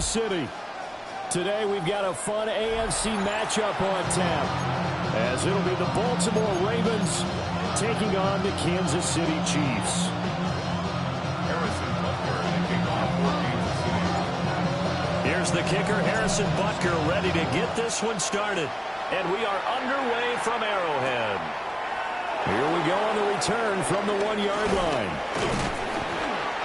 Kansas City. Today we've got a fun AFC matchup on tap, as it'll be the Baltimore Ravens taking on the Kansas City Chiefs. Here's the kicker, Harrison Butker, ready to get this one started. And we are underway from Arrowhead. Here we go on the return from the 1-yard line.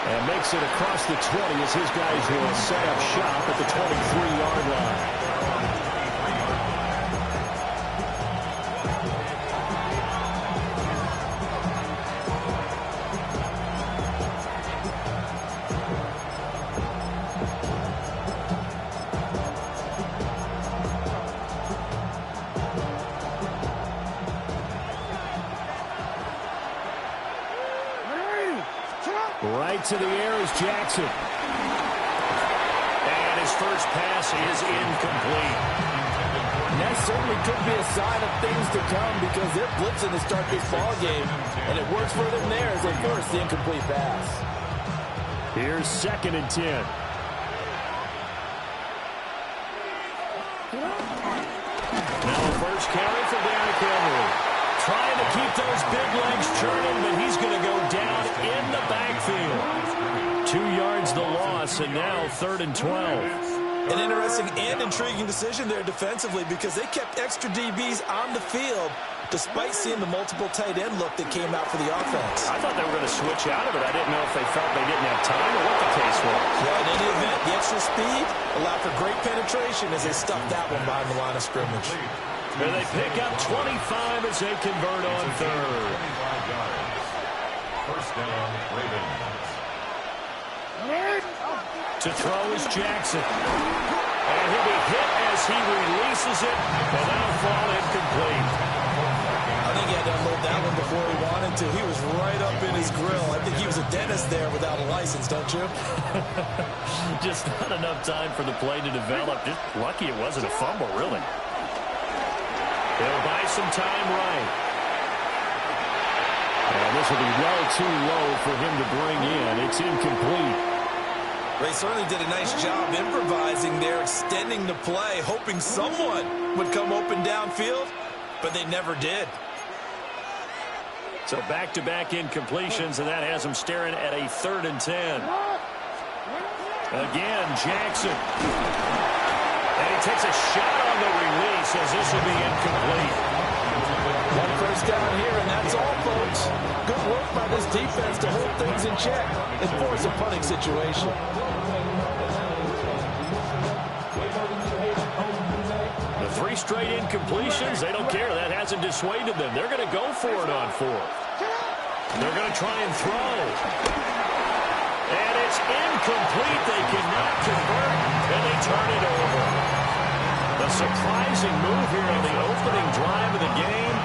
And makes it across the 20 as his guys will set up shop at the 23-yard line. Right to the air is Jackson. And his first pass is incomplete. And that certainly could be a sign of things to come because they're blitzing to start this ball game. And it works for them there as they force the incomplete pass. Here's 2nd and 10. Now a first carry for Derrick Henry. Trying to keep those big legs churning, but he's going to go down in the backfield. 2 yards the loss, and now 3rd and 12. An interesting and intriguing decision there defensively because they kept extra DBs on the field despite seeing the multiple tight end look that came out for the offense. I thought they were going to switch out of it. I didn't know if they felt they didn't have time or what the case was. Well, in any event, the extra speed allowed for great penetration as they stuffed that one behind the line of scrimmage. And they pick up 25 as they convert on 3rd. First down, Ravens. To throw is Jackson. And he'll be hit as he releases it, and that'll fall incomplete. I think he had to unload that one before he wanted to. He was right up in his grill. I think he was a dentist there without a license, don't you? Just not enough time for the play to develop. Just lucky it wasn't a fumble, really. They'll buy some time right. And this will be well too low for him to bring in. It's incomplete. They certainly did a nice job improvising there, extending the play, hoping someone would come open downfield, but they never did. So back-to-back incompletions, and that has them staring at a 3rd and 10. Again, Jackson. And he takes a shot on the release as this will be incomplete. One first down here, and that's all, folks. Good work by this defense to hold things in check and force a punting situation. The 3 straight incompletions, they don't care. That hasn't dissuaded them. They're going to go for it on 4th. They're going to try and throw. And it's incomplete. They cannot convert, and they turn it over. A surprising move here on the opening drive of the game.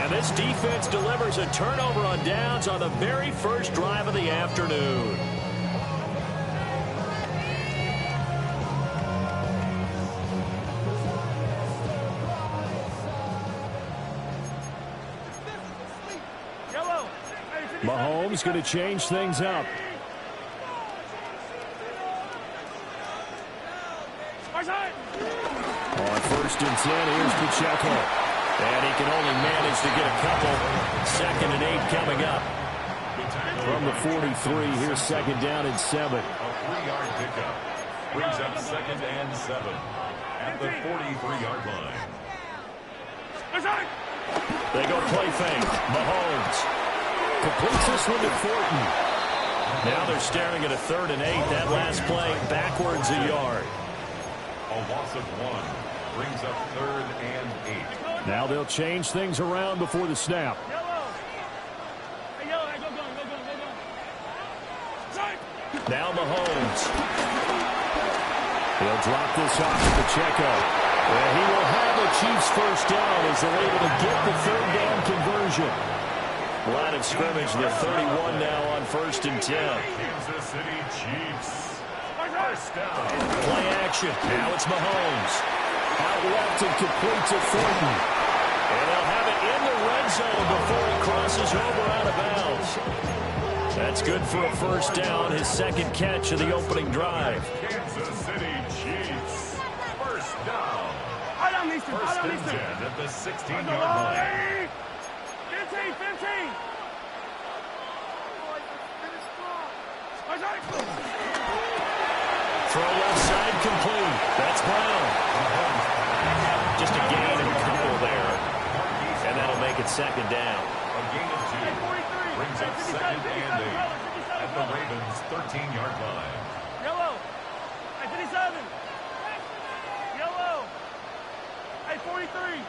And this defense delivers a turnover on downs on the very first drive of the afternoon. Mahomes going to change things up. On 1st and 10, here's Pacheco. And he can only manage to get a couple. 2nd and 8 coming up. From the 43, here's 2nd down and 7. A 3-yard pickup brings up 2nd and 7 at the 43-yard line. They go play fake. Mahomes completes this one to Thornton. Now they're staring at a 3rd and 8. That last play backwards a yard. A loss of 1 brings up 3rd and 8. Now they'll change things around before the snap. Now Mahomes. He'll drop this off to Pacheco. And he will have a Chiefs first down as they're able to get the 3rd down conversion. Line of scrimmage, the 31 now on 1st and 10. Kansas City Chiefs. First down. Play action. Now it's Mahomes. Out left and complete to Thornton. And they'll have it in the red zone before he crosses over out of bounds. That's good for a first down, his 2nd catch of the opening drive. Kansas City First and 10 at the 16-yard line. 15. Throw left side complete. That's Brown. Just a gain and a couple there. And that'll make it second down. A gain of 2. Brings up second and 8 at the Ravens' 13-yard line. Yellow. 57. Yellow. 43.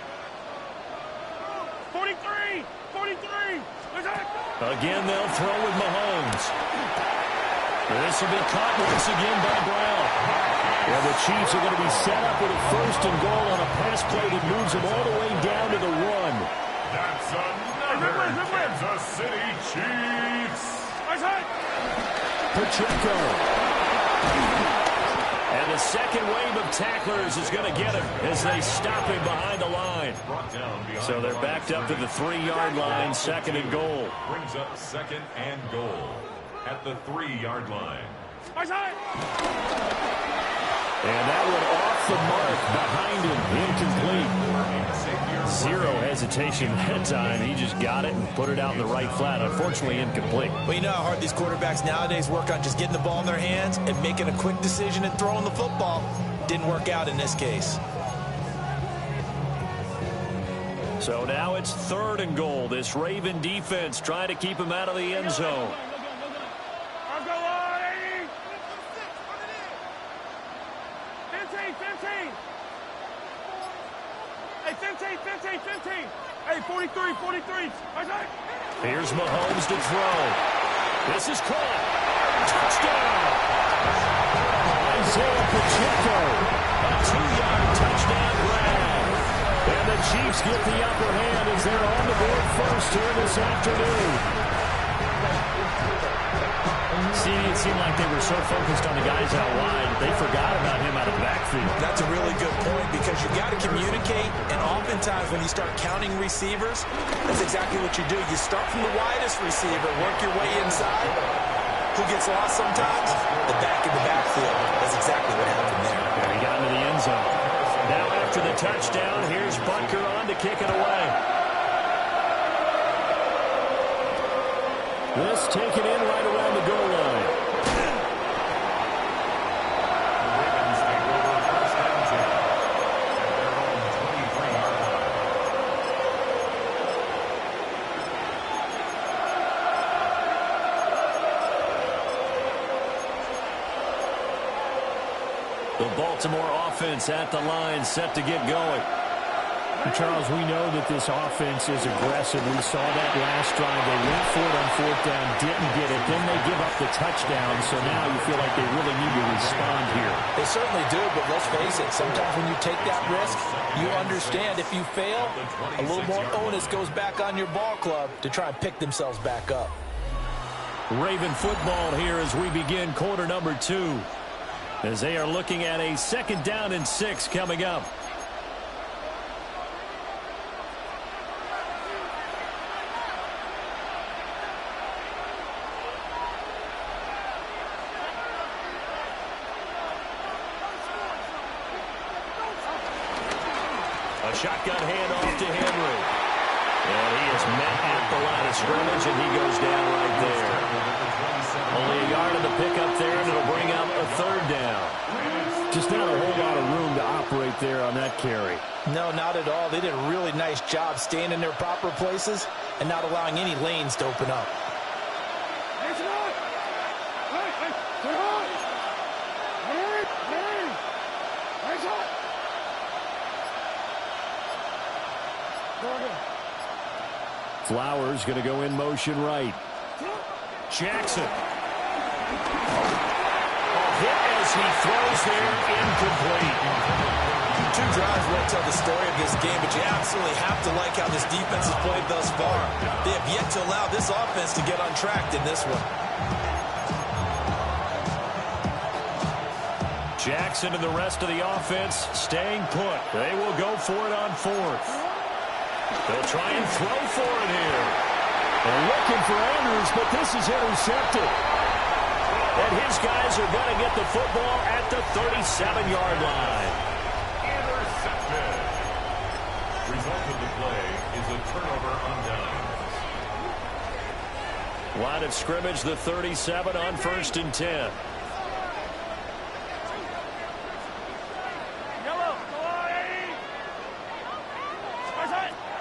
43. Again, they'll throw with Mahomes. This will be caught once again by Brown. Yeah, the Chiefs are going to be set up with a first and goal on a pass play that moves them all the way down to the 1. That's another Kansas City Chiefs. Pacheco. And the second wave of tacklers is going to get him as they stop him behind the line. So they're backed up to the 3-yard line, second and goal. Brings up second and goal at the 3-yard line. And that one off the mark, behind him, incomplete. Zero hesitation that time. He just got it and put it out in the right flat. Unfortunately, incomplete. Well, you know how hard these quarterbacks nowadays work on just getting the ball in their hands and making a quick decision and throwing the football. Didn't work out in this case. So now it's third and goal. This Raven defense trying to keep him out of the end zone. 15. Hey, 43. Here's Mahomes to throw. This is caught. Touchdown. Isaiah Pacheco. A 2-yard touchdown grab. And the Chiefs get the upper hand as they're on the board first here this afternoon. See, it seemed like they were so focused on the guys out wide, they forgot about him out of the backfield. That's a really good point because you got to communicate, and oftentimes when you start counting receivers, that's exactly what you do. You start from the widest receiver, work your way inside. Who gets lost sometimes? The back in the backfield. That's exactly what happened there. Yeah, he got into the end zone. Now after the touchdown, here's Butker on to kick it away. This taken in right around the goal line. The Baltimore offense at the line, set to get going. Charles, we know that this offense is aggressive. We saw that last drive. They went for it on 4th down, didn't get it. Then they give up the touchdown, so now you feel like they really need to respond here. They certainly do, but let's face it, sometimes when you take that risk, you understand if you fail, a little more onus goes back on your ball club to try and pick themselves back up. Raven football here as we begin quarter number 2, as they are looking at a 2nd down and 6 coming up. A shotgun handoff to Henry. And he is met at the line of scrimmage, and he goes down right there. Only a yard of the pickup there, and it'll bring up a 3rd down. Just not a whole lot of room to operate there on that carry. No, not at all. They did a really nice job staying in their proper places and not allowing any lanes to open up. Flowers going to go in motion right. Jackson. Hit as he throws there, incomplete. 2 drives won't tell the story of this game, but you absolutely have to like how this defense has played thus far. They have yet to allow this offense to get untracked in this one. Jackson and the rest of the offense staying put. They will go for it on 4th. They'll try and throw for it here. They're looking for Andrews, but this is intercepted. And his guys are going to get the football at the 37-yard line. Intercepted. Result of the play is a turnover on downs. Line of scrimmage, the 37 on 1st and 10.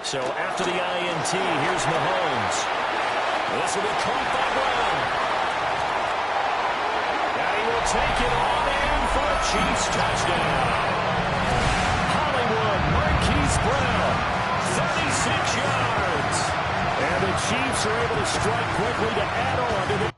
So after the INT, here's Mahomes. This will be caught by Brown. And he will take it on in for a Chiefs touchdown. Hollywood Marquise Brown, 36 yards. And the Chiefs are able to strike quickly to add on to the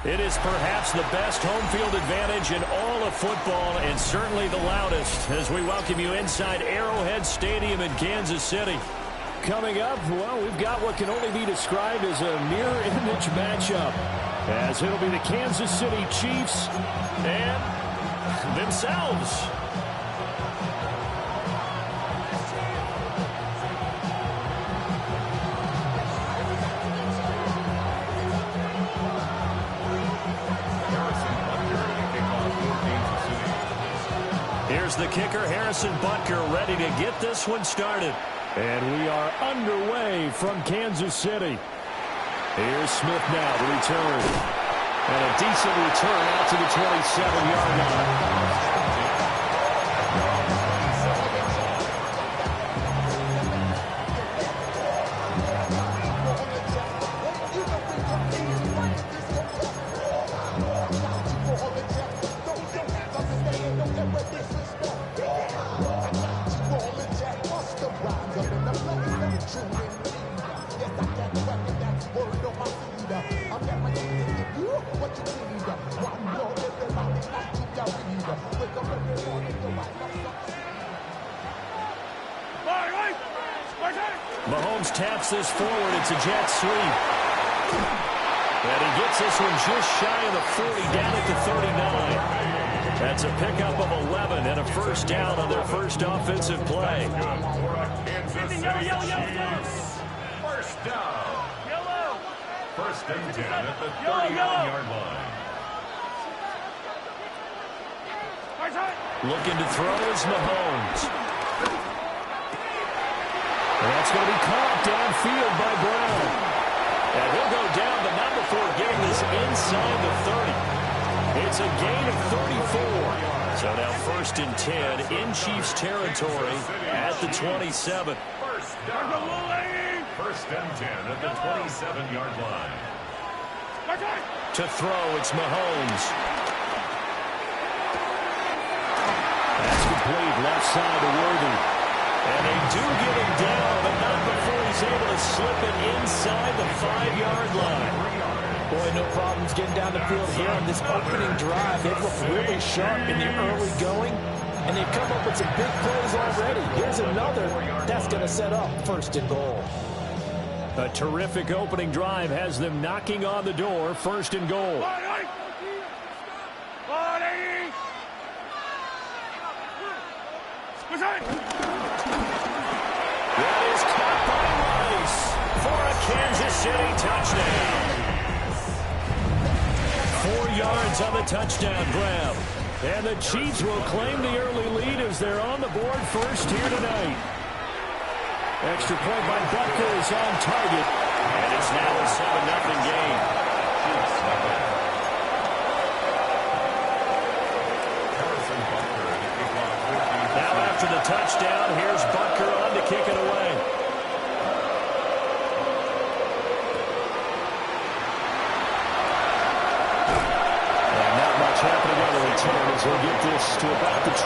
It is perhaps the best home field advantage in all of football, and certainly the loudest, as we welcome you inside Arrowhead Stadium in Kansas City. Coming up, well, we've got what can only be described as a mirror image matchup, as it'll be the Kansas City Chiefs and themselves. Here's the kicker, Harrison Butker, ready to get this one started. And we are underway from Kansas City. Here's Smith now to return. And a decent return out to the 27-yard line. Mahomes taps this forward. It's a jet sweep. And he gets this one just shy of the 40, down at the 39. That's a pickup of 11 and a first down on their first offensive play. Kansas City Chiefs. First down. First and 10 at the 39-yard line. Looking to throw is Mahomes. And that's going to be caught downfield by Brown. And he'll go down, but not before getting this inside the 30. It's a gain of 34. So now first and 10 in Chiefs territory at the 27. First down. First and 10 at the 27-yard line. To throw, it's Mahomes. That's complete, left side to Worthy. And they do get him down, but not before he's able to slip it inside the 5-yard line. Boy, no problems getting down the field here on this opening drive. They've looked really sharp in the early going, and they've come up with some big plays already. Here's another. That's going to set up first and goal. A terrific opening drive has them knocking on the door, first and goal. That is caught by Rice for a Kansas City touchdown. 4 yards on the touchdown grab. And the Chiefs will claim the early lead as they're on the board first here tonight. Extra point by Butker is on target. And it's now a 7-0 game. Now after the touchdown, here's Butker on to kick it away. as we'll get this to about the 23.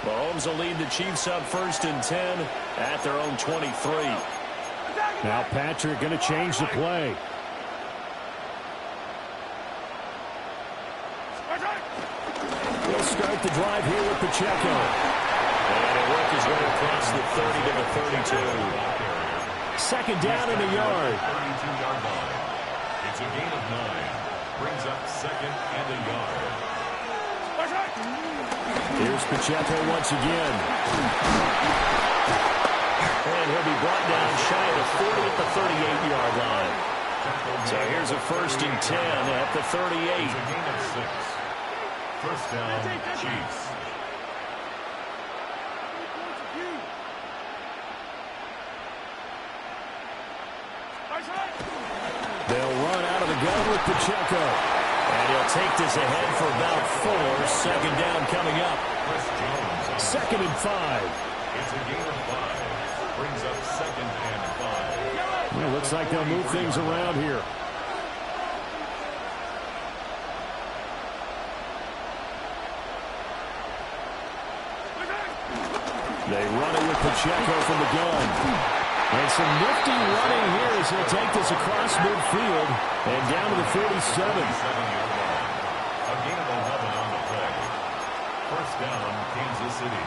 Mahomes will lead the Chiefs up 1st and 10 at their own 23. Now Patrick going to change the play. He'll start the drive here with Pacheco. And he'll work his way across the 30 to the 32. Second down and a yard. 32-yard line. It's a gain of 9. Brings up 2nd and a yard. Here's Pacheco once again. And he'll be brought down shy of the 40 at the 38-yard line. So here's a 1st and 10 at the 38. It's a gain of 6. First down, Chiefs. They'll run out of the gun with Pacheco. And he'll take this ahead for about 4. Second down coming up. 2nd and 5. It's a gain of 5. Brings up 2nd and 5. Well, looks like they'll move things around here. They run it with Pacheco from the gun. And some nifty running here as he'll take this across midfield and down to the 47. 47-yard line. A gain of 11 on the play. First down, Kansas City.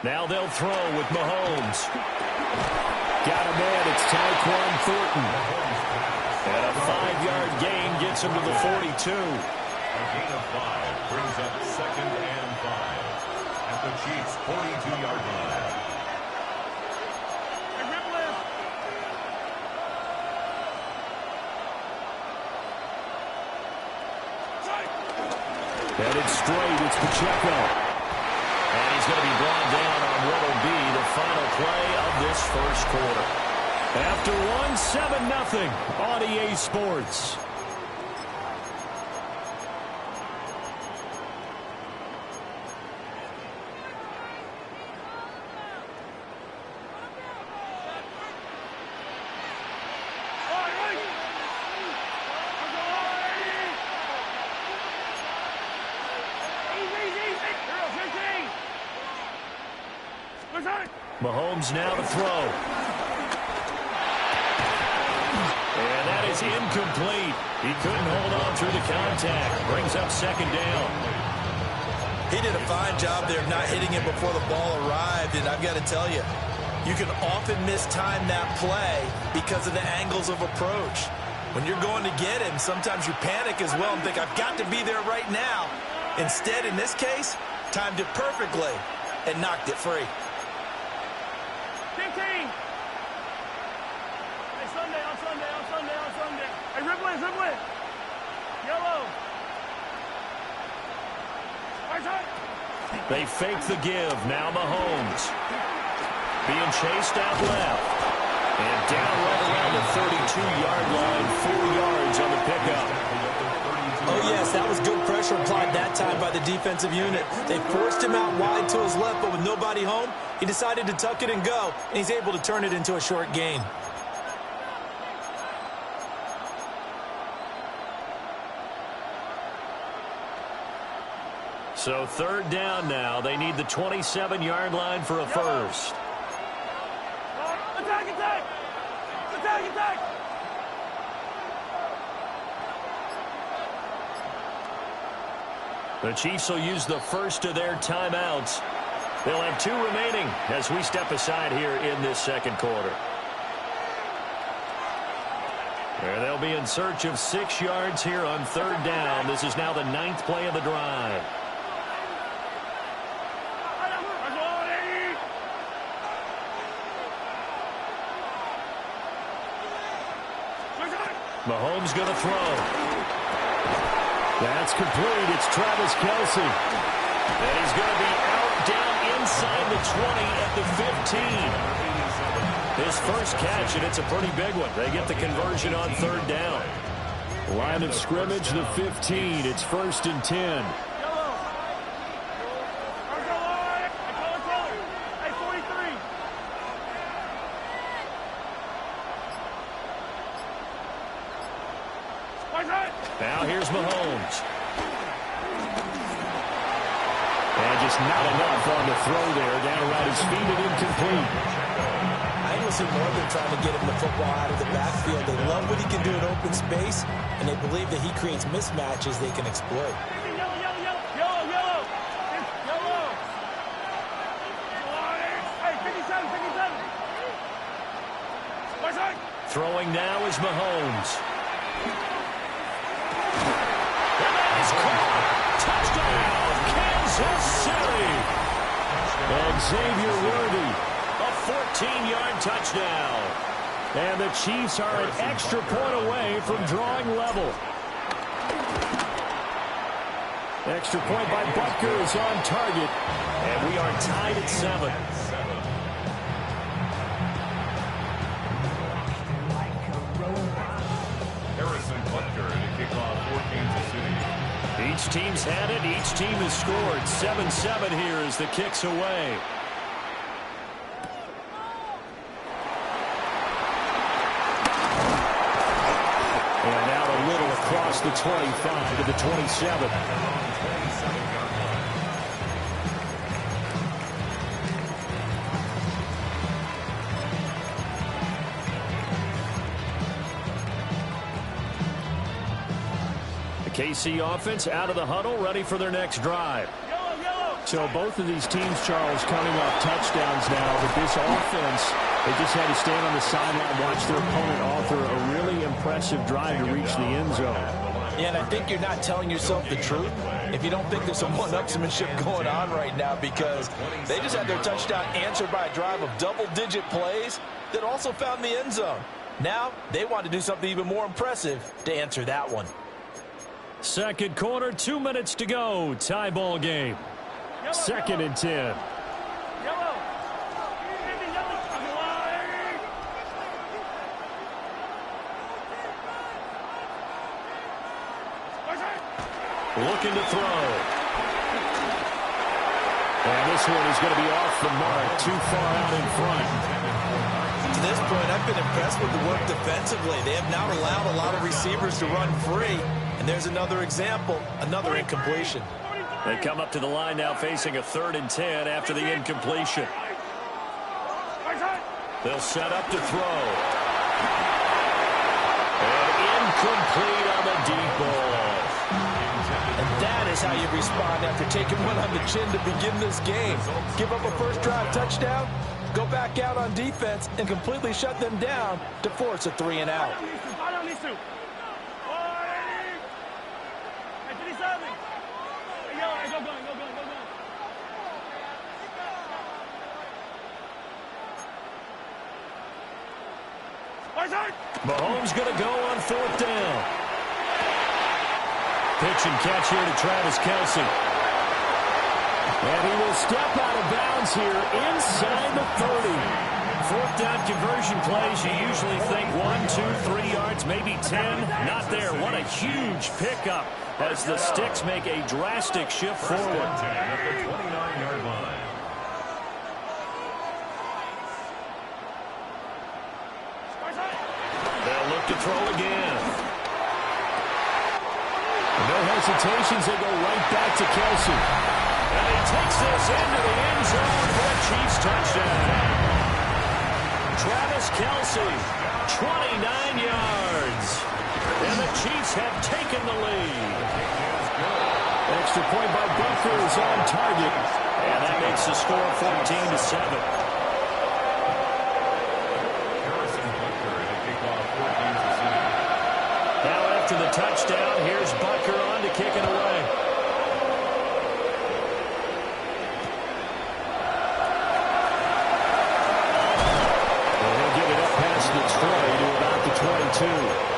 Now they'll throw with Mahomes. Got a man, it's Tyquan Thornton. And a 5-yard gain gets him to the 42. A gain of 5 brings up 2nd and 5 at the Chiefs' 42-yard line. Headed straight, it's Pacheco. And he's going to be brought down on what will be the final play of this first quarter. After one, 7-0 on EA Sports. Mahomes now to throw. And that is incomplete. He couldn't hold on through the contact. Brings up 2nd down. He did a fine job there of not hitting it before the ball arrived, and I've got to tell you, you can often mistime that play because of the angles of approach. When you're going to get him, sometimes you panic as well and think, I've got to be there right now. Instead, in this case, timed it perfectly and knocked it free. 15. Hey, Sunday, on Sunday, on Sunday, on Sunday. Hey, Ripley, Ripley. Yellow. They fake the give. Now Mahomes. Being chased out left. And down right around the 32-yard line. 4 yards on the pickup. Oh, yes, that was good pressure applied that time by the defensive unit. They forced him out wide to his left, but with nobody home, he decided to tuck it and go, and he's able to turn it into a short gain. So 3rd down now. They need the 27-yard line for a first. Attack, attack! Attack, attack! The Chiefs will use the first of their timeouts. They'll have 2 remaining as we step aside here in this second quarter. And they'll be in search of 6 yards here on 3rd down. This is now the 9th play of the drive. Mahomes going to throw. That's complete. It's Travis Kelce. And he's going to be out down inside the 20 at the 15. His first catch, and it's a pretty big one. They get the conversion on third down. Line of scrimmage, the 15. It's 1st and 10. Now here's Mahomes. And just not enough on the throw there. Down around his feet and incomplete. I think we'll see more than trying to get him the football out of the backfield. They love what he can do in open space, and they believe that he creates mismatches they can exploit. Throwing now is Mahomes. And that is caught. Touchdown, Kansas City. And Xavier Worthy. A 14-yard touchdown. And the Chiefs are an extra point away from drawing level. Extra point by Butker is on target. And we are tied at 7. Each team's had it. Each team has scored. 7-7 here as the kick's away. And out a little across the 25 to the 27. KC offense out of the huddle, ready for their next drive. So both of these teams, Charles, coming off touchdowns now, but this offense, they just had to stand on the sideline, watch their opponent author a really impressive drive to reach the end zone. Yeah, and I think you're not telling yourself the truth if you don't think there's some one-upsmanship going on right now, because they just had their touchdown answered by a drive of double-digit plays that also found the end zone. Now they want to do something even more impressive to answer that one. Second quarter, 2 minutes to go. Tie ball game. 2nd and 10. Looking to throw. And this one is going to be off the mark, too far out in front. To this point, I've been impressed with the work defensively. They have not allowed a lot of receivers to run free. And there's another example, another incompletion. They come up to the line now facing a 3rd and 10 after the incompletion. They'll set up to throw. And incomplete on the deep ball. And that is how you respond after taking one on the chin to begin this game. Give up a first drive touchdown, go back out on defense, and completely shut them down to force a 3 and out. Mahomes going to go on 4th down. Pitch and catch here to Travis Kelce. And he will step out of bounds here inside the 30. 4th down conversion plays, you usually think 1, 2, 3 yards, maybe 10. Not there. What a huge pickup as the Sticks make a drastic shift forward. At the 29-yard line. They'll look to throw again. No hesitations. They go right back to Kelce. And he takes this into the end zone for a Chiefs touchdown. Travis Kelce, 29 yards. And the Chiefs have taken the lead. Extra point by Butker is on target. And that makes the score 14-7. To the touchdown. Here's Butker on to kick it away. And he'll get it up past the 20 to about the 22.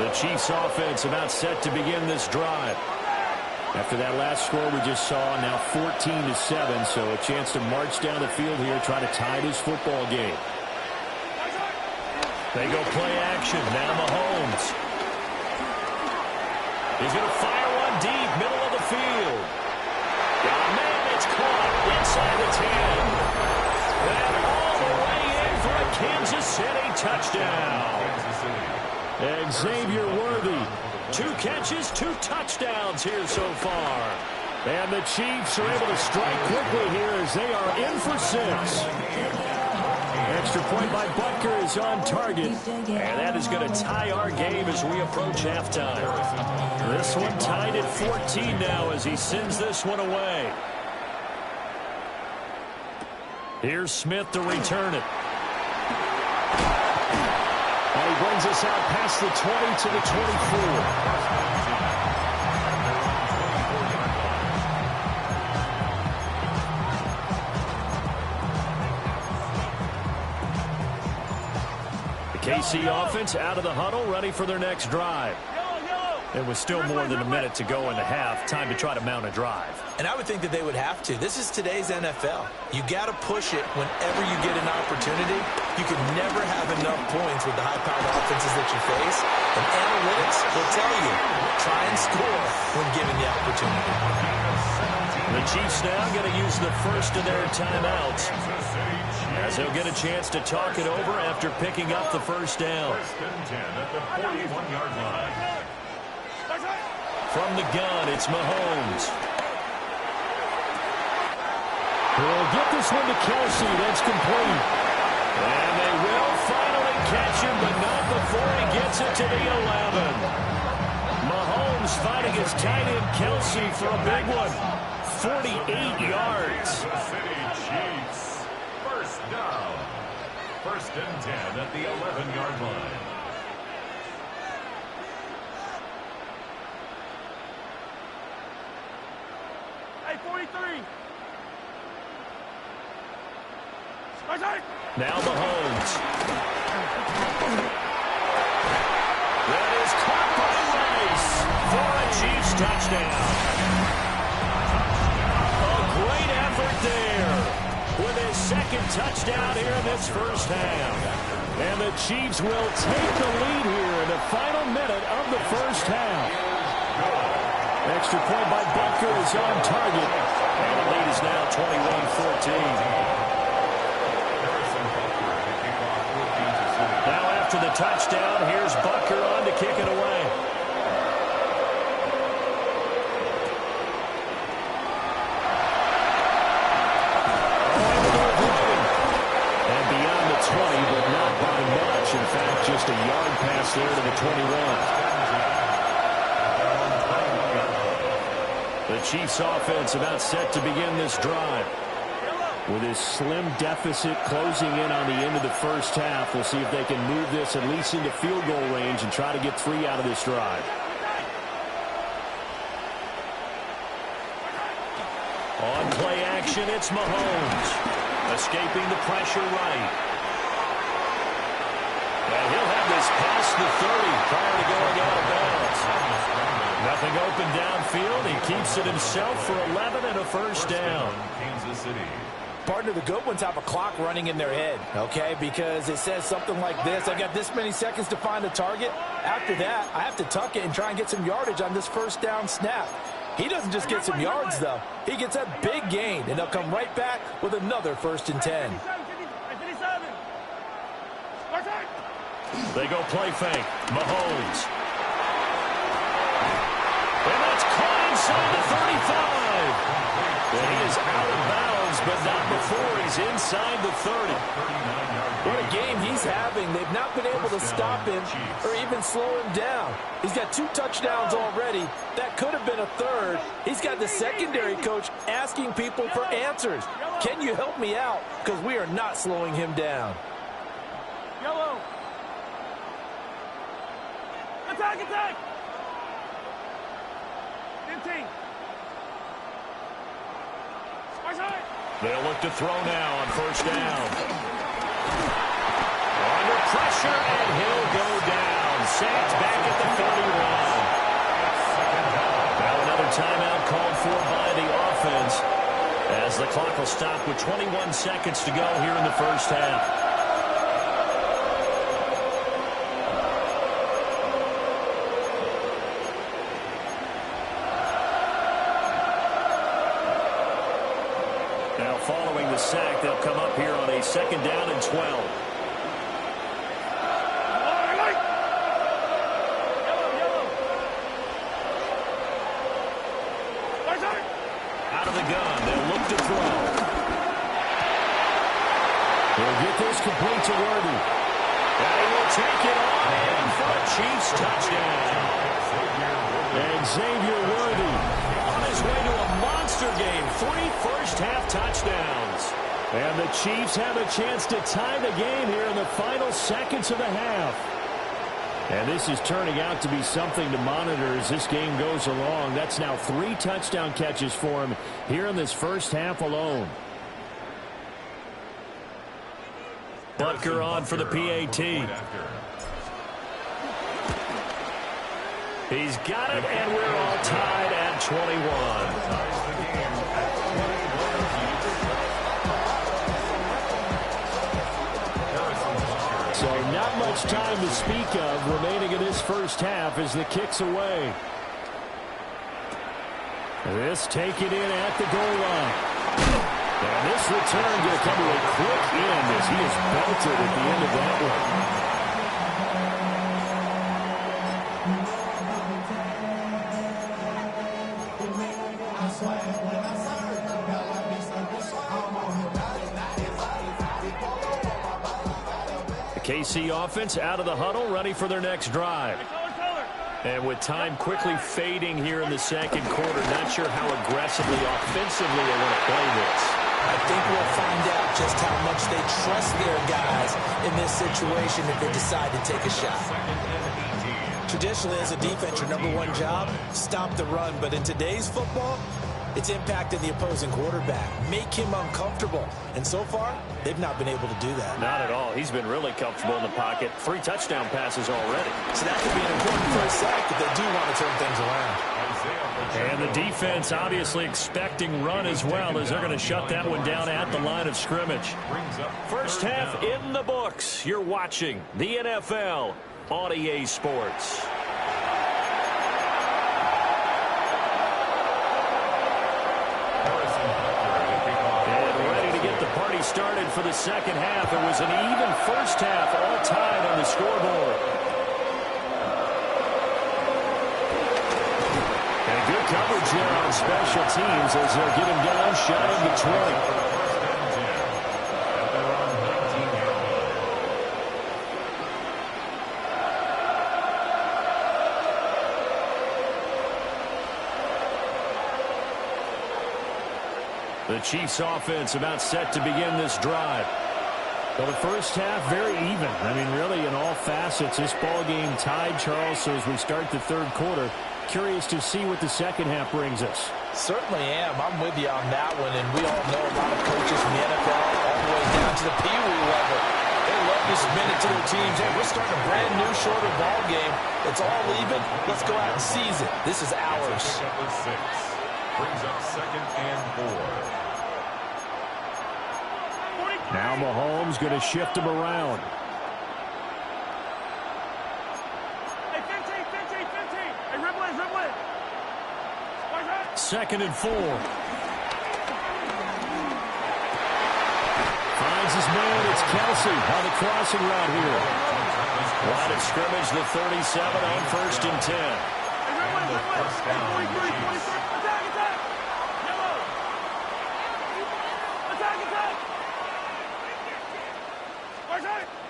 The Chiefs offense about set to begin this drive. After that last score we just saw, now 14-7, so a chance to march down the field here, try to tie this football game. They go play action. Now Mahomes. He's going to fire one deep, middle of the field. Got a man, it's caught inside the 10. And all the way in for a Kansas City touchdown. Xavier Worthy. 2 catches, 2 touchdowns here so far. And the Chiefs are able to strike quickly here as they are in for 6. Extra point by Butker is on target. And that is going to tie our game as we approach halftime. This one tied at 14 now as he sends this one away. Here's Smith to return it. And he brings us out past the 20 to the 24. KC offense out of the huddle, ready for their next drive. It was still more than a minute to go in the half. Time to try to mount a drive. And I would think that they would have to. This is today's NFL. You got to push it whenever you get an opportunity. You can never have enough points with the high-powered offenses that you face. And analytics will tell you, try and score when given the opportunity. The Chiefs now going to use the first of their timeouts, as they'll get a chance to talk it over after picking up the first down. First and 10 at the 41-yard line. From the gun, it's Mahomes. He'll get this one to Kelsey. That's complete. And they will finally catch him, but not before he gets it to the 11. Mahomes fighting his tight end Kelsey for a big one. 48 yards. Kansas City Chiefs. First down. First and 10 at the 11-yard line. Hey, 43. Now Mahomes. That is caught by Rice for a Chiefs touchdown. A great effort there with his second touchdown here in this first half. And the Chiefs will take the lead here in the final minute of the first half. Extra point by Butker is on target. And the lead is now 21-14. Now after the touchdown, here's Butker on to kick it away. And beyond the 20, but not by much. In fact, just a yard pass there to the 21. The Chiefs offense about set to begin this drive. With his slim deficit closing in on the end of the first half, we'll see if they can move this at least into field goal range and try to get 3 out of this drive. On play action, it's Mahomes. Escaping the pressure right. And he'll have this past the 30 prior to going out of bounds. Nothing open downfield. He keeps it himself for 11 and a first down. Kansas City. Partner, the good ones have a clock running in their head, okay? Because it says something like this. I got this many seconds to find a target. After that, I have to tuck it and try and get some yardage on this first down snap. He doesn't just get some yards, though. He gets a big gain, and they'll come right back with another first and 10. They go play fake. Mahomes. And that's caught inside the 35. And he is out of bounds, but not before he's inside the 30. What a game he's having. They've not been able to stop him or even slow him down. He's got 2 touchdowns already. That could have been a third. He's got the secondary coach asking people for answers. Can you help me out? Because we are not slowing him down. Yellow. Attack, attack. 15. They'll look to throw now on first down. Under pressure, and he'll go down. sacked back at the 31. Now another timeout called for by the offense, as the clock will stop with 21 seconds to go here in the first half. Now following the sack, they'll come up here on a 2nd down and 12. Out of the gun, they'll look to throw. They'll get this complete to Worthy. And he will take it on in for a Chiefs touchdown. And Xavier Worthy On his way to a monster game, 3 first-half touchdowns. And the Chiefs have a chance to tie the game here in the final seconds of the half. And this is turning out to be something to monitor as this game goes along. That's now 3 touchdown catches for him here in this first half alone. Butker on for the PAT. He's got it, and we're all tied at 21. So not much time to speak of remaining in this first half as the kick's away. This taken in at the goal line. And this return going to come to a quick end as he is belted at the end of that one. The KC offense out of the huddle, ready for their next drive. And with time quickly fading here in the second quarter, not sure how aggressively, offensively they want to play this. I think we'll find out just how much they trust their guys in this situation if they decide to take a shot. Traditionally, as a defense, your #1 job, stop the run. But in today's football, it's impacting the opposing quarterback. Make him uncomfortable. And so far, they've not been able to do that. Not at all. He's been really comfortable in the pocket. 3 touchdown passes already. So that could be an important first sack if they do want to turn things around. And the defense obviously expecting run as well, as they're going to shut that one down at the line of scrimmage. First half in the books. You're watching the NFL on EA Sports. Started for the second half. It was an even first half, all tied on the scoreboard. And good coverage there on special teams as they'll get him down, shot in between. The Chiefs offense about set to begin this drive. Well, the first half, very even. I mean, really, in all facets, this ball game tied, Charles. So as we start the third quarter, curious to see what the second half brings us. Certainly am. I'm with you on that one. And we all know a lot of coaches from the NFL all the way down to the Pee Wee level. They love to spin it to their teams. Hey, we're starting a brand new, shorter ball game. It's all even. Let's go out and seize it. This is ours. Brings up 2nd and 4. Now Mahomes going to shift him around. Hey, 15. Hey, Ripley. 2nd and 4. Finds his man. It's Kelsey on the crossing route here. Line of scrimmage, the 37 on 1st and 10. First down.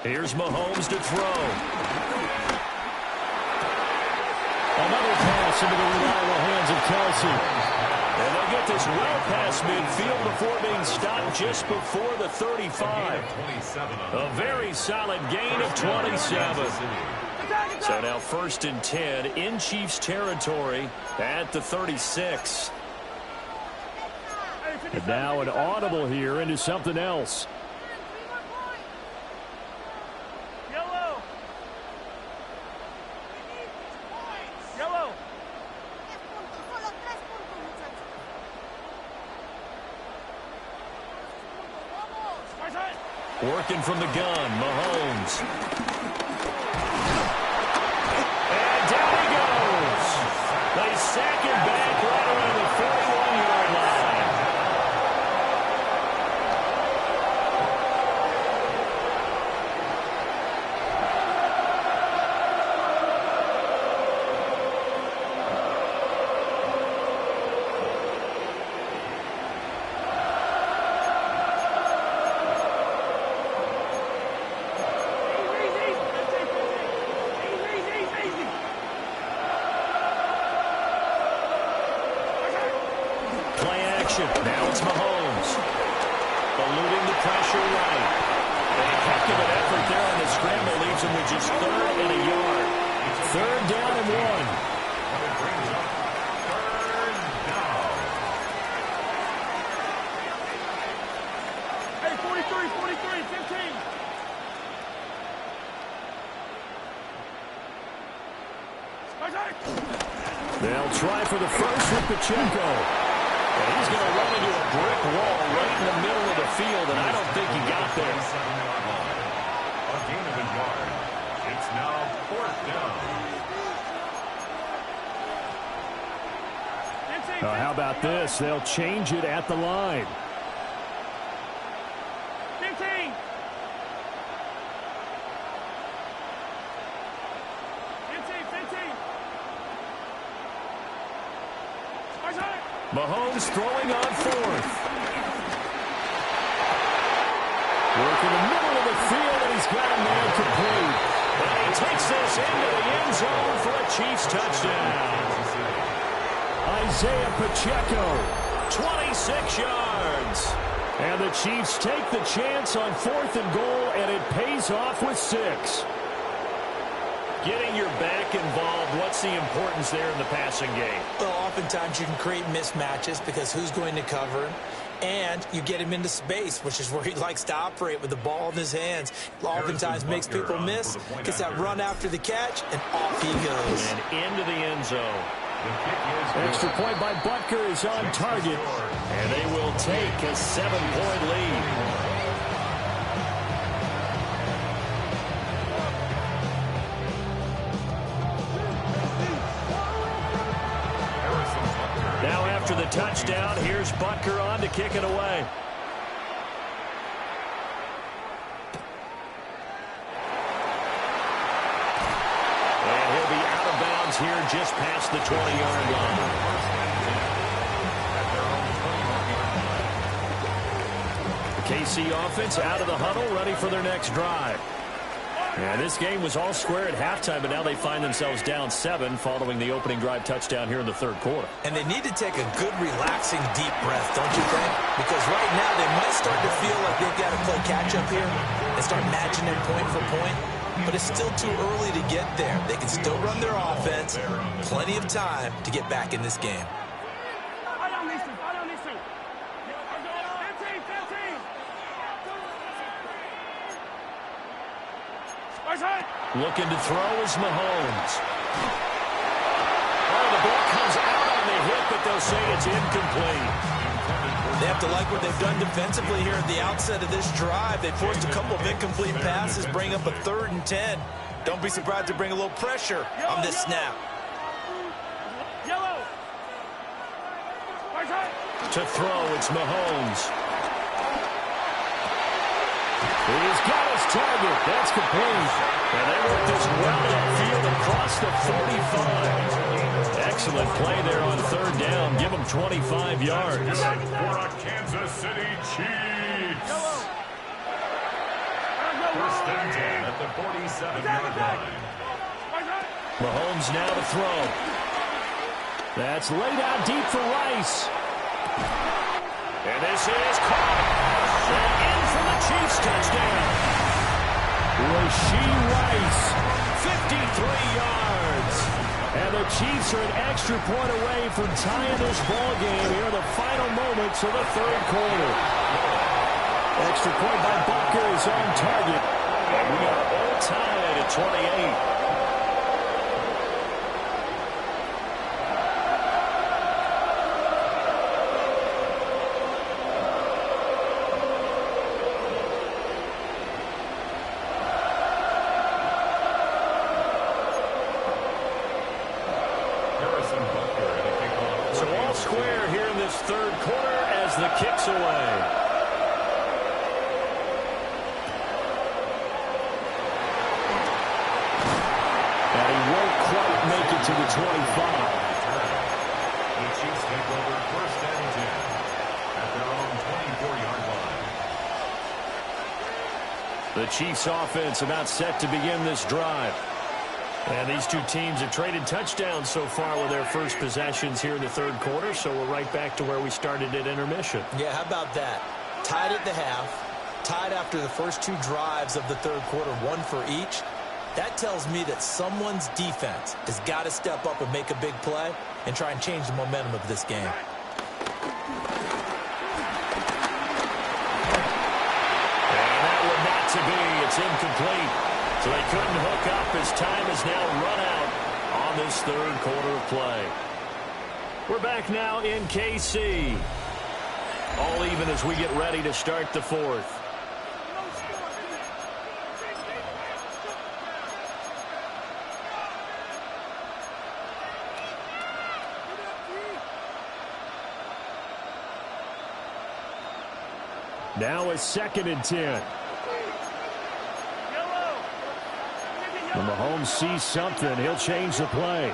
Here's Mahomes to throw. Another pass into the reliable hands of Kelsey. And they'll get this well past midfield before being stopped just before the 35. A very solid gain of 27. So now 1st and 10 in Chiefs territory at the 36. And now an audible here into something else. Working from the gun, Mahomes. And down he goes. They sack him back right around the 41-yard line. Now it's Mahomes. Eluding the pressure right. A heck of an effort there on the scramble leaves him with just 3rd and a yard. 3rd down and 1. It brings up 3rd down. Hey, 43, 15. They'll try for the first with Pacheco. And he's going to run into a brick wall right in the middle of the field, and I don't think he got there. A gain of a yard. It's now 4th down. How about this? They'll change it at the line. 15. Mahomes throwing on 4th. Working the middle of the field, and he's got a man complete. And he takes this into the end zone for a Chiefs touchdown. Isaiah Pacheco. 26 yards. And the Chiefs take the chance on 4th and goal, and it pays off with 6. Getting your back involved, what's the importance there in the passing game? Well, oftentimes you can create mismatches because who's going to cover him? And you get him into space, which is where he likes to operate with the ball in his hands. Oftentimes makes people miss, gets that run after the catch, and off he goes. And into the end zone. Extra point by Butker is on target. And they will take a 7-point lead. Now after the touchdown, here's Butker on to kick it away. And he'll be out of bounds here just past the 20-yard line. The KC offense out of the huddle, ready for their next drive. And this game was all square at halftime, but now they find themselves down 7 following the opening drive touchdown here in the 3rd quarter. And they need to take a good, relaxing, deep breath, don't you think? Because right now they might start to feel like they've got to play catch-up here and start matching them point for point. But it's still too early to get there. They can still run their offense. Plenty of time to get back in this game. I don't need to. 15. Looking to throw is Mahomes. Oh, the ball comes out on the hit, but they'll say it's incomplete. They have to like what they've done defensively here at the outset of this drive. They forced a couple of incomplete passes, bring up a 3rd and 10. Don't be surprised to bring a little pressure on this snap. Yellow. To throw, it's Mahomes. He's got his target. That's complete. And they work this well upfield across the 45. Excellent play there on 3rd down. Give them 25 yards. For a Kansas City Chiefs. 1st and 10 at the 47-yard line. Mahomes now to throw. That's laid out deep for Rice. And this is caught. And in for the Chiefs touchdown. Rashee Rice. 53 yards. And the Chiefs are an extra point away from tying this ball game here in the final moments of the 3rd quarter. Extra point by Butker is on target. And we are all tied at 28. walks away. And he won't quite make it to the 25. The Chiefs take over 1st and 10 at their own 24-yard line. The Chiefs offense about set to begin this drive. And these two teams have traded touchdowns so far with their first possessions here in the 3rd quarter, so we're right back to where we started at intermission. Yeah, how about that? Tied at the half, tied after the first 2 drives of the 3rd quarter, 1 for each. That tells me that someone's defense has got to step up and make a big play and try and change the momentum of this game. And that one not to be. It's incomplete. So they couldn't hook up as time is now run out on this 3rd quarter of play. We're back now in KC. All even as we get ready to start the 4th. Now it's 2nd and 10. When Mahomes sees something, he'll change the play.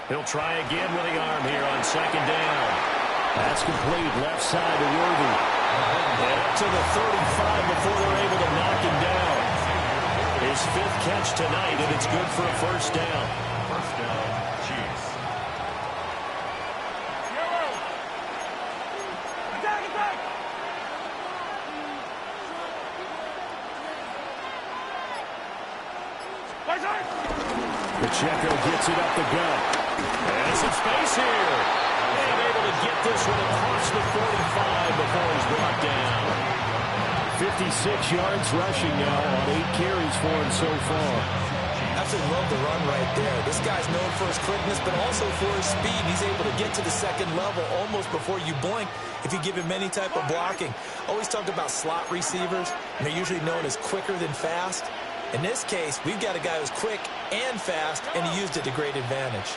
He'll try again with the arm here on 2nd down. That's complete. Left side to Worthy. And up to the 35 before they're able to knock him down. His 5th catch tonight, and it's good for a 1st down. 1st down, Chiefs. Pacheco gets it up the gut. And some space here. And able to get this one across the 45 before he's brought down. 56 yards rushing now on 8 carries for him so far. Absolutely love the run right there. This guy's known for his quickness, but also for his speed. He's able to get to the 2nd level almost before you blink if you give him any type of blocking. Always talked about slot receivers, and they're usually known as quicker than fast. In this case, we've got a guy who's quick and fast, and he used it to great advantage.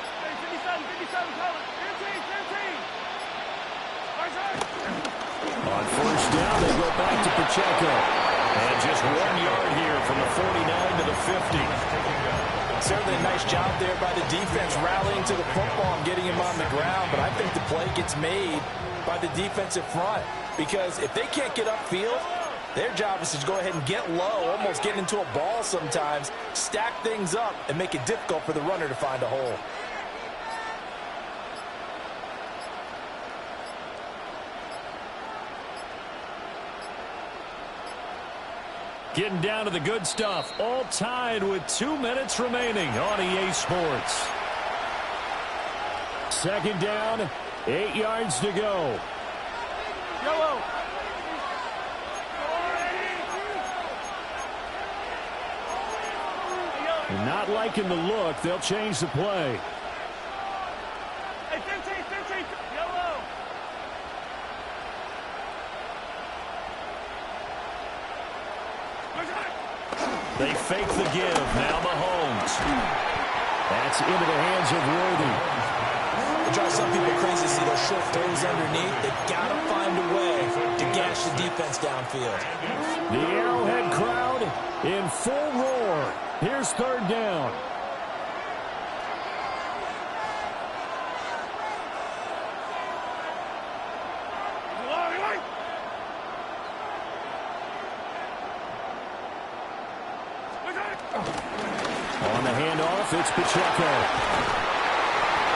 On 1st down, they go back to Pacheco. And just 1 yard here from the 49 to the 50. Certainly a nice job there by the defense rallying to the football and getting him on the ground, but I think the play gets made by the defensive front because if they can't get upfield, their job is to go ahead and get low, almost get into a ball sometimes, stack things up, and make it difficult for the runner to find a hole. Getting down to the good stuff. All tied with 2 minutes remaining on EA Sports. 2nd down, 8 yards to go. Yellow. Not liking the look. They'll change the play. Hey, 15, yellow. They fake the give. Now Mahomes. That's into the hands of Worthy. It drives some people crazy to see those short throws underneath. They've got to find a way to gash the defense downfield. The Arrowhead crowd in full roar. Here's 3rd down. On the handoff, it's Pacheco.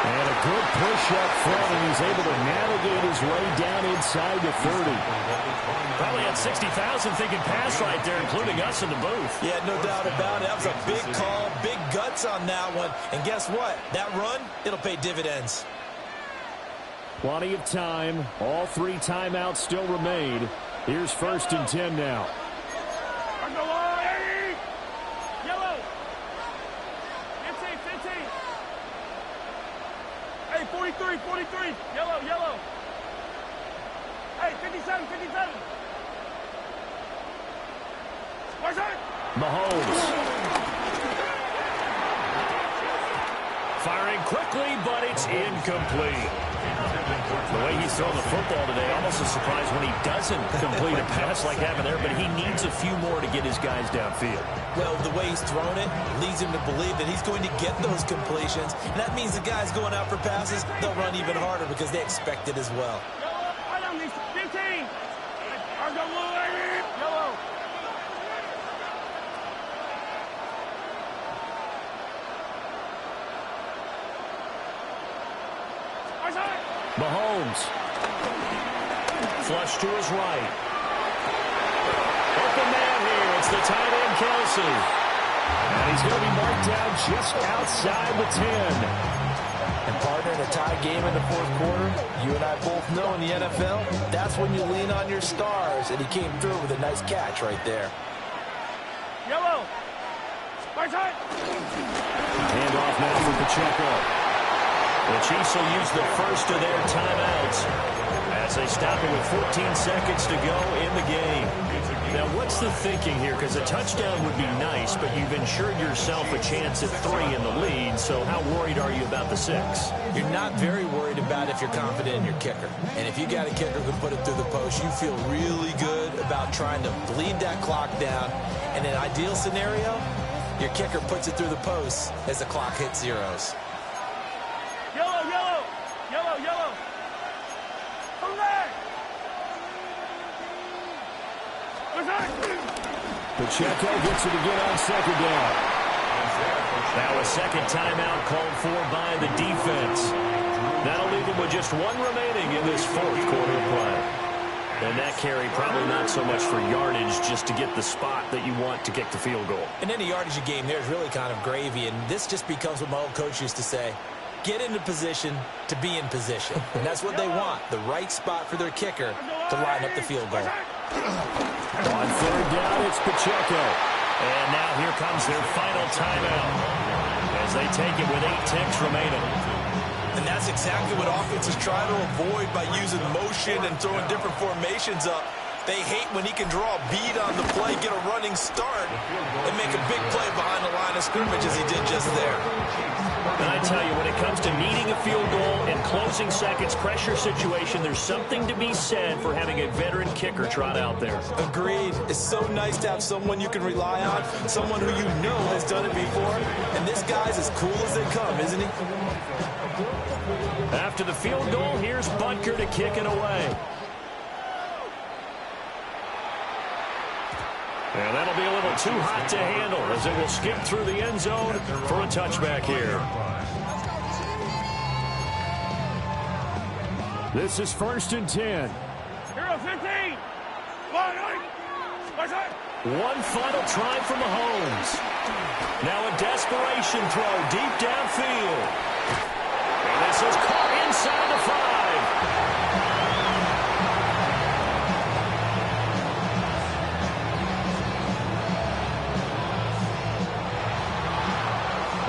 And a good push up front, and he's able to navigate his way down inside the 30. Probably had 60,000 thinking pass right there, including us in the booth. Yeah, no doubt about it. That was a big call, big guts on that one. And guess what? That run, it'll pay dividends. Plenty of time. All 3 timeouts still remain. Here's 1st and 10 now. Yellow. 15. Hey, 43. Yellow. Hey, 57. Where's that? Mahomes. Firing quickly, but it's incomplete. The way he's throwing the football today, almost a surprise when he doesn't complete a pass like having there, but he needs a few more to get his guys downfield. Well, the way he's thrown it leads him to believe that he's going to get those completions. And that means the guys going out for passes, they'll run even harder because they expect it as well. I don't need 15. Yellow. Mahomes. Flush to his right. Open man here. It's the tight end, Kelsey. And he's going to be marked down just outside the 10. And partner, in a tie game in the fourth quarter, you and I both know in the NFL, that's when you lean on your stars. And he came through with a nice catch right there. Yellow. Right side. Hand off now for Pacheco. The Chiefs will use the first of their timeouts as they stop it with 14 seconds to go in the game. Now, what's the thinking here? Because a touchdown would be nice, but you've ensured yourself a chance at 3 in the lead, so how worried are you about the 6? You're not very worried about if you're confident in your kicker. And if you got a kicker who can put it through the post, you feel really good about trying to bleed that clock down. In an ideal scenario, your kicker puts it through the post as the clock hits zeros. Yellow. Come back. Pacheco gets it again on second down. Now a second timeout called for by the defense. That'll leave them with just 1 remaining in this fourth quarter play. And that carry probably not so much for yardage, just to get the spot that you want to kick the field goal. And any yardage game there is really kind of gravy, and this just becomes what my old coach used to say. Get into position to be in position. And that's what they want, the right spot for their kicker to line up the field goal. On third down, it's Pacheco. And now here comes their final timeout as they take it with 8 ticks remaining. And that's exactly what offenses try to avoid by using motion and throwing different formations up. They hate when he can draw a bead on the play, get a running start, and make a big play behind the line of scrimmage as he did just there. And I tell you, when it comes to needing a field goal in closing seconds, pressure situation, there's something to be said for having a veteran kicker trot out there. Agreed. It's so nice to have someone you can rely on, someone who you know has done it before. And this guy's as cool as they come, isn't he? After the field goal, here's Butker to kick it away. And that'll be a little too hot to handle as it will skip through the end zone for a touchback here. This is 1st and 10. Hero 15. One final try from Mahomes. Now a desperation throw deep downfield. And this is caught inside the 5.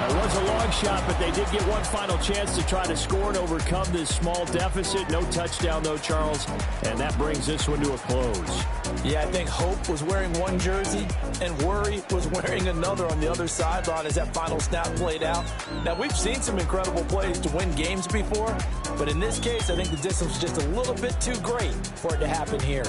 It was a long shot, but they did get one final chance to try to score and overcome this small deficit. No touchdown, though, Charles, and that brings this one to a close. Yeah, I think hope was wearing one jersey and worry was wearing another on the other sideline as that final snap played out. Now, we've seen some incredible plays to win games before, but in this case, I think the distance was just a little bit too great for it to happen here.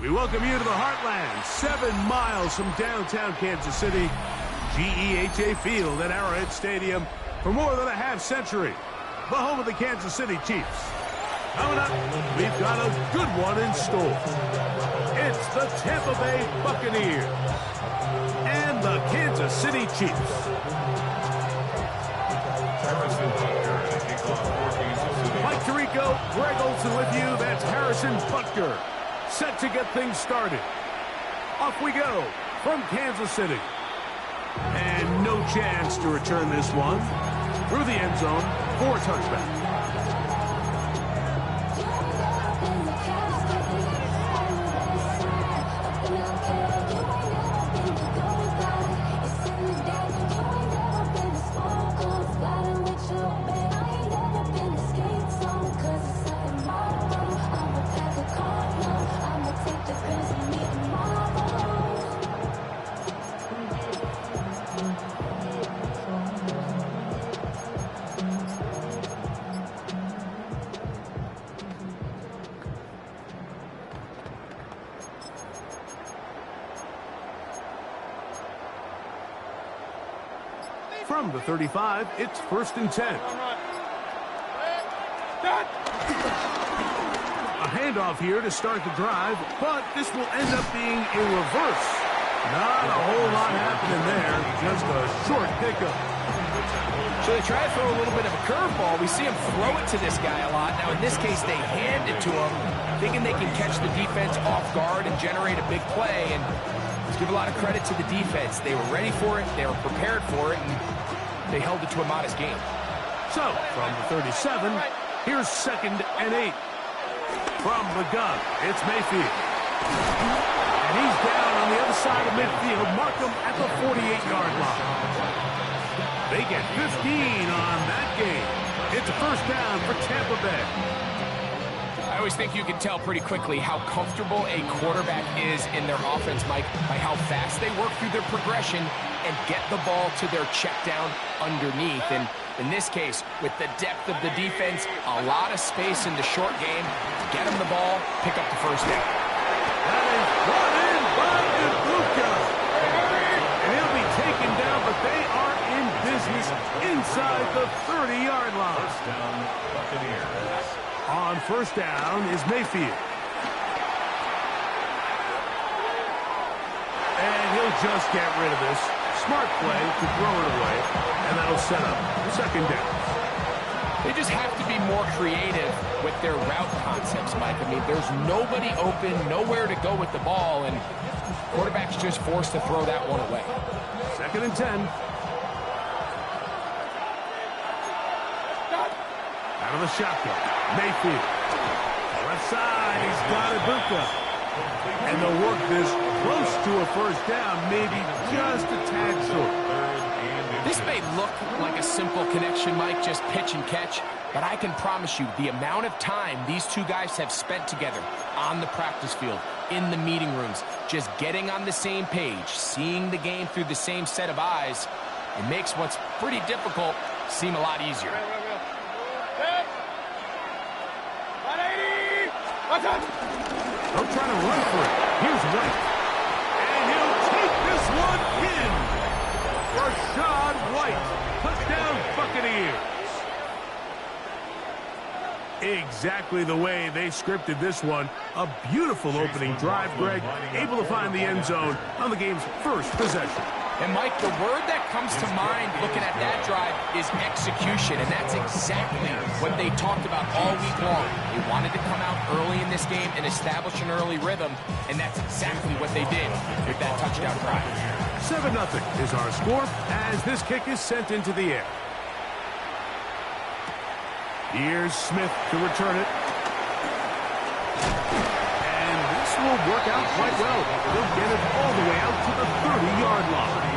We welcome you to the Heartland, 7 miles from downtown Kansas City. GEHA Field at Arrowhead Stadium for more than a half-century. The home of the Kansas City Chiefs. Coming up, we've got a good one in store. It's the Tampa Bay Buccaneers and the Kansas City Chiefs. Mike Tirico, Greg Olson with you. That's Harrison Butker. Set to get things started. Off we go from Kansas City. And no chance to return this one through the end zone for a touchback. From the 35, it's 1st and 10. A handoff here to start the drive, but this will end up being a reverse. Not a whole lot happening there, just a short pickup. So they try to throw a little bit of a curveball. We see him throw it to this guy a lot. Now, in this case, they hand it to him, thinking they can catch the defense off guard and generate a big play. And let's give a lot of credit to the defense. They were ready for it, they were prepared for it, and they held it to a modest game. So, from the 37, here's 2nd and 8. From the gun, it's Mayfield. And he's down on the other side of midfield. Mark him at the 48-yard line. They get 15 on that game. It's a 1st down for Tampa Bay. I always think you can tell pretty quickly how comfortable a quarterback is in their offense, Mike, by how fast they work through their progression and get the ball to their check down underneath. And in this case, with the depth of the defense, a lot of space in the short game, get them the ball, pick up the 1st down. That is brought in by Ibuka. And he'll be taken down, but they are in business inside the 30-yard line. 1st down, Buccaneers. On 1st down is Mayfield. And he'll just get rid of this. Smart play to throw it away, and that'll set up 2nd down. They just have to be more creative with their route concepts, Mike. I mean, there's nobody open, nowhere to go with the ball, and quarterback's just forced to throw that one away. 2nd and 10. Out of the shotgun, Mayfield. Left side, he's got Ibuka. And they'll work this close to a 1st down, maybe just a tad short. This may look like a simple connection, Mike, just pitch and catch, but I can promise you the amount of time these two guys have spent together on the practice field, in the meeting rooms, just getting on the same page, seeing the game through the same set of eyes, it makes what's pretty difficult seem a lot easier. They'll try to run for it. Here's White. And he'll take this one in. Rashad White. Touchdown Buccaneers. Exactly the way they scripted this one. A beautiful opening drive, Greg. Able to find the end zone on the game's 1st possession. And, Mike, the word that comes to mind looking at that drive is execution, and that's exactly what they talked about all week long. They wanted to come out early in this game and establish an early rhythm, and that's exactly what they did with that touchdown drive. 7-0 is our score as this kick is sent into the air. Here's Smith to return it. And this will work out quite well. They'll get it all the way out to the 30-yard line.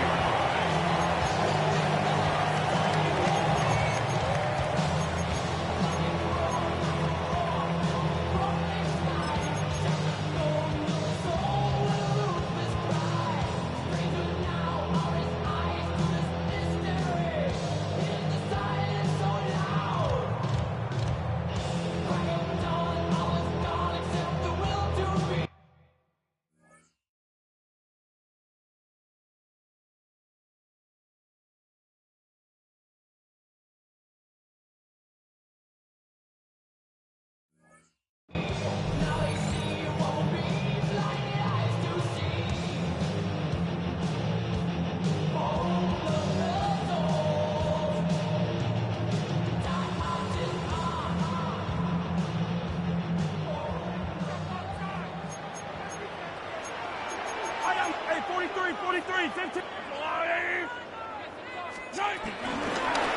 15.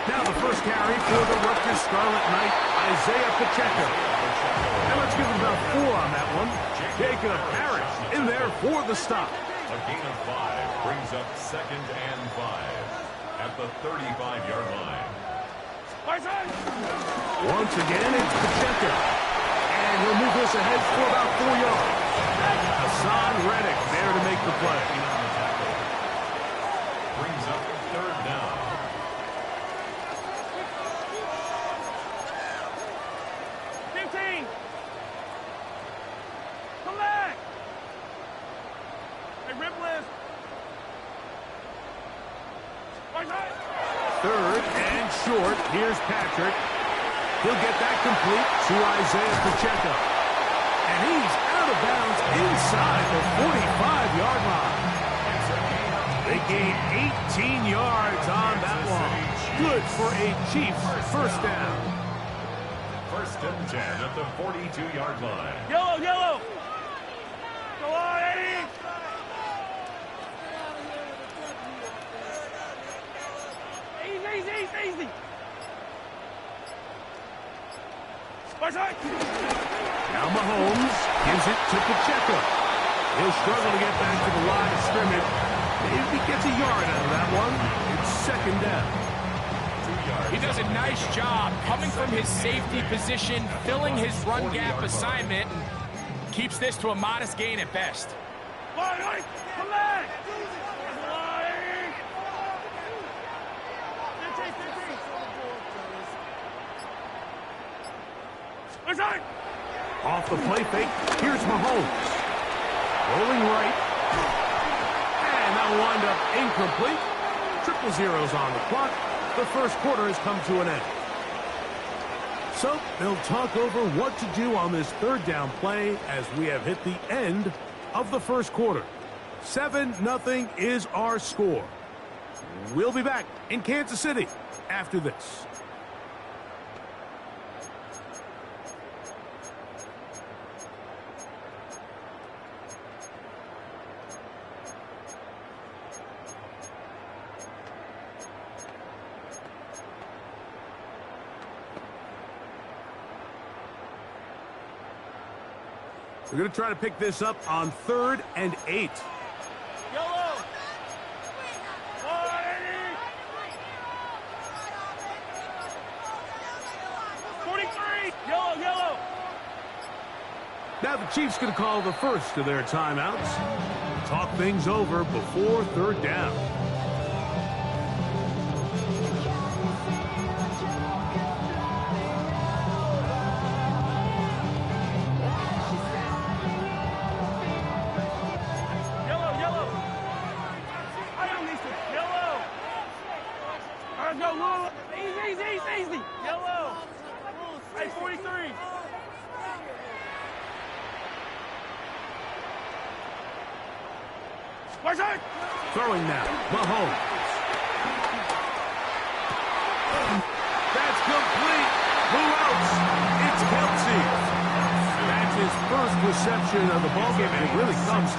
Now the first carry for the Rutgers Scarlet Knight, Isaiah Pacheco. And let's give him about 4 on that one. Jacob Harris in there for the stop. A gain of 5 brings up 2nd and 5 at the 35-yard line. Once again, it's Pacheco. And he'll move this ahead for about 4 yards. Hassan Reddick there to make the play. Brings up 3rd down. 15. Come back. Hey, rip list. 3rd and short. Here's Patrick. He'll get that complete to Isaiah Pacheco. And he's out of bounds inside the 45-yard line. They gain 18 yards on that one. Good for a Chiefs first down. 1st and 10 at the 42-yard line. Yellow, yellow. Go on, Eddie. Easy. Now Mahomes gives it to Pacheco. He'll struggle to get back to the line of scrimmage. If he gets a yard out of that one, it's 2nd down. 2 yards. He does a nice job coming from his safety position, filling his run gap assignment, and keeps this to a modest gain at best. Come back. 15. Off the play fake, here's Mahomes. Rolling right. And that'll wind up incomplete. 0-0's on the clock. The first quarter has come to an end. So they'll talk over what to do on this 3rd down play as we have hit the end of the first quarter. 7-0 is our score. We'll be back in Kansas City after this. We're going to try to pick this up on 3rd and 8. Yellow. 43. Yellow. Now the Chiefs going to call the first of their timeouts. Talk things over before 3rd down. Easy. Yellow. Hey, 43. Throwing now, Mahomes. That's complete. Who else? It's Kelsey. That's his first reception of the ballgame, and it really comes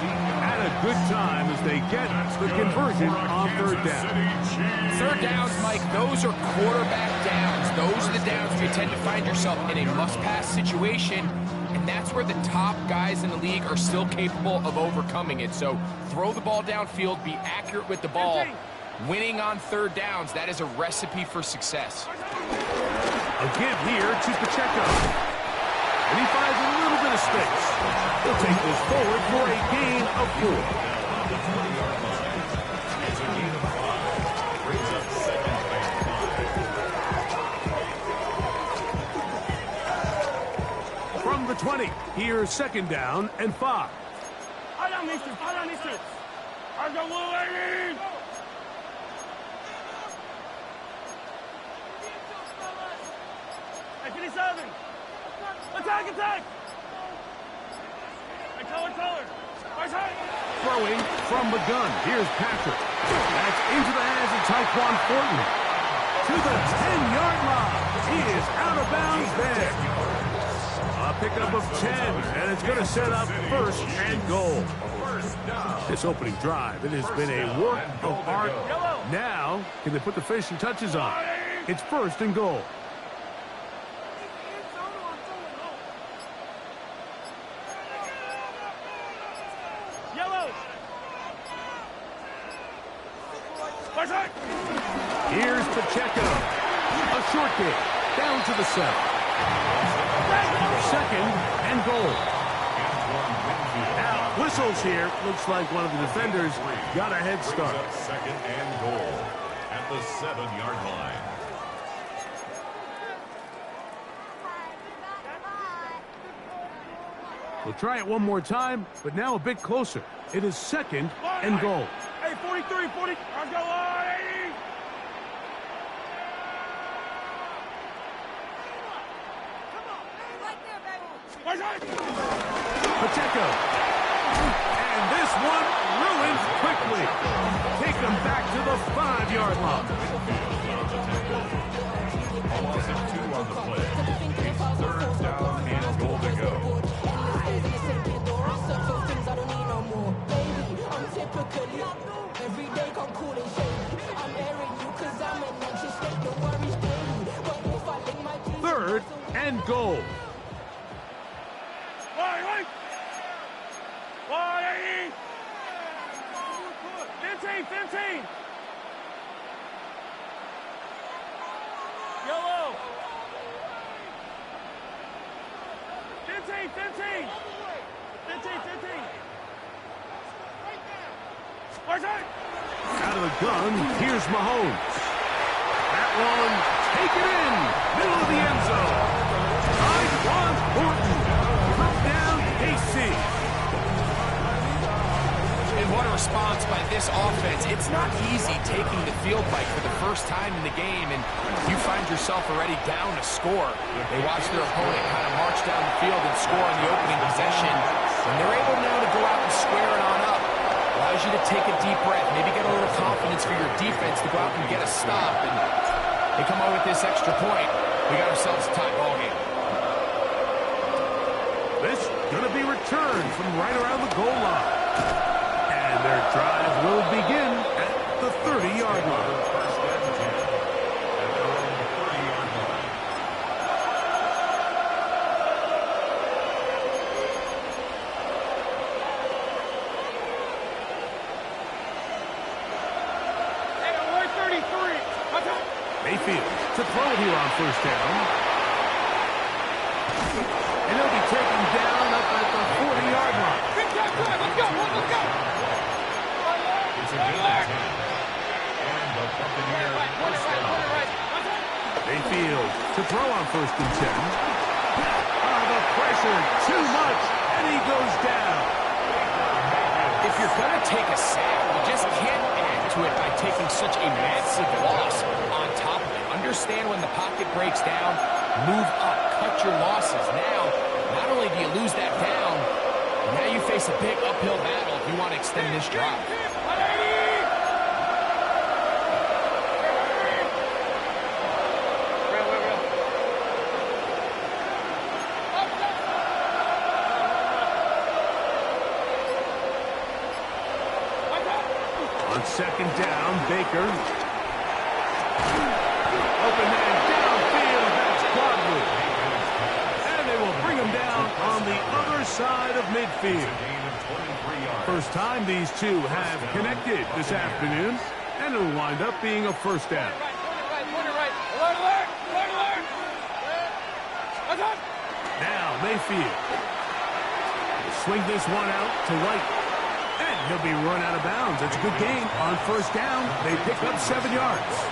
at a good time as they get the conversion on 3rd down. 3rd downs, Mike, those are quarterback downs. Those are the downs where you tend to find yourself in a must-pass situation, and that's where the top guys in the league are still capable of overcoming it. So throw the ball downfield, be accurate with the ball. Winning on 3rd downs, that is a recipe for success. A give here to Pacheco. And he finds a little bit of space. He'll take this forward for a gain of 4. It's a gain of 5. Brings up 2nd and 5. From the 20, here's 2nd down and 5. I don't need to. I got Wolverine. Hey, 57. Attack. Hey, color. Throwing from the gun. Here's Patrick. That's into the hands of Tyquan Thornton. To the 10-yard line. He is out of bounds there. A A pickup of 10, and it's going to set up first and goal. This opening drive, it has been a work of art. Now, can they put the finishing touches on? It's first and goal. Here's Pacheco. A short kick. Down to the center. Second and goal. Now, whistles here. Looks like one of the defenders got a head start. Second and goal at the 7-yard line. We'll try it one more time, but now a bit closer. It is second and goal. Hey, 43, 40. Let's go, 80. Pacheco. And this one ruins quickly. Take them back to the 5-yard line. A loss of 2 on the play. It's third down and goal to go. Third and goal. 15. Yellow. 15. 15. Out of the gun, here's Mahomes. That one, take it in, middle of the end zone. Tyquan Thornton, touchdown, KC. And what a response by this offense. It's not easy taking the field fight for the first time in the game, and you find yourself already down a score. They watch their opponent kind of march down the field and score on the opening possession, and they're able now to go out and square it on up. Allows you to take a deep breath, maybe get a little confidence for your defense to go out and get a stop, and they come out with this extra point. We got ourselves a tie ball game. This going to be returned from right around the goal line. And their drive will begin at the 30-yard line. First and 10 at their own 30-yard line. Mayfield to throw it here on first down. And he'll be taken down up at the 40-yard line. Let's go. It's a gain of 10. And the Buccaneers first down. Mayfield to throw on first and 10. The pressure, too much, and he goes down. If you're going to take a sack, you just can't add to it by taking such a massive loss on top of it. Understand when the pocket breaks down, move up, cut your losses. Now, not only do you lose that down, now you face a big uphill battle if you want to extend this drive. On second down, Baker. Open man downfield, that's Godwin. And they will bring him down on the other side of midfield. Gain of 23 yards. First time these two have connected this afternoon, and it'll wind up being a first down. Now Mayfield will swing this one out to White. And he'll be run out of bounds. It's a good gain on first down. They pick up 7 yards.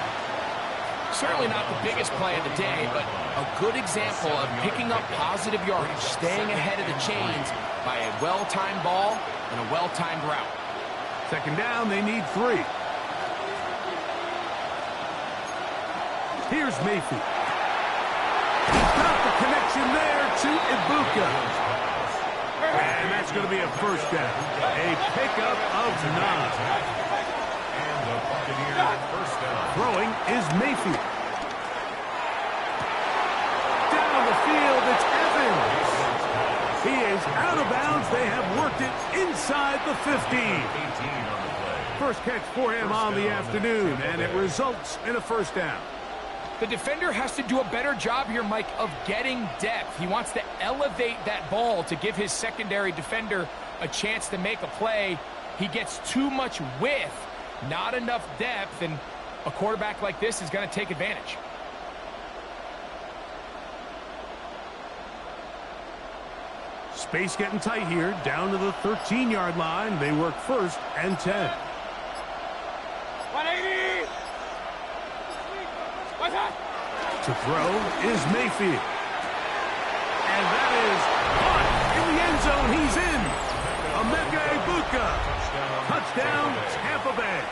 Certainly not the biggest play of the day, but a good example of picking up positive yardage, staying ahead of the chains by a well-timed ball and a well-timed route. Second down, they need 3. Here's Mayfield. He's got the connection there to Ibuka. And that's going to be a first down. A pickup of 9. And the Buccaneers first down. Throwing is Mayfield. Down the field, it's Evans. He is out of bounds. They have worked it inside the 15. 18 on the play. First catch for him on the afternoon, and it results in a first down. The defender has to do a better job here, Mike, of getting depth. He wants to elevate that ball to give his secondary defender a chance to make a play. He gets too much width, not enough depth, and a quarterback like this is going to take advantage. Space getting tight here, down to the 13-yard line. They work first and 10. 180! To throw is Mayfield. And that is caught in the end zone. He's in. Emeka Egbuka. Touchdown, Tampa Bay.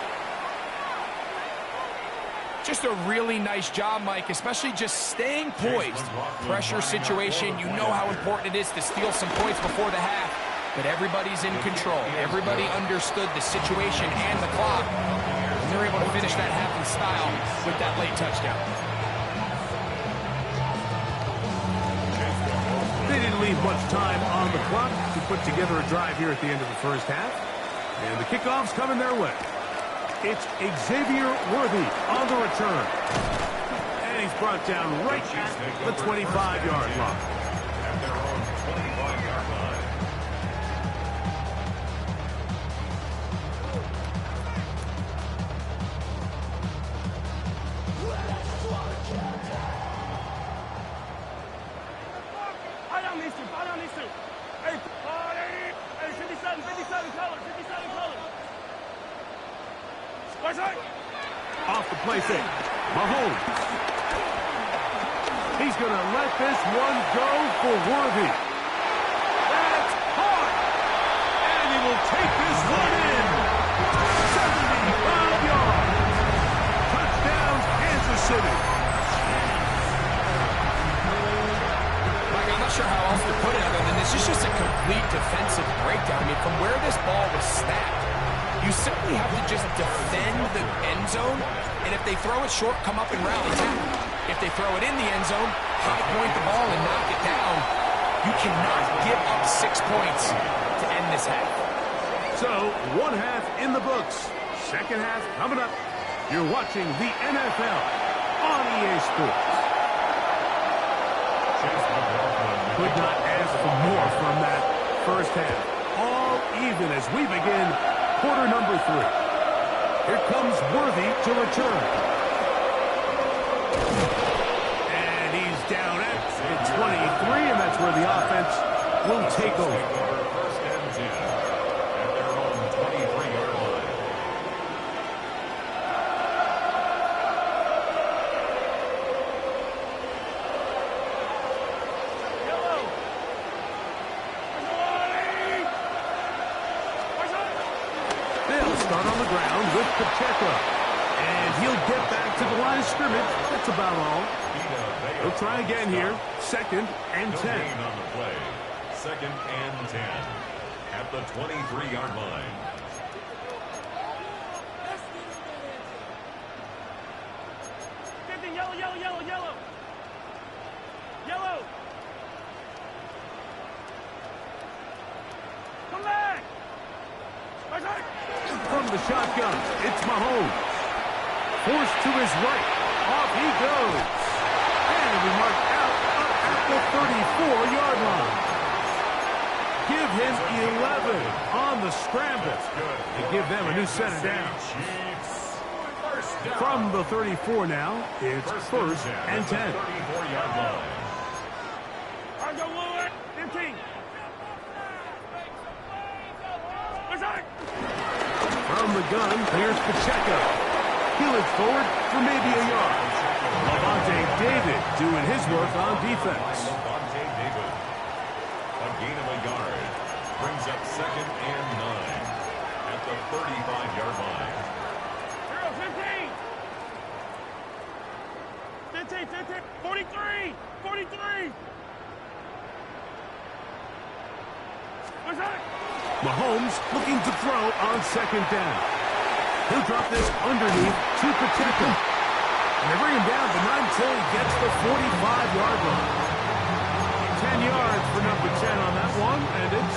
Just a really nice job, Mike, especially just staying poised. Pressure situation, you know how important it is to steal some points before the half, but everybody's in control. Everybody understood the situation and the clock, and they're able to finish that half in style with that late touchdown. They didn't leave much time on the clock to put together a drive here at the end of the first half. And the kickoff's coming their way. It's Xavier Worthy on the return. And he's brought down right at the 25-yard line. At their own 25-yard line. Buy down these two. Hey, 57 colors, 57 colors. Right side. Off the play fake. Mahomes. He's going to let this one go for Worthy. That's caught. And he will take this one in. 75 yards. Touchdown, Kansas City. Mike, I'm not sure how else to put it other than this is just a complete defensive breakdown. I mean, from where this ball was snapped, you simply have to just defend the end zone, and if they throw it short, come up and rally tackle. If they throw it in the end zone, high point the ball and knock it down. You cannot give up 6 points to end this half. So, one half in the books. Second half coming up. You're watching the NFL on EA Sports. Could not ask for more from that first half. All even as we begin quarter number 3. Here comes Worthy to return. And he's down at the 23, and that's where the offense will take over. First and 10 at their own 23-yard line. They'll start on the ground with Pacheco. And he'll get back to the line of scrimmage. That's about all. He'll try again here. Second and 10. No gain on the play. Second and 10 at the 23-yard line. Yellow. Come back. Right side. From the shotgun, it's Mahomes. Forced to his right. Off he goes. And he'll be marked out up at the 34-yard line. Give him 11 on the scramble. To give them a new set of downs. From the 34 now, it's first and 10. 34-yard line. Argo Lewis. 15. Right side. From the gun, here's Pacheco. He'll it forward for maybe a yard. Levante David doing his work on defense. Levante David. A gain of a yard. Brings up second and 9 at the 35-yard line. 15. 15. 43. 43. Right side. Mahomes looking to throw on second down. He'll drop this underneath to Pacheco. And they bring him down, but not until he gets the 45-yard line. 10 yards for number 10 on that one, and it's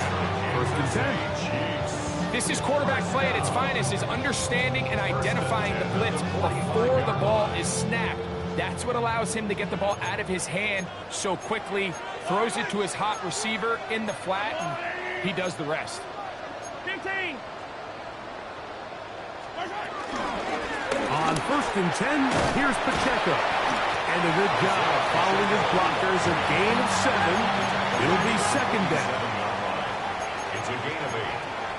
1st and 10. This is quarterback play at its finest, is understanding and identifying the blitz before the ball is snapped. That's what allows him to get the ball out of his hand so quickly, throws it to his hot receiver in the flat, and he does the rest. 15. On 1st and 10, here's Pacheco. And a good job following his blockers. A gain of 7. It'll be 2nd down. It's a gain of 8.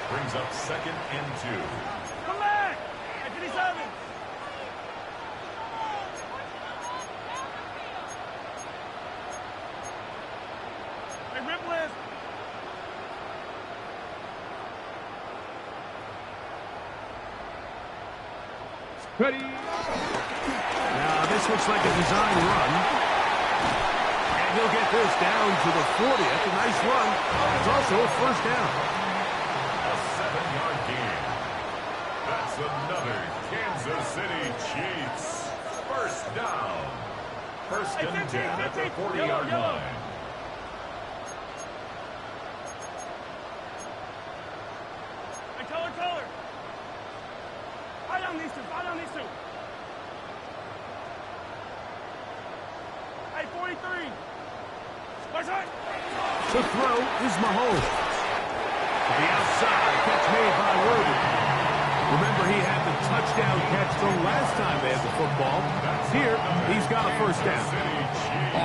Brings up 2nd and 2. Come back. At 57. Hey, rip list. Ready. Now, this looks like a design run. And he'll get this down to the 40th. A nice run. It's also a 1st down. A 7-yard gain. That's another Kansas City Chiefs 1st down. 1st and 10 at the 40-yard line. Hey, color. Fight on these two. Hey, 43. Watch out. The throw is Mahomes. To the outside, catch made by Worthy. Remember, he had the touchdown catch the last time they had the football. Here, he's got a 1st down.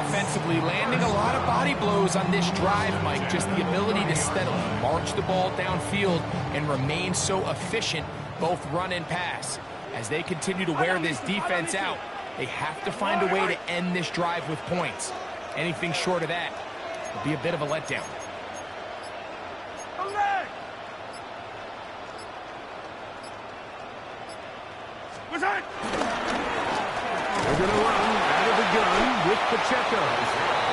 Offensively, landing a lot of body blows on this drive, Mike. Just the ability to steadily march the ball downfield and remain so efficient, both run and pass. As they continue to wear this defense out, they have to find a way to end this drive with points. Anything short of that will be a bit of a letdown. Come back. What's that? They're going to run out of the gun with Pacheco.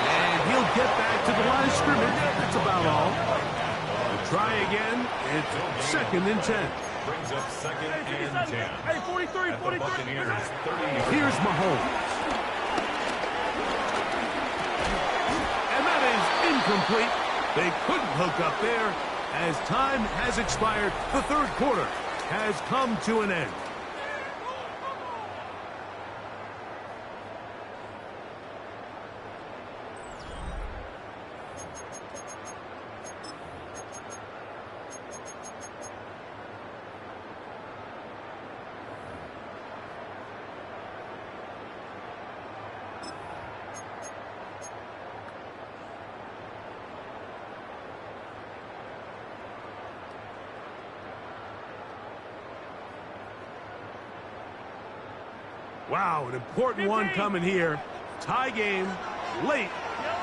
And he'll get back to the line of scrimmage. That's about all. They'll try again. It's 2nd and 10. Brings up 2nd and 10. Hey, 43. At the Buccaneers 30 yards. Here's Mahomes. And that is incomplete. They couldn't hook up there. As time has expired, the 3rd quarter has come to an end. Wow, an important one coming here. Tie game, late,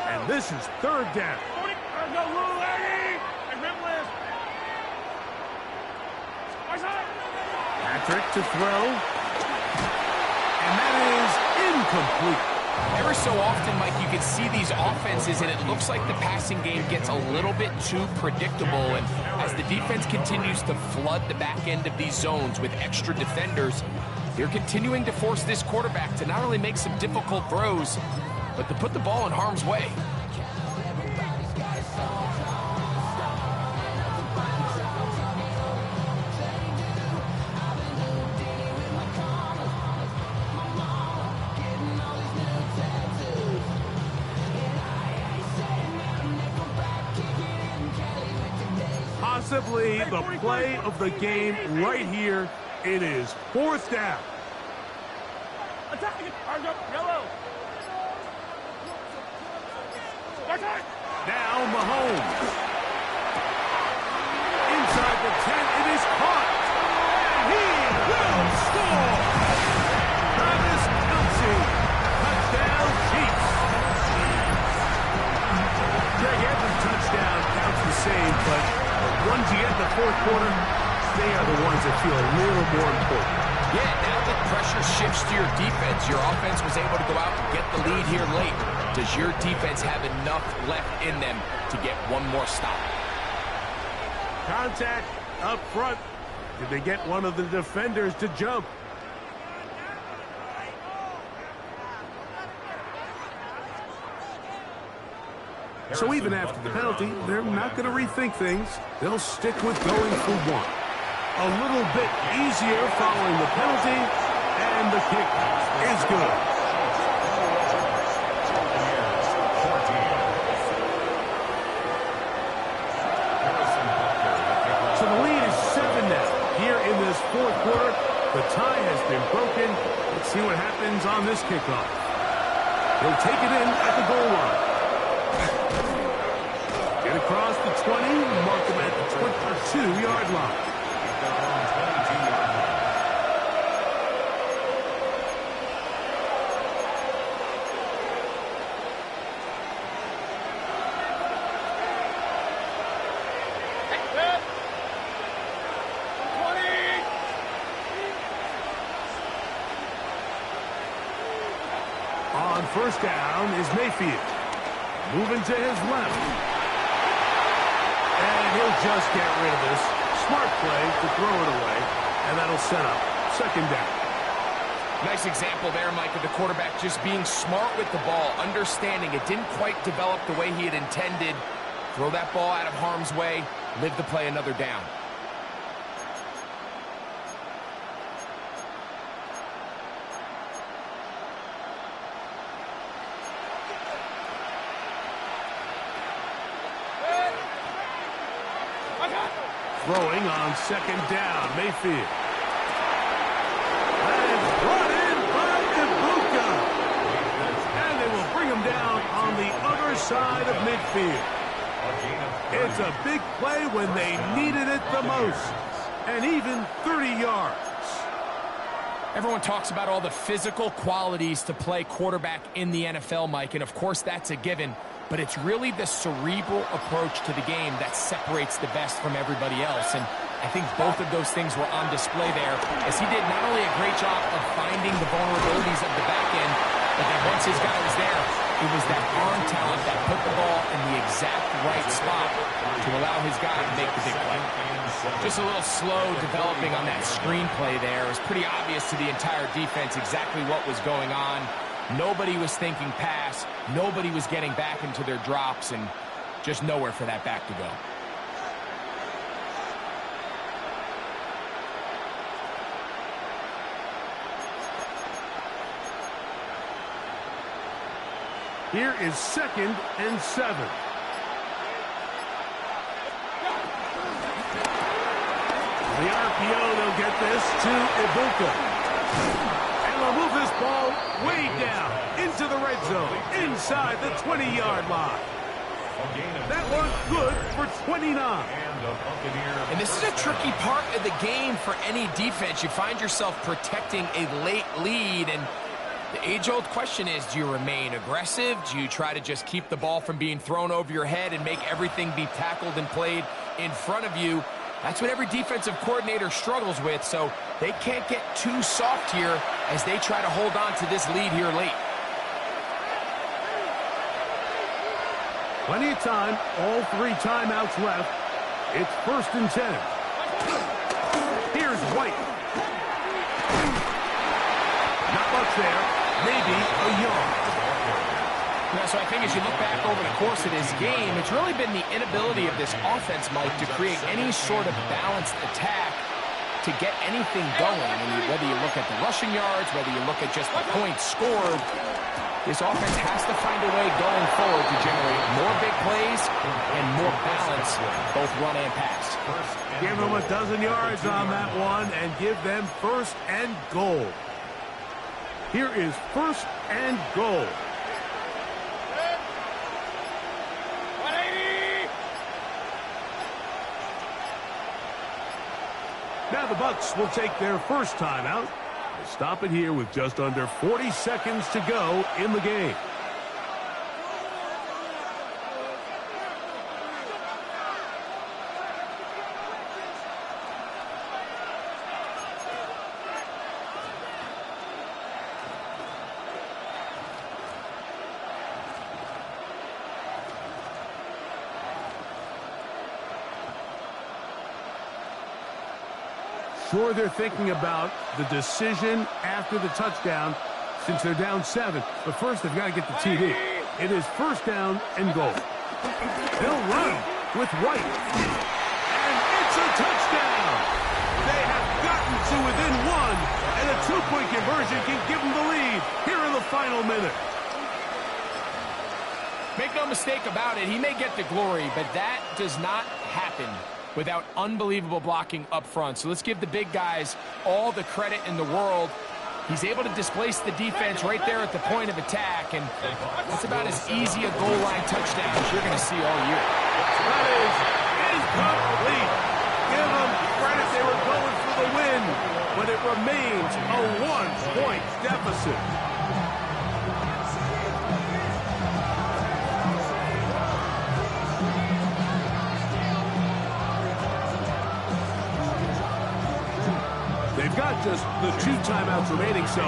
and this is 3rd down. Patrick to throw. And that is incomplete. Every so often, Mike, you can see these offenses, and it looks like the passing game gets a little bit too predictable. And as the defense continues to flood the back end of these zones with extra defenders, they're continuing to force this quarterback to not only make some difficult throws, but to put the ball in harm's way. Possibly the play of the game right here. It is 4th down. Attack it. Yellow. Now Mahomes. Inside the 10, it is caught. And he will score. Travis Kelce. Touchdown Chiefs. Greg, every touchdown counts the same, but the ones you get in the 4th quarter, they are the ones that feel a little more important. Yeah, now the pressure shifts to your defense. Your offense was able to go out and get the lead here late. Does your defense have enough left in them to get one more stop? Contact up front. Did they get one of the defenders to jump? So even after the penalty, they're not going to rethink things. They'll stick with going for one. A little bit easier following the penalty, and the kick is good. So the lead is 7 now. Here in this fourth quarter, the tie has been broken. Let's see what happens on this kickoff. He'll take it in at the goal line. Get across the 20, mark him at the 22-yard line. On first down is Mayfield. Moving to his left. And he'll just get rid of this. Smart play to throw it away. And that'll set up second down. Nice example there, Mike, of the quarterback just being smart with the ball, understanding it didn't quite develop the way he had intended. Throw that ball out of harm's way, live to play another down. Throwing on second down, Mayfield. And brought in by Ibuka. And they will bring him down on the other side of midfield. It's a big play when they needed it the most. And even 30 yards. Everyone talks about all the physical qualities to play quarterback in the NFL, Mike, and of course that's a given. But it's really the cerebral approach to the game that separates the best from everybody else. And I think both of those things were on display there, as he did not only a great job of finding the vulnerabilities of the back end, but then once his guy was there, it was that arm talent that put the ball in the exact right spot to allow his guy to make the big play. Just a little slow developing on that screenplay there. It was pretty obvious to the entire defense exactly what was going on. Nobody was thinking pass. Nobody was getting back into their drops, and just nowhere for that back to go. Here is 2nd and 7. The RPO, they'll get this to Ibuka. And they'll move this ball way down into the red zone, inside the 20-yard line. That one good for 29. And this is a tricky part of the game for any defense. You find yourself protecting a late lead, and the age-old question is, do you remain aggressive? Do you try to just keep the ball from being thrown over your head and make everything be tackled and played in front of you? That's what every defensive coordinator struggles with, so they can't get too soft here as they try to hold on to this lead here late. Plenty of time, all 3 timeouts left. It's 1st and 10. Here's White. Not much there, maybe a yard. Yeah, so I think as you look back over the course of this game, it's really been the inability of this offense, Mike, to create any sort of balanced attack to get anything going. And whether you look at the rushing yards, whether you look at just the points scored, this offense has to find a way going forward to generate more big plays and more balance, both run and pass. Give them a dozen yards on that one and give them 1st and goal. Here is 1st and goal. Now the Bucs will take their first timeout. We'll stop it here with just under 40 seconds to go in the game. Sure, they're thinking about the decision after the touchdown since they're down 7. But first, they've got to get the TD. It is 1st down and goal. He'll run with White. And it's a touchdown. They have gotten to within one, and a two-point conversion can give them the lead here in the final minute. Make no mistake about it, he may get the glory, but that does not happen without unbelievable blocking up front. So let's give the big guys all the credit in the world. He's able to displace the defense right there at the point of attack, and that's about as easy a goal line touchdown as you're going to see all year. That is incomplete. Give them credit, they were going for the win, but it remains a one-point deficit. They've got just the 2 timeouts remaining, so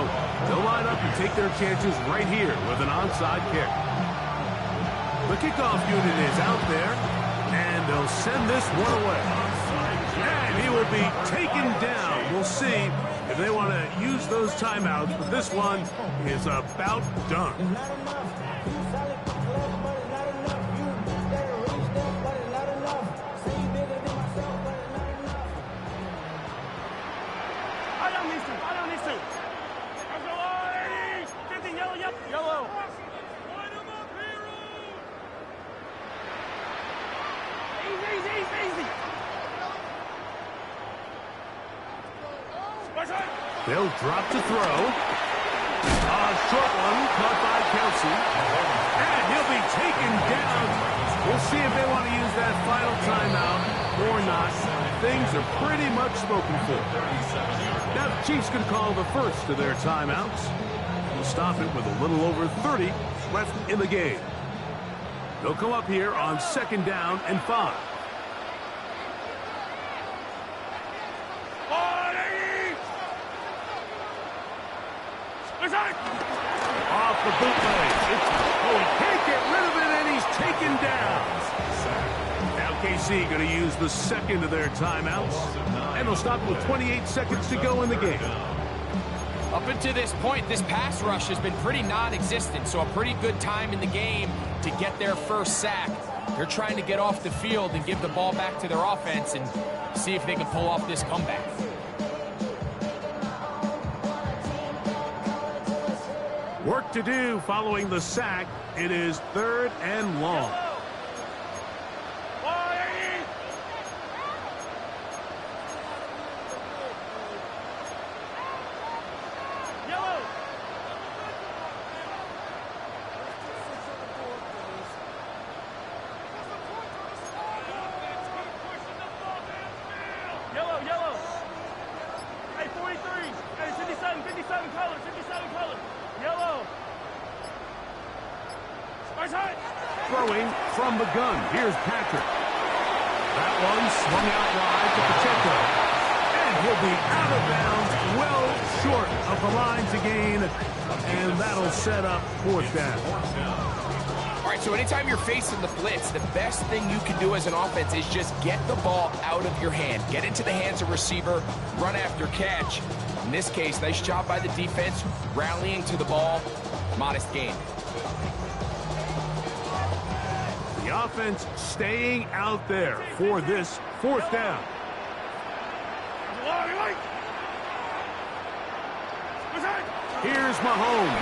they'll line up and take their chances right here with an onside kick. The kickoff unit is out there, and they'll send this one away. And he will be taken down. We'll see if they want to use those timeouts, but this one is about done. Yellow. Easy. They'll drop to throw. A short one caught by Kelsey. And he'll be taken down. We'll see if they want to use that final timeout or not. Things are pretty much spoken for. Now the Chiefs can call the first of their timeouts. We'll stop it with a little over 30 left in the game. They'll come up here on 2nd down and 5. Off the bootleg. He can't get rid of it, and he's taken down. Now KC going to use the second of their timeouts, and they'll stop with 28 seconds to go in the game. Up until this point, this pass rush has been pretty non-existent, so a pretty good time in the game to get their first sack. They're trying to get off the field and give the ball back to their offense and see if they can pull off this comeback. Work to do following the sack. It is 3rd and long. Yellow. Hey, 43. Hey, 57 color. Yellow. Throwing from the gun. Here's Patrick. That one swung out wide to Pacheco. And he'll be out of bounds, well short of the line to gain. And that'll set up 4th down. All right, so anytime you're facing the blitz, the best thing you can do as an offense is just get the ball out of your hand. Get into the hands of receiver, run after catch. In this case, nice job by the defense, rallying to the ball. Modest gain. The offense staying out there for this 4th down. Here's Mahomes.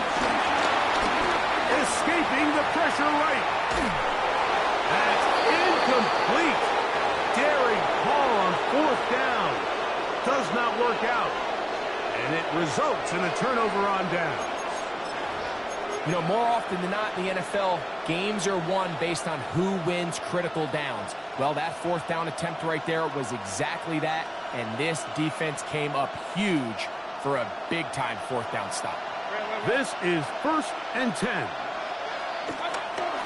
Escaping the pressure right. That's incomplete. Daring call on 4th down. Does not work out. And it results in a turnover on down. You know, more often than not in the NFL, games are won based on who wins critical downs. Well, that 4th down attempt right there was exactly that, and this defense came up huge for a big-time 4th down stop. This is 1st and 10.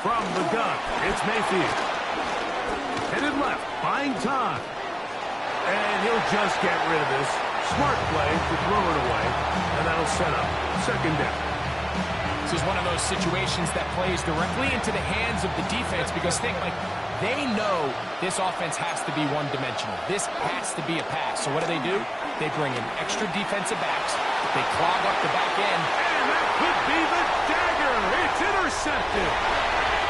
From the gun, it's Mayfield. Headed left, buying time. And he'll just get rid of this. Smart play to throw it away, and that'll set up 2nd down. This is one of those situations that plays directly into the hands of the defense because they know this offense has to be one-dimensional. This has to be a pass. So what do? They bring in extra defensive backs. They clog up the back end. And that could be the dagger. It's intercepted.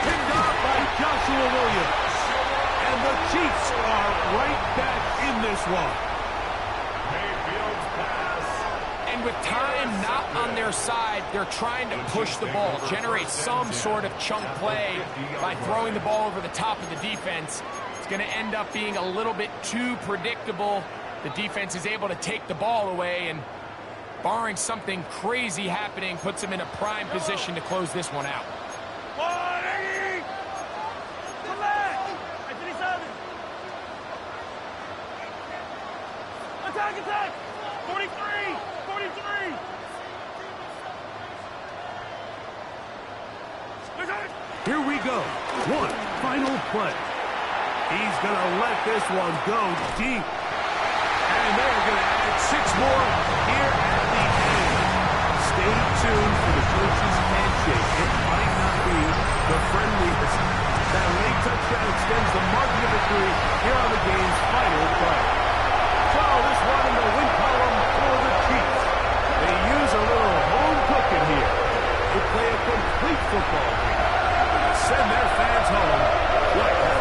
Picked off by Joshua this one. Mayfield's pass. And with time not on their side, they're trying to push the ball, generate some sort of chunk play by throwing the ball over the top of the defense. It's going to end up being a little bit too predictable. The defense is able to take the ball away, and barring something crazy happening, puts them in a prime position to close this one out. Attack, attack! 43! 43! Here we go. One final play. He's going to let this one go deep. And they're going to add 6 more here at the end. Stay tuned for the coach's handshake. It might not be the friendliest. That late touchdown extends the margin of victory here on the game's final play. So this one in the win column for the Chiefs. They use a little home cooking here. They play a complete football game. Send their fans home like that.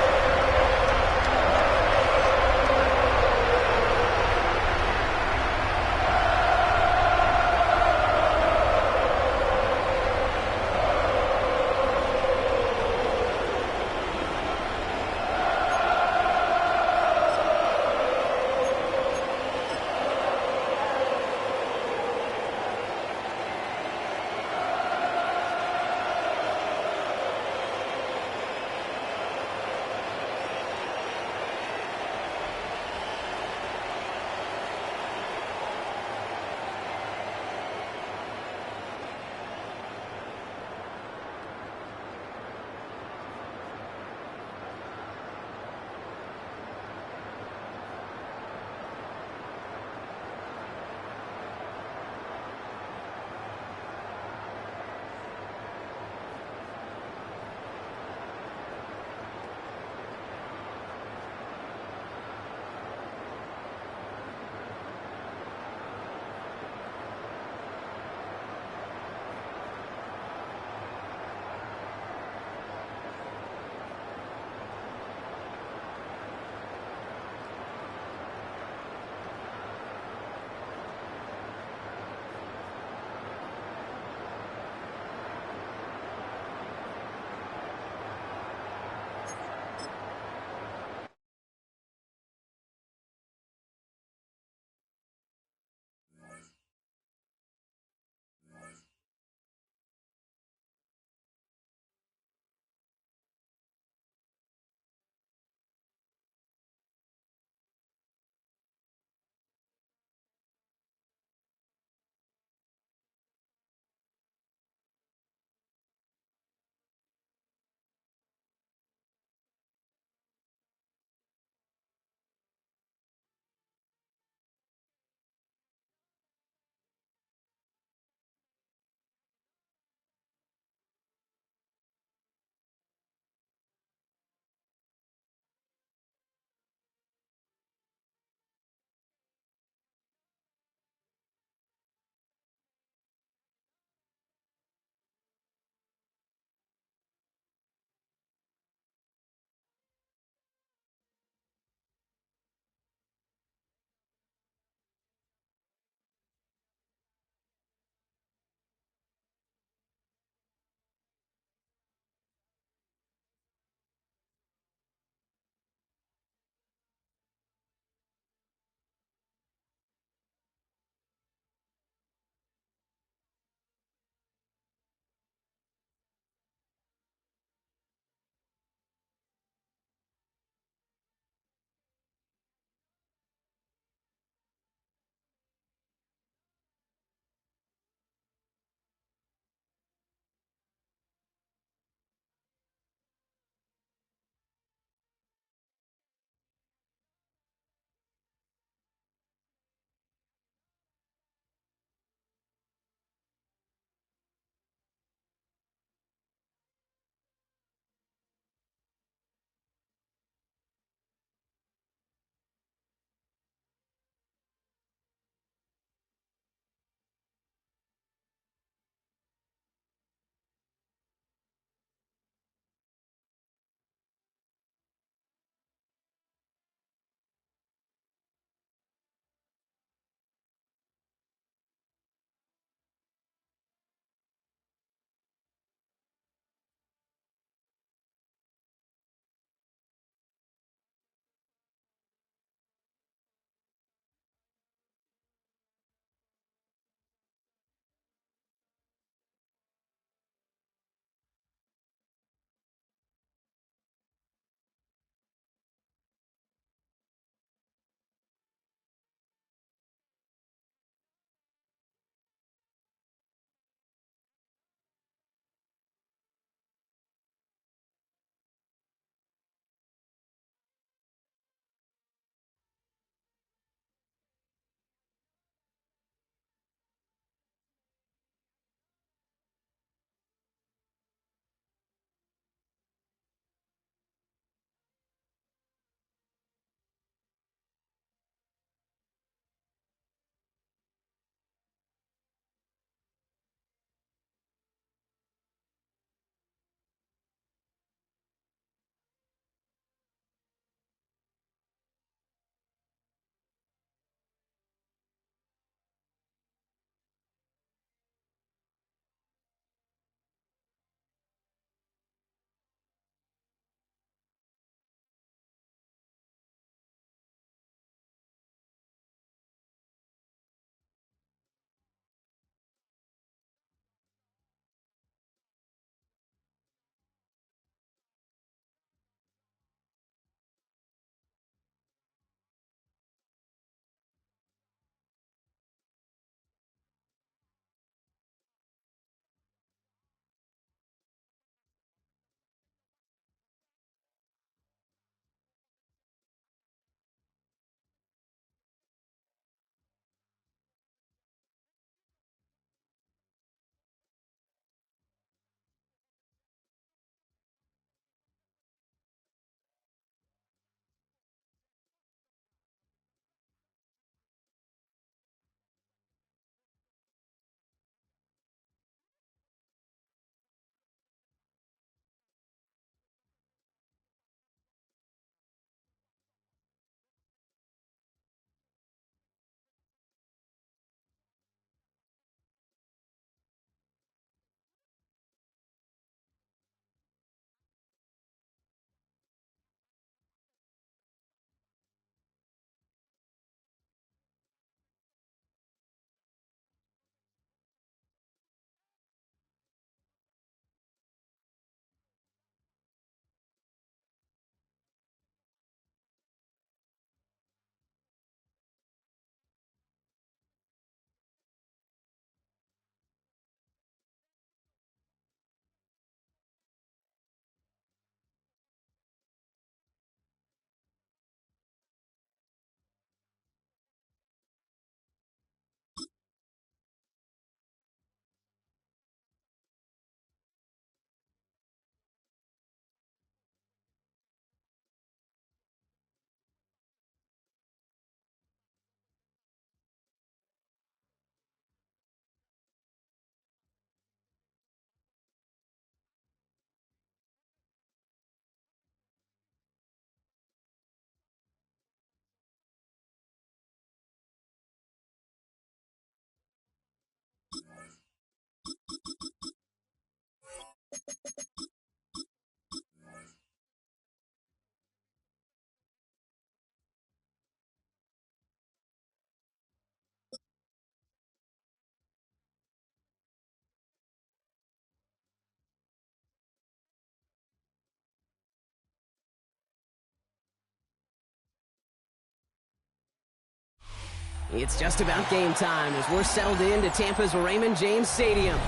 It's just about game time as we're settled into Tampa's Raymond James Stadium.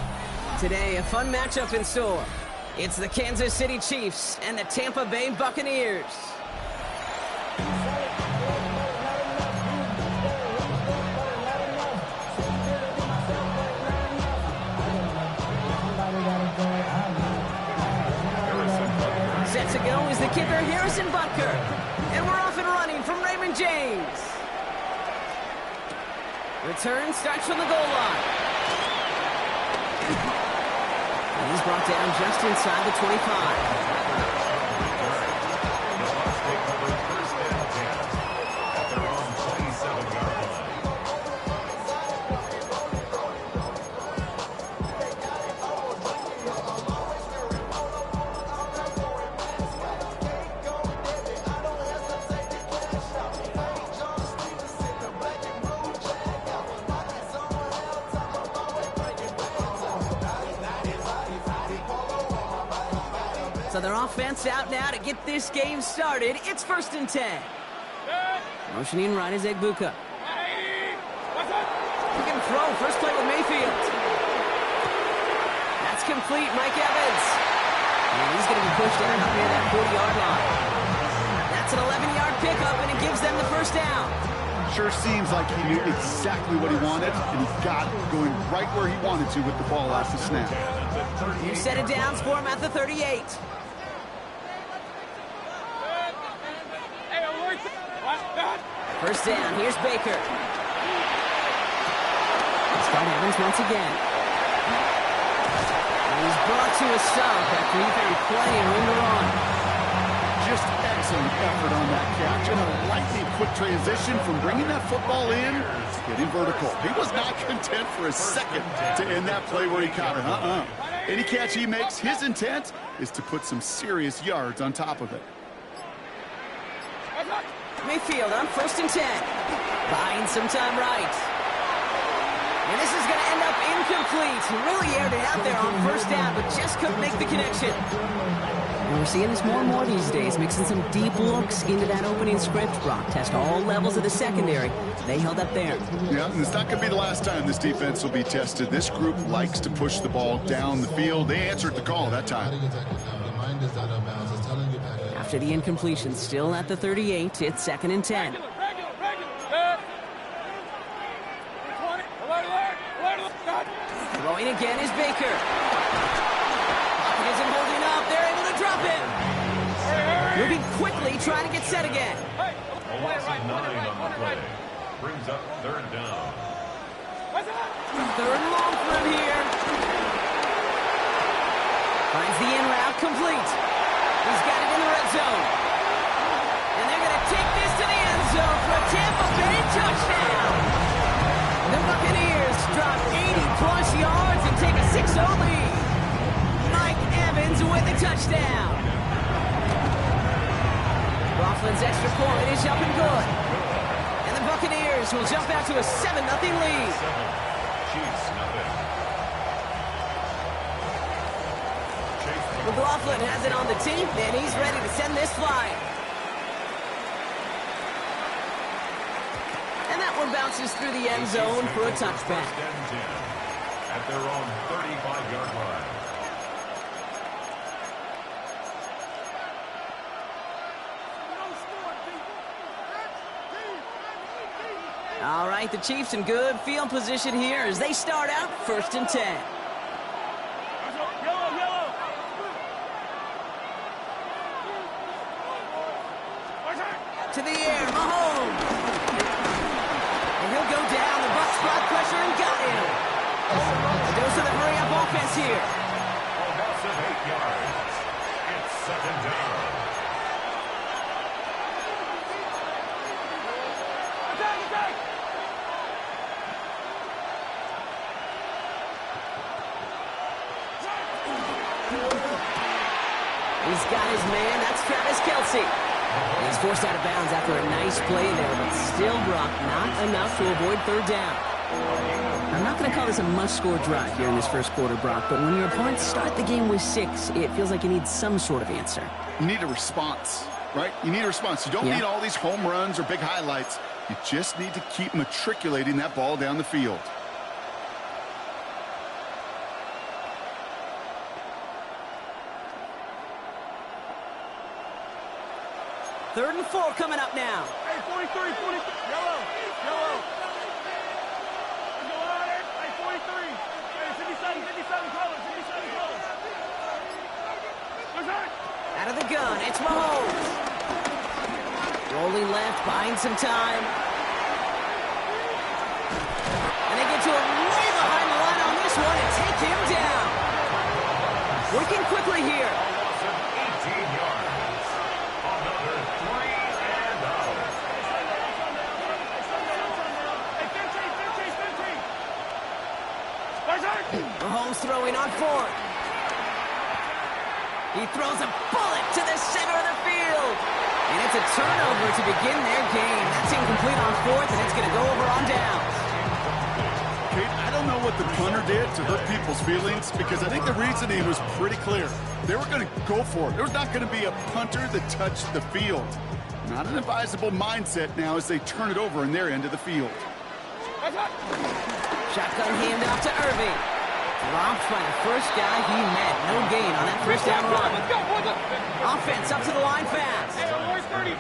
Today, a fun matchup in store. It's the Kansas City Chiefs and the Tampa Bay Buccaneers. Set to go is the kicker, Harrison Butker. And we're off and running from Raymond James. Return starts from the goal line. And he's brought down just inside the 25. So their offense out now to get this game started. It's 1st and 10. Motioning right is Egbuka. He can throw. First play with Mayfield. That's complete. Mike Evans. And he's going to be pushed down up near that 40-yard line. That's an 11-yard pickup, and it gives them the first down. Sure seems like he knew exactly what he wanted, and he got it going right where he wanted to with the ball after the snap. You set it down for him at the 38. First down, here's Baker. Let's start Evans once again. And he's brought to a stop after he found plenty of room to run. Just excellent effort on that catch, and a lightning quick transition from bringing that football in to getting vertical. He was not content for a second to end that play where he caught it. Any catch he makes, his intent is to put some serious yards on top of it. Mayfield on 1st and 10. Buying some time right. And this is going to end up incomplete. He really aired it out there on 1st down, but just couldn't make the connection. And we're seeing this more and more these days, mixing some deep looks into that opening script. Brock test all levels of the secondary. They held up there. Yeah, and it's not going to be the last time this defense will be tested. This group likes to push the ball down the field. They answered the call that time. After the incompletion, still at the 38, it's 2nd and 10. Throwing again is Baker. He isn't holding up. They're able to drop it. Moving quickly, trying to get set again. A loss of 9 on the play. Brings up 3rd down. 3rd and long for him here. Finds the in route complete. He's got it in the red zone. And they're going to take this to the end zone for a Tampa Bay touchdown. The Buccaneers drop 80-plus yards and take a 6-0 lead. Mike Evans with the touchdown. Coughlin's extra point is up and good. And the Buccaneers will jump out to a 7-0 lead. Chiefs nothing. McLaughlin has it on the team, and he's ready to send this flying. And that one bounces through the end zone for a touchback. At their own 35-yard line. All right, the Chiefs in good field position here as they start out 1st and 10. To the air, Mahomes. And he'll go down. The Bucs brought pressure and got him. Goes to the hurry-up offense here. A loss of 8 yards. It's 2nd down. He's got his man. That's Travis Kelce. He's forced out of bounds after a nice play there, but still, Brock, not enough to avoid 3rd down. I'm not going to call this a must-score drive here in this first quarter, Brock, but when your opponents start the game with 6, it feels like you need some sort of answer. You need a response, right? You need a response. You don't need all these home runs or big highlights. You just need to keep matriculating that ball down the field. Third and 4 coming up now. Hey, 43, 43. Yellow. Yellow. Go on it. Hey, 43. Hey, 57, 57 colors. 57 colors. What's that? Out of the gun, it's Mahomes. Rolling left, buying some time. And they get to him way behind the line on this one and take him down. Working quickly here. 18 yards. Another 3 and out. Hey, 15. Mahomes throwing on 4th. He throws a bullet to the center of the field. And it's a turnover to begin their game. That's incomplete on 4th, and it's going to go over on downs. Kate, I don't know what the punter did to hurt people's feelings because I think the reasoning was pretty clear. They were going to go for it. There's not going to be a punter that touched the field. Not an advisable mindset now as they turn it over in their end of the field. Shotgun handoff to Irving. Dropped by the first guy he met. No gain on that first down run. Offense up to the line fast. Hey, 33.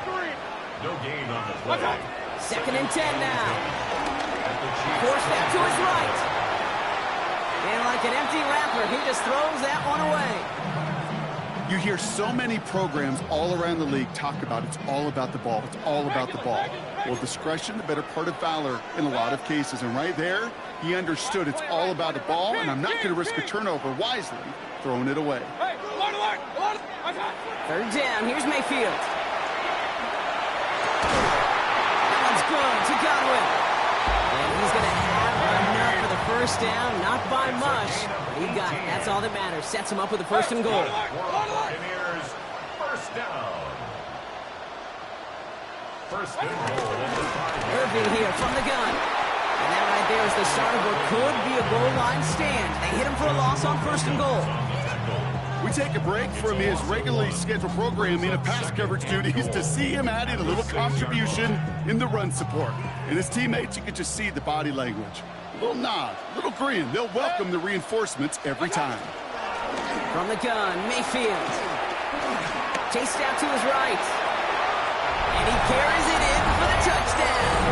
No gain on the play. 2nd and 10 now. Forced out to his right. And like an empty wrapper, he just throws that one away. You hear so many programs all around the league talk about it's all about the ball. It's all about the ball. Well, discretion, the better part of valor in a lot of cases. And right there, he understood it's all about the ball, and I'm not going to risk a turnover wisely, throwing it away. 3rd down, here's Mayfield. That one's good to Godwin. And he's going to have enough for the first down, not by much. But he got it. That's all that matters. Sets him up with a 1st and goal. Buccaneers, first down. 1st and goal. Irving here from the gun. And that right there is the start of what could be a goal line stand. They hit him for a loss on 1st and goal. We take a break from his regularly scheduled programming of pass coverage duties to see him adding a little contribution in the run support. And his teammates, you can just see the body language. A little nod, a little grin. They'll welcome the reinforcements every time. From the gun, Mayfield. Chased out to his right. And he carries it in for the touchdown.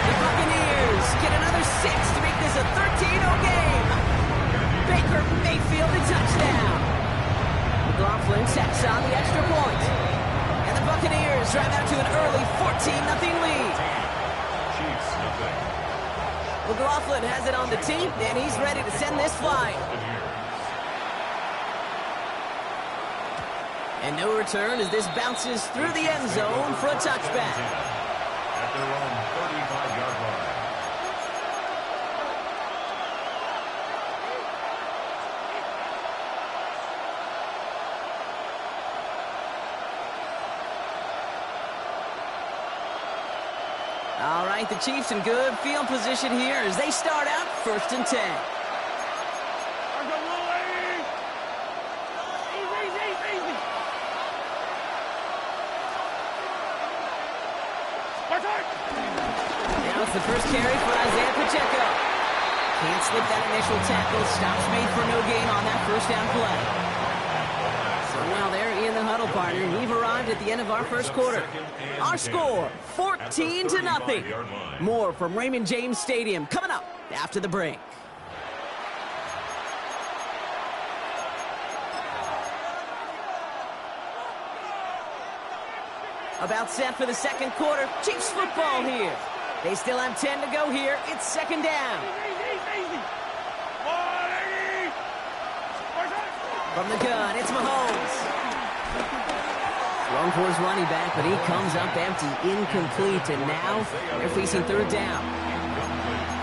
The Buccaneers get another 6 to make this a 13-0 game. Baker Mayfield a touchdown. McLaughlin sets on the extra point. And the Buccaneers drive out to an early 14-0 lead. Chiefs, nothing. McLaughlin has it on the tee, and he's ready to send this flying. And no return as this bounces through the end zone for a touchback. At their own 35-yard line. All right, the Chiefs in good field position here as they start out 1st and 10. Now it's the first carry for Isaiah Pacheco. Can't slip that initial tackle. Stops made for no gain on that first down play. So now they're in the huddle, partner. We've arrived at the end of our first quarter. Our score, 14-0. More from Raymond James Stadium coming up after the break. About set for the second quarter. Chiefs football here. They still have 10 to go here. It's 2nd down. From the gun, it's Mahomes. Thrown for his running back, but he comes up empty, incomplete, and now they're facing 3rd down.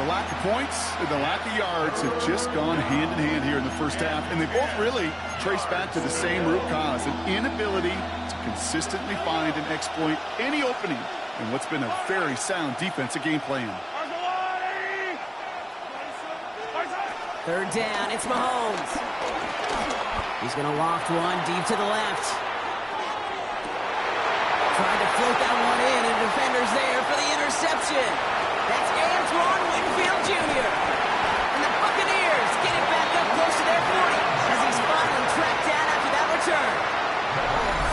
The lack of points and the lack of yards have just gone hand in hand here in the first half, and they both really trace back to the same root cause, an inability to consistently find and exploit any opening in what's been a very sound defensive game plan. 3rd down, it's Mahomes. He's going to loft one deep to the left. Trying to float that one in, and defenders there for the interception. That's Antoine Winfield Jr. And the Buccaneers get it back up close to their 40 as he's finally tracked down after that return.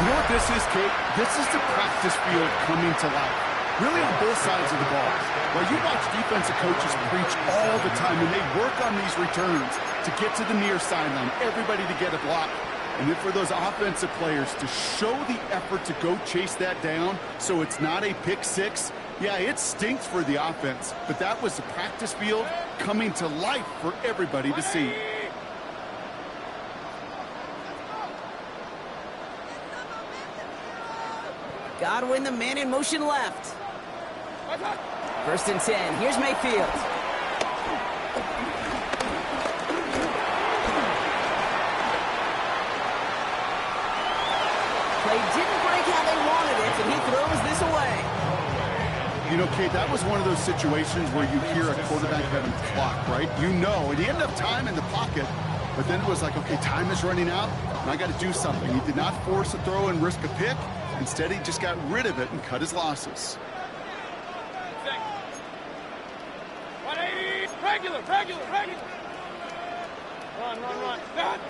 You know what this is, Kate? This is the practice field coming to life. Really on both sides of the ball. Well, you watch defensive coaches preach all the time, and they work on these returns to get to the near sideline, everybody to get a block. And then for those offensive players to show the effort to go chase that down so it's not a pick six, yeah, it stinks for the offense. But that was the practice field coming to life for everybody to see. Godwin, the man in motion left. 1st and 10. Here's Mayfield. Play didn't break how they wanted it, and he throws this away. You know, Kate, that was one of those situations where you hear a quarterback having the clock, right? You know, and he ended up time in the pocket, but then it was like, okay, time is running out, and I got to do something. He did not force a throw and risk a pick. Instead, he just got rid of it and cut his losses. 180. Regular. Run. Stop.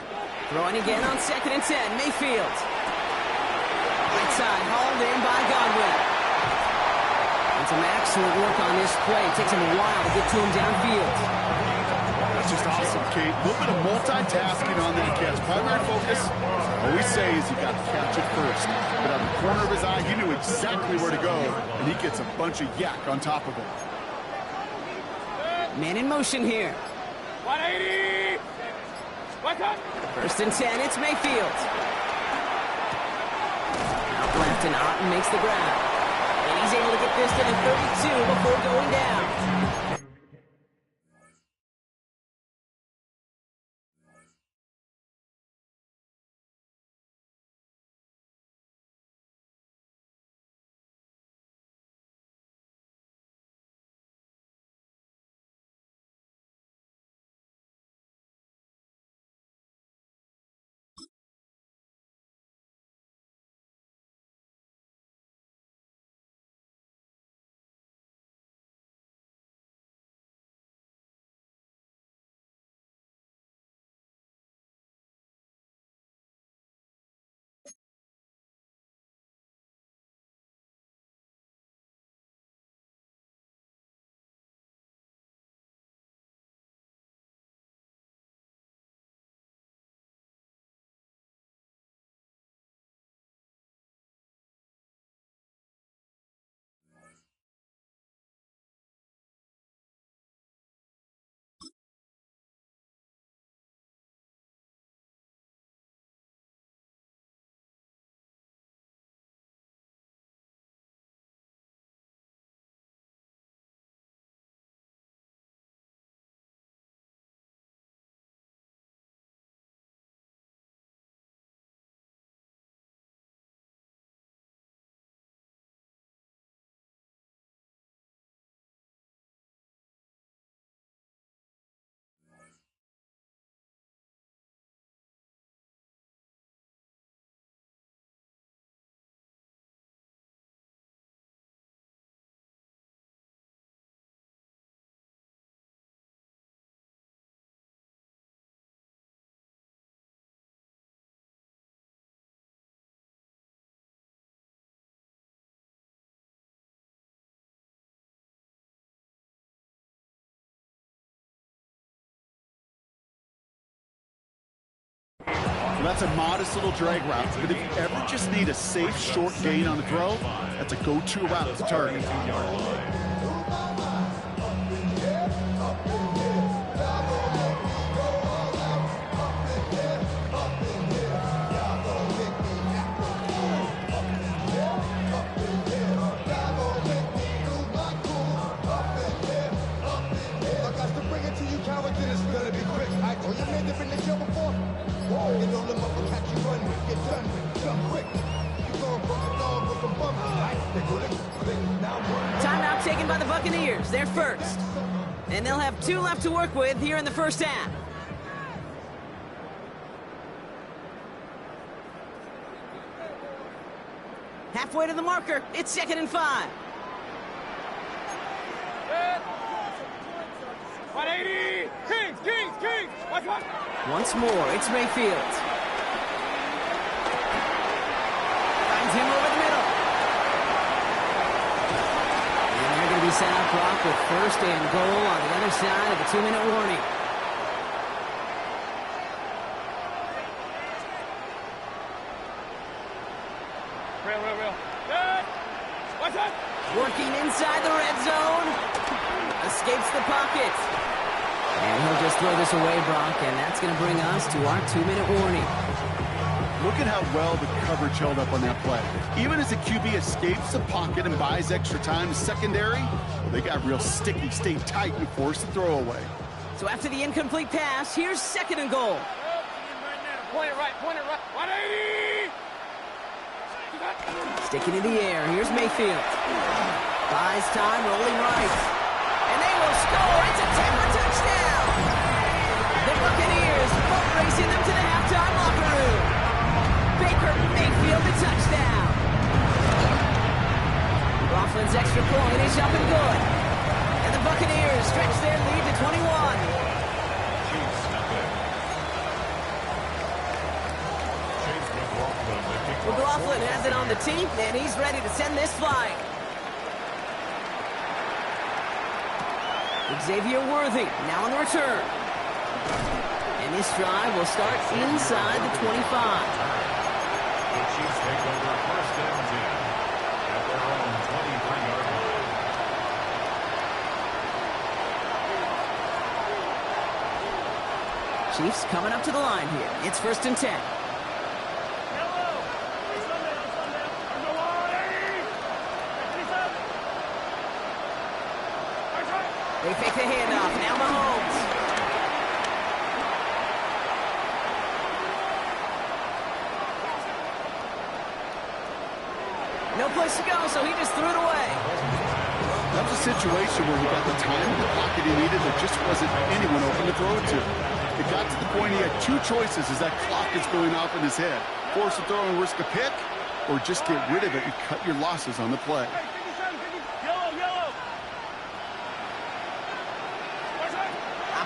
Throwing again on 2nd and 10. Mayfield. Right side, hauled in by Godwin. And some excellent work on this play. It takes him a while to get to him downfield. That's just awesome, Kate. A little bit of multitasking on that catch. Primary focus, I always say, is you got to catch it first. But out of the corner of his eye, he knew exactly where to go, and he gets a bunch of yak on top of it. Man in motion here. 180. What's up? 1st and 10, it's Mayfield. Out left, and Otten makes the grab. And he's able to get this to the 32 before going down. So that's a modest little drag route, but if you ever just need a safe, short gain on the throw, that's a go-to route to target. Timeout taken by the Buccaneers. They're first. And they'll have 2 left to work with here in the first half. Halfway to the marker. It's 2nd and 5. 180. Kings, Kings, Kings. Watch, watch. Once more, it's Mayfield. Finds him over the middle. And they're going to be set up, Brock, with first and goal on the other side of the 2-minute warning. Real. Good. Watch out. Working inside the red zone. Escapes the pocket. And he'll just throw this away, Brock, and that's going to bring us to our 2-minute warning. Look at how well the coverage held up on that play. Even as the QB escapes the pocket and buys extra time to secondary, they got real sticky, stayed tight, and forced the throw away. So after the incomplete pass, here's 2nd and goal. Point it right. 180. Sticking in the air, here's Mayfield. Buys time, rolling right. And they will score. It's a Tampa touchdown. The Buccaneers boat racing them to the halftime locker room. Baker Mayfield, a touchdown. Coughlin's extra point is up and good. And the Buccaneers stretch their lead to 21. McLaughlin has it on the tee, and he's ready to send this flying. Xavier Worthy now on the return. And this drive will start inside the 25. The Chiefs take over first and 10 at their own 23-yard line. Chiefs coming up to the line here. It's 1st and 10. They fake the handoff. Now Mahomes. No place to go, so he just threw it away. That was a situation where he got the time in the pocket he needed. There just wasn't anyone open to throw it to. It got to the point he had 2 choices as that clock is going off in his head. Force a throw and risk a pick, or just get rid of it and cut your losses on the play.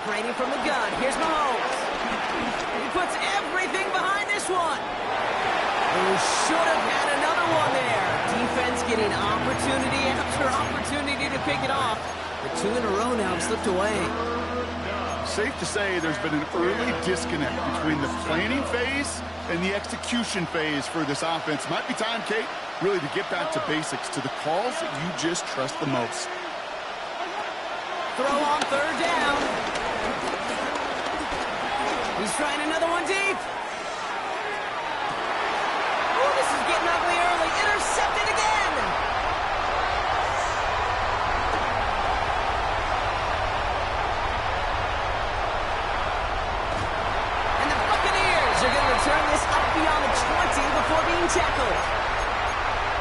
Operating from the gun, here's Mahomes. He puts everything behind this one. Who should have had another one there. Defense getting opportunity after opportunity to pick it off. The 2 in a row now have slipped away. Safe to say there's been an early disconnect between the planning phase and the execution phase for this offense. Might be time, Kate, really to get back to basics, to the calls that you just trust the most. Throw on 3rd down. He's trying another one deep. Oh, this is getting ugly early. Intercepted again. And the Buccaneers are going to return this up beyond the 20 before being tackled.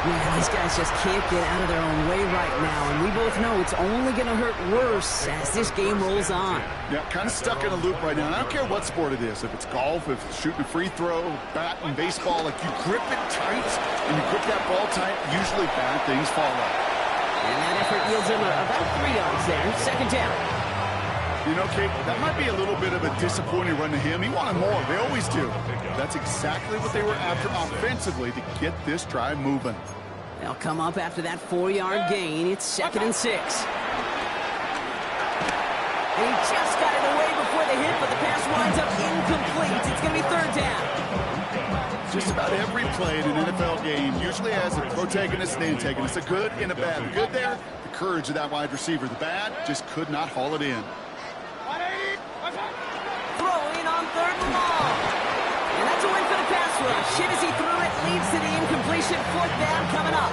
Man, these guys just can't get out of their own way right now, and we both know it's only going to hurt worse as this game rolls on. Yeah, kind of stuck in a loop right now. And I don't care what sport it is. If it's golf, if it's shooting a free throw, bat and baseball, like you grip it tight and you grip that ball tight, usually bad things fall out. And that effort yields him about 3 yards there. 2nd down. You know, Kate, that might be a little bit of a disappointing run to him. He wanted more. They always do. That's exactly what they were after offensively to get this drive moving. They'll come up after that 4-yard gain. It's 2nd and 6. And he just got it away before the hit, but the pass winds up incomplete. It's going to be 3rd down. Just about every play in an NFL game usually has a protagonist and antagonist, a good and a bad. The good there, the courage of that wide receiver. The bad, just could not haul it in. Throwing on 3rd and long. And that's a win for the pass rush. Hit as he threw it, leads to the incompletion. 4th down coming up.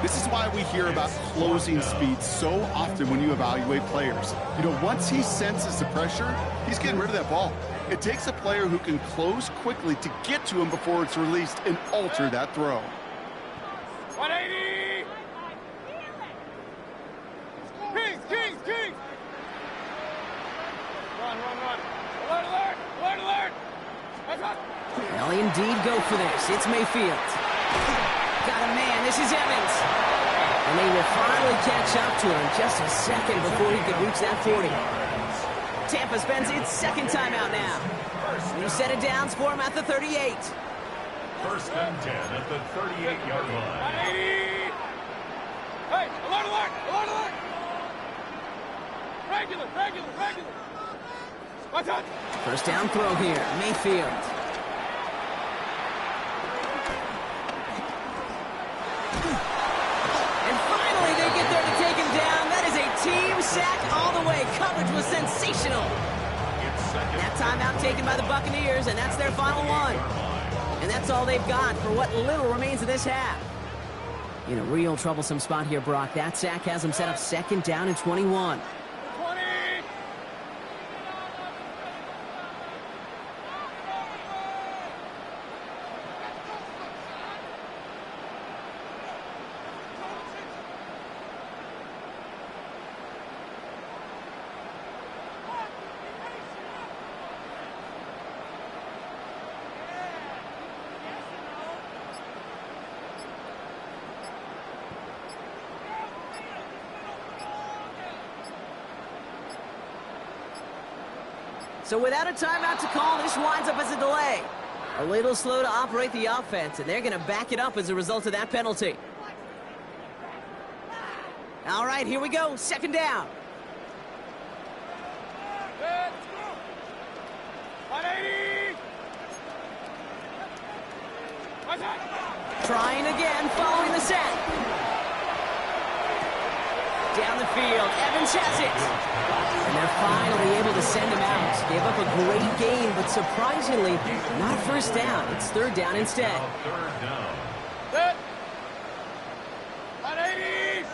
This is why we hear about closing speed so often when you evaluate players. You know, once he senses the pressure, he's getting rid of that ball. It takes a player who can close quickly to get to him before it's released and alter that throw. 180! Kings! Run! Alert! They'll indeed go for this. It's Mayfield. Got a man. This is Evans. And they will finally catch up to him just a second before he could reach that 40. Tampa spends its second timeout now. New set of downs for him at the 38. First and 10 at the 38-yard line. Hey, alert! Regular. Watch out. First down throw here, Mayfield. And finally they get there to take him down. That is a team sack all the way. Coverage was sensational. That timeout taken by the Buccaneers, and that's their final one. And that's all they've got for what little remains of this half. In a real troublesome spot here, Brock. That sack has him set up second down and 21. So without a timeout to call, this winds up as a delay. A little slow to operate the offense, and they're going to back it up as a result of that penalty. All right, here we go. Second down. Trying again, following the set. Down the field, Evans has it. And they're finally able to send him out. Gave up a great game, but surprisingly, not a first down. It's third down instead. Third down. Set. 180.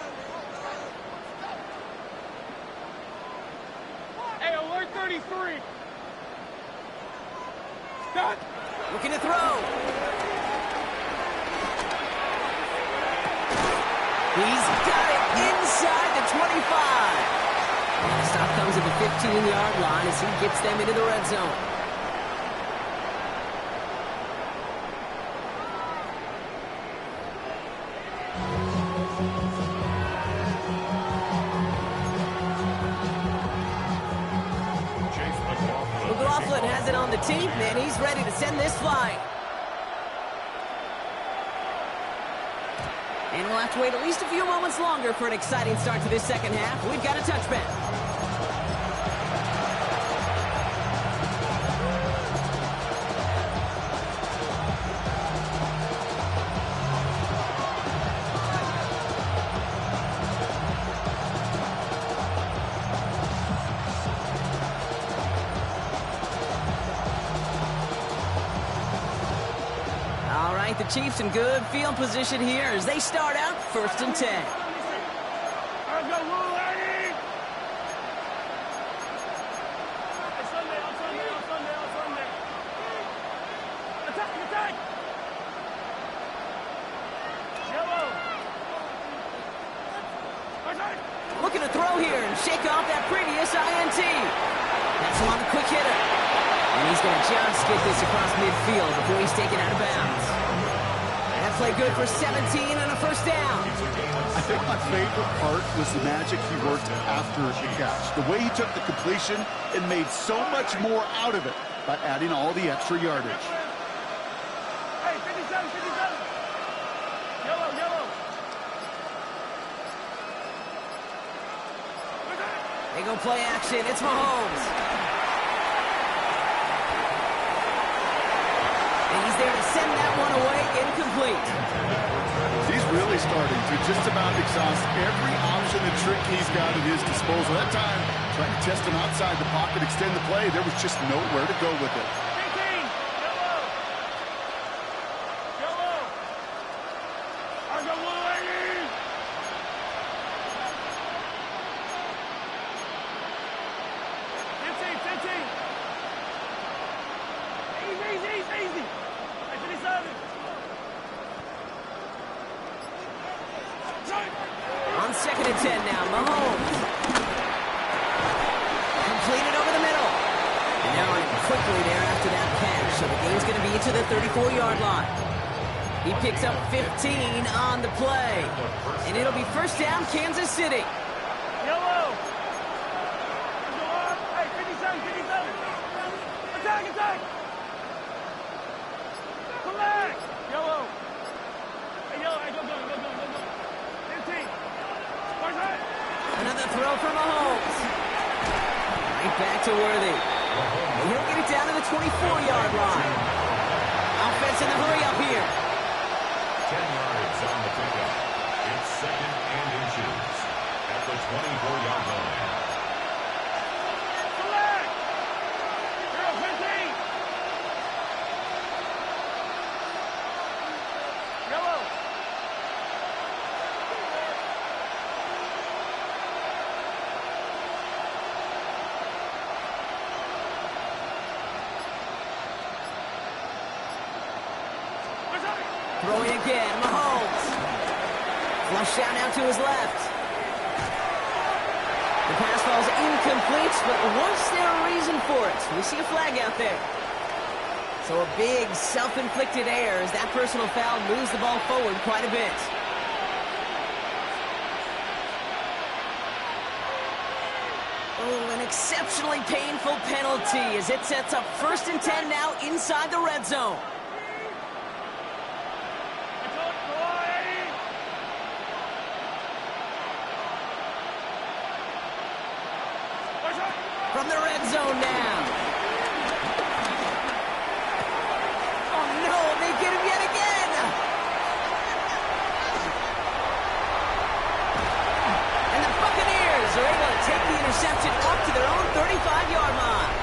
Hey, alert 33. Stop. Looking to throw. He's got it inside the 25. The stop comes at the 15-yard line as he gets them into the red zone. McLaughlin has it on the team, and he's ready to send this flying. And we'll have to wait at least a few moments longer for an exciting start to this second half. We've got a touchback. The Chiefs in good field position here as they start out first and 10. Looking to throw here and shake off that previous INT. That's him on the quick hitter. And he's going to just get this across midfield before he's taken out of bounds. Play good for 17 and a first down. I think my favorite part was the magic he worked after the catch. The way he took the completion and made so much more out of it by adding all the extra yardage. Hey, 57, 57. Yellow. They go play action. It's Mahomes. He's there to send that one away, incomplete. He's really starting to just about exhaust every option and trick he's got at his disposal. That time, trying to test him outside the pocket, extend the play, there was just nowhere to go with it. 18, yellow. I got 180. Easy. On second and 10 now, Mahomes. Completed over the middle. And now running quickly there after that catch. So the game's going to be to the 34-yard line. He picks up 15 on the play. And it'll be first down, Kansas City. Yellow. Go up. Hey, 57, 57. Attack, attack. Come back. Yellow. Hey, yellow. Hey, go. 15. Where's that? Another throw from Mahomes. Right back to Worthy. And he'll get it down to the 24-yard line. Offense in the hurry up here. 10 yards on the pickup. It's second and inches at the 24-yard line. Select. 0-15. Yellow. Throwing again, Mahomes. Flush down now to his left. The pass falls incomplete, but was there a reason for it? We see a flag out there. So a big self-inflicted error as that personal foul moves the ball forward quite a bit. Oh, an exceptionally painful penalty as it sets up 1st and 10 now inside the red zone. From the red zone now. Oh, no, they get him yet again. And the Buccaneers are able to take the interception up to their own 35-yard line.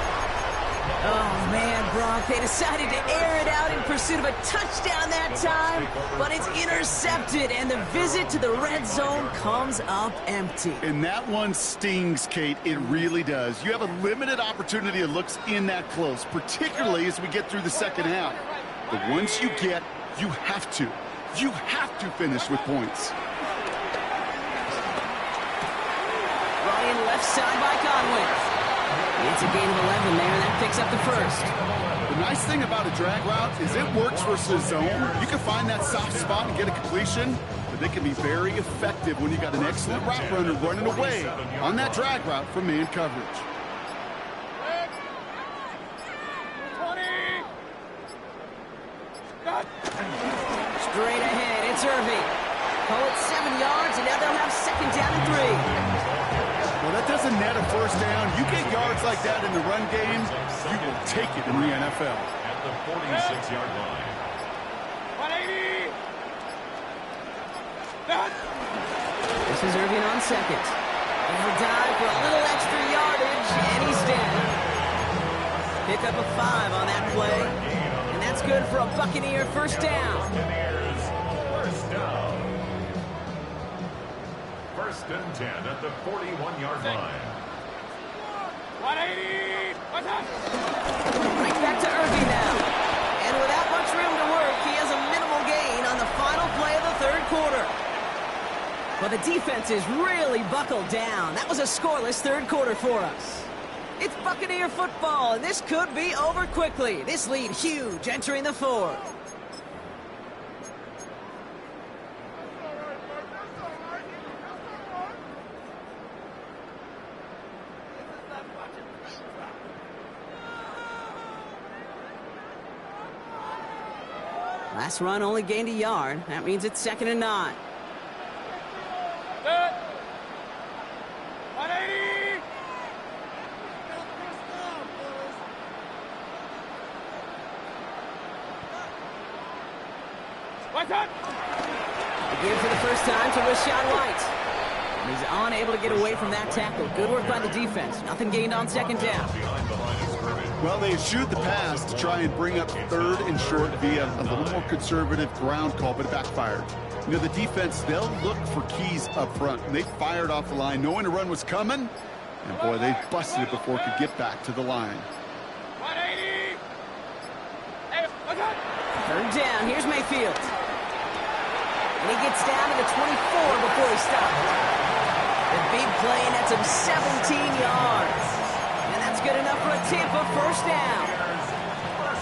Oh, man, Brock, they decided to air it out in pursuit of a touchdown that time, but it's intercepted, and the visit to the red zone comes up empty. And that one stings, Kate. It really does. You have a limited opportunity that looks in that close, particularly as we get through the second half. But once you get, you have to finish with points. Ryan left side by Conway. It's a gain of 11 there, and that picks up the first. The nice thing about a drag route is it works versus zone. You can find that soft spot and get a completion, but they can be very effective when you got an excellent route runner running away on that drag route from man coverage. 20. Straight ahead, it's Irving. Call it 7 yards, and now they'll have 2nd down and 3. Well, that doesn't net a first down. You get yards like that in the run game, you will take it in the NFL. At the 46-yard line. 180. This is Irving on 2nd. And he'll dive for a little extra yardage, and he's down. Pick up a 5 on that play, and that's good for a Buccaneer first down. Buccaneers, first down. 1st and 10 at the 41-yard line. 180. What's up? Right back to Irving now. And without much room to work, he has a minimal gain on the final play of the 3rd quarter. But the defense is really buckled down. That was a scoreless 3rd quarter for us. It's Buccaneer football, and this could be over quickly. This lead huge entering the 4th. Last run only gained a yard. That means it's 2nd and 9. Good. 180. What's up? Again for the first time to Rashawn White. And he's unable to get away from that tackle. Good work by the defense. Nothing gained on 2nd down. Well, they eschewed the pass to try and bring up 3rd and short via a little more conservative ground call, but it backfired. You know, the defense, they'll look for keys up front. And they fired off the line knowing the run was coming. And, boy, they busted it before it could get back to the line. 180. Hey, what's up? 3rd down. Here's Mayfield. And he gets down to the 24 before he stops. The big play nets him 17 yards. And that's good enough for a Tampa first down.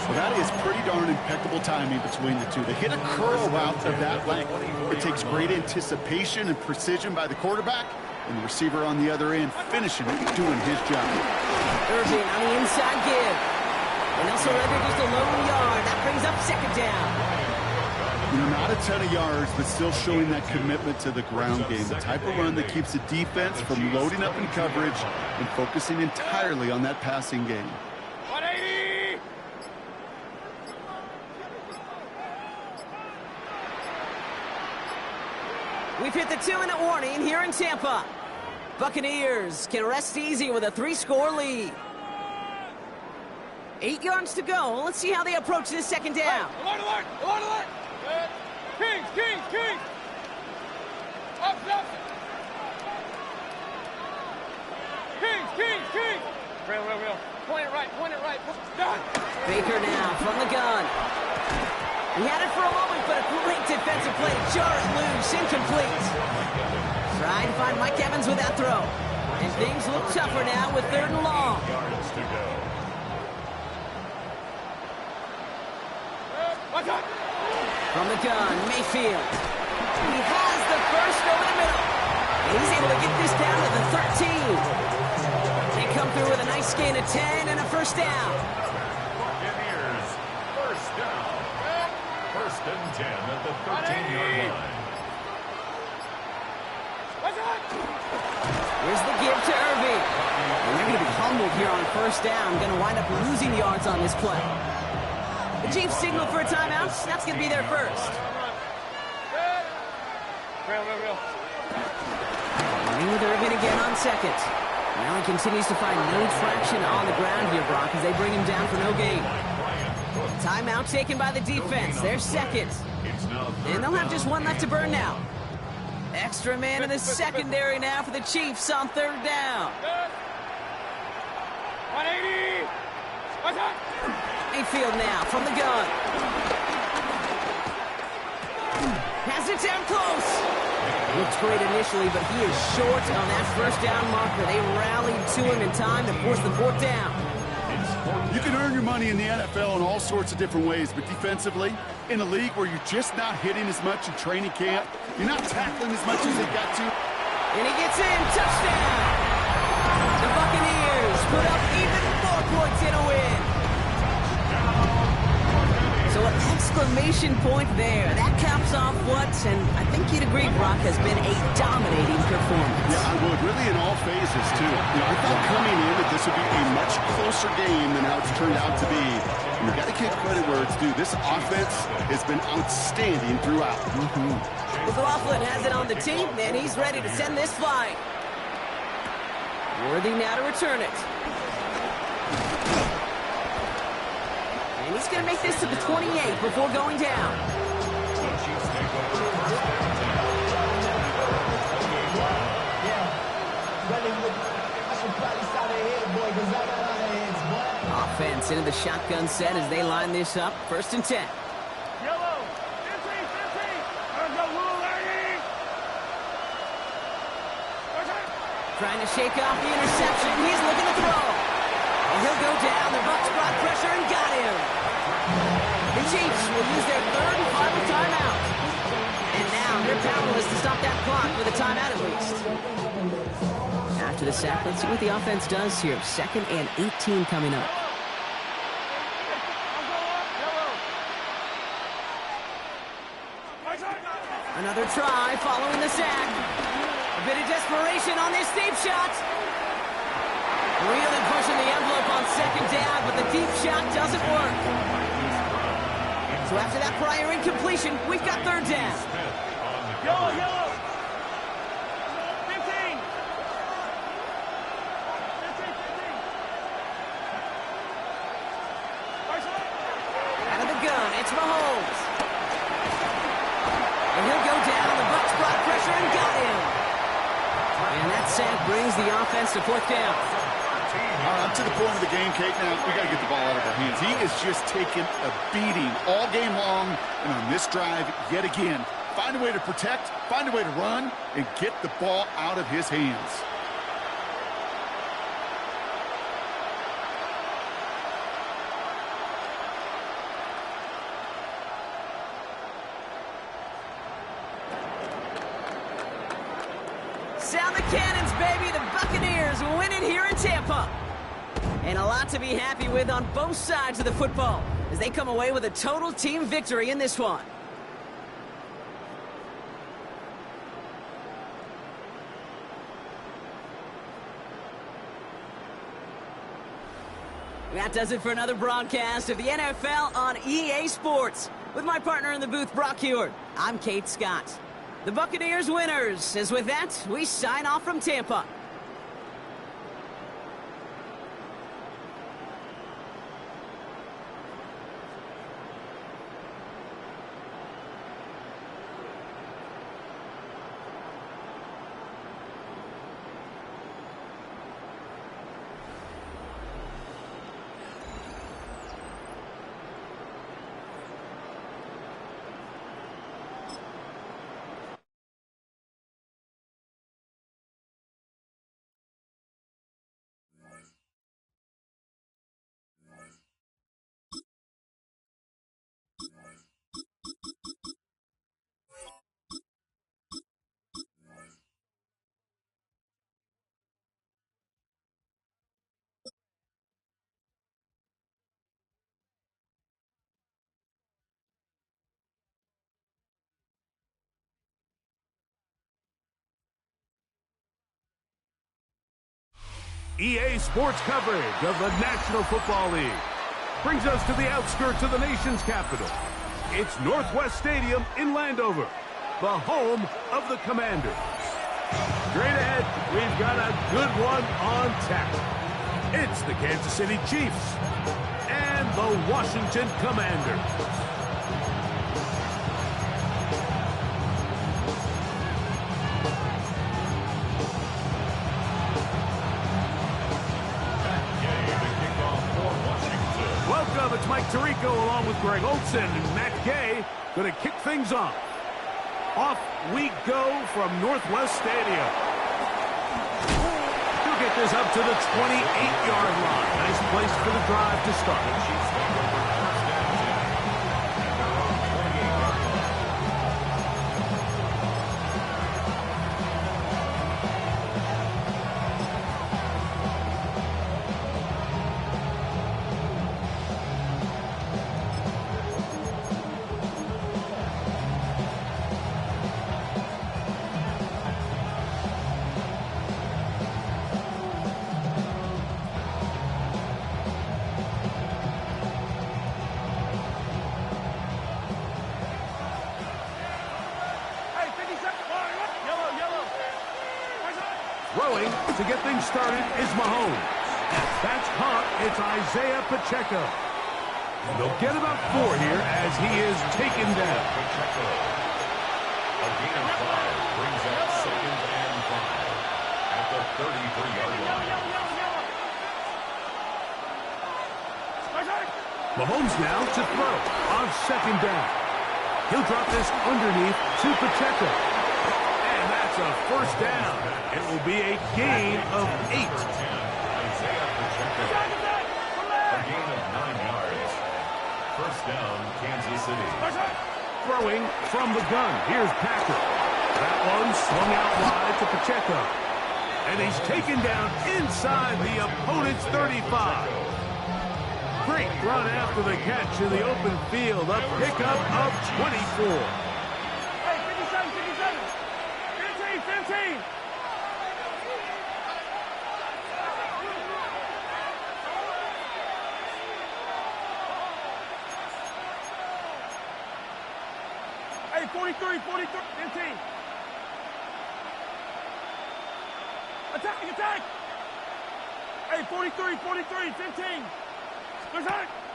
Well, that is pretty darn impeccable timing between the two. They hit a curl route of that length. It takes great anticipation and precision by the quarterback, and the receiver on the other end finishing it, doing his job. Irving on the inside give. And also Leonard just a lone yard. That brings up second down. You know, not a ton of yards, but still showing that commitment to the ground game. The type of run that keeps the defense from loading up in coverage and focusing entirely on that passing game. 180! We've hit the 2-minute warning here in Tampa. Buccaneers can rest easy with a 3-score lead. 8 yards to go. Let's see how they approach this second down. Alert, alert! Alert, alert! Kings, Kings, Kings! Up, up! Kings, Kings, Kings! Real. Point it right, done! Baker now from the gun. He had it for a moment, but a great defensive play. Jar it loose, incomplete. Trying to find Mike Evans with that throw. And things look tougher now with 3rd and long. Yards to go. Watch out! From the gun, Mayfield. He has the first over the middle. And he's able to get this down to the 13. They come through with a nice gain of 10 and a first down. Buccaneers, first down. First and 10 at the 13-yard line. Watch out! Here's the give to Irving. And they're going to be humbled here on first down. Going to wind up losing yards on this play. The Chiefs signal for a timeout. That's going to be their first. Real. Running with Irving again on second. Now he continues to find no traction on the ground here, Brock, as they bring him down for no gain. Timeout taken by the defense. They're second. And they'll have just one left to burn now. Extra man in the secondary now for the Chiefs on 3rd down. 180! Watch out! Mayfield now from the gun. Has it down close. Looks great initially, but he is short on that first down marker. They rallied to him in time to force the 4th down. You can earn your money in the NFL in all sorts of different ways, but defensively, in a league where you're just not hitting as much in training camp, you're not tackling as much as they got to. And he gets in. Touchdown! The Buccaneers put up even more points in a win. So an exclamation point there. That caps off what, and I think you'd agree, Brock, has been a dominating performance. Yeah, I would. Really in all phases, too. You know, I thought coming in that this would be a much closer game than how it's turned out to be. And you got to give credit where it's due. This offense has been outstanding throughout. McLaughlin has it on the team, and he's ready to send this flying. Worthy now to return it. And he's going to make this to the 28 before going down. Offense into the shotgun set as they line this up. 1st and 10. Yellow! 15! Let's go, Will Larry! Trying to shake off the interception. He's looking to throw. And he'll go down. The Bucs brought pressure and got him. The Chiefs will use their 3rd and final timeout. And now they're powerless to stop that clock with a timeout at least. After the sack, let's see what the offense does here. 2nd and 18 coming up. Another try following the sack. A bit of desperation on this deep shot. Really pushing the envelope on 2nd down, but the deep shot doesn't work. So after that prior incompletion, we've got 3rd down. Yellow! 15! Out of the gun, it's Mahomes. And he'll go down. The Bucs brought pressure and got him. And that sack brings the offense to 4th down. All right, I'm to the point of the game, Kate. Now, we got to get the ball out of our hands. He is just taking a beating all game long. And on this drive, yet again, find a way to protect, find a way to run, and get the ball out of his hands. cannons, baby. The Buccaneers win it here in Tampa. And a lot to be happy with on both sides of the football as they come away with a total team victory in this one. That does it for another broadcast of the NFL on EA Sports. With my partner in the booth, Brock Heward, I'm Kate Scott. The Buccaneers winners, as with that, we sign off from Tampa. EA Sports coverage of the National Football League brings us to the outskirts of the nation's capital. It's Northwest Stadium in Landover, the home of the Commanders. Straight ahead, we've got a good one on tap. It's the Kansas City Chiefs and the Washington Commanders. It's Mike Tirico along with Greg Olson and Matt Gay going to kick things off. Off we go from Northwest Stadium. He'll get this up to the 28-yard line. Nice place for the drive to start. Throwing to get things started is Mahomes. That's caught. It's Isaiah Pacheco. And they'll get about 4 here as he is taken down. Pacheco. A gain of 5 brings up 2nd and 5 at the 33-yard line. Mahomes now to throw on 2nd down. He'll drop this underneath to Pacheco. And that's a first down. It will be a gain of 8. Isaiah Pacheco. A gain of 9 yards. First down, Kansas City. Throwing from the gun. Here's Packer. That one swung out wide to Pacheco. And he's taken down inside the opponent's 35. Great run after the catch in the open field. A pickup of 24. Hey, 57, 57. 15, 15. Hey, 43, 43, 15. Attack, attack. Hey, 43, 43, 15.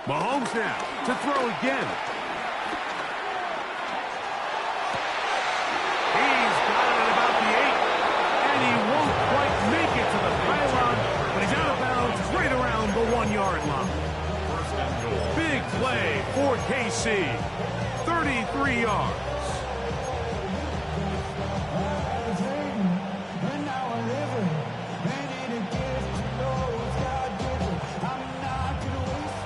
Mahomes now to throw again. He's got it at about the 8, and he won't quite make it to the pylon, but he's out of bounds right around the 1-yard line. Big play for KC. 33 yards.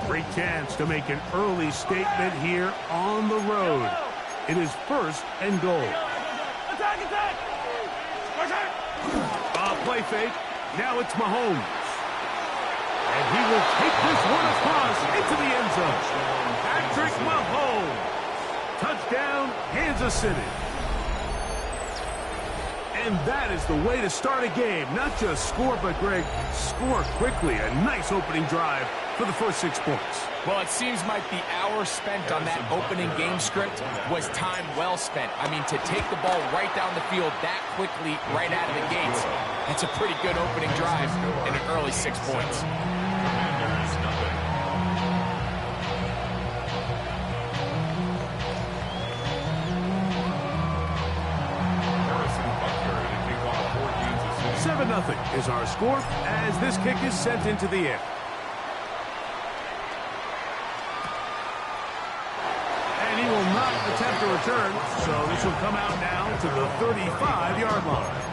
Great chance to make an early statement here on the road. It is 1st and goal. Attack, attack. play fake. Now it's Mahomes. And he will take this one across into the end zone. Patrick Mahomes. Touchdown, Kansas City. And that is the way to start a game. Not just score, but, Greg, score quickly. A nice opening drive for the first 6 points. Well, it seems like the hour spent on that opening game script was time well spent. I mean, to take the ball right down the field that quickly right out of the gates, that's a pretty good opening drive and an early 6 points. Nothing is our score as this kick is sent into the air. And he will not attempt a return, so this will come out now to the 35-yard line.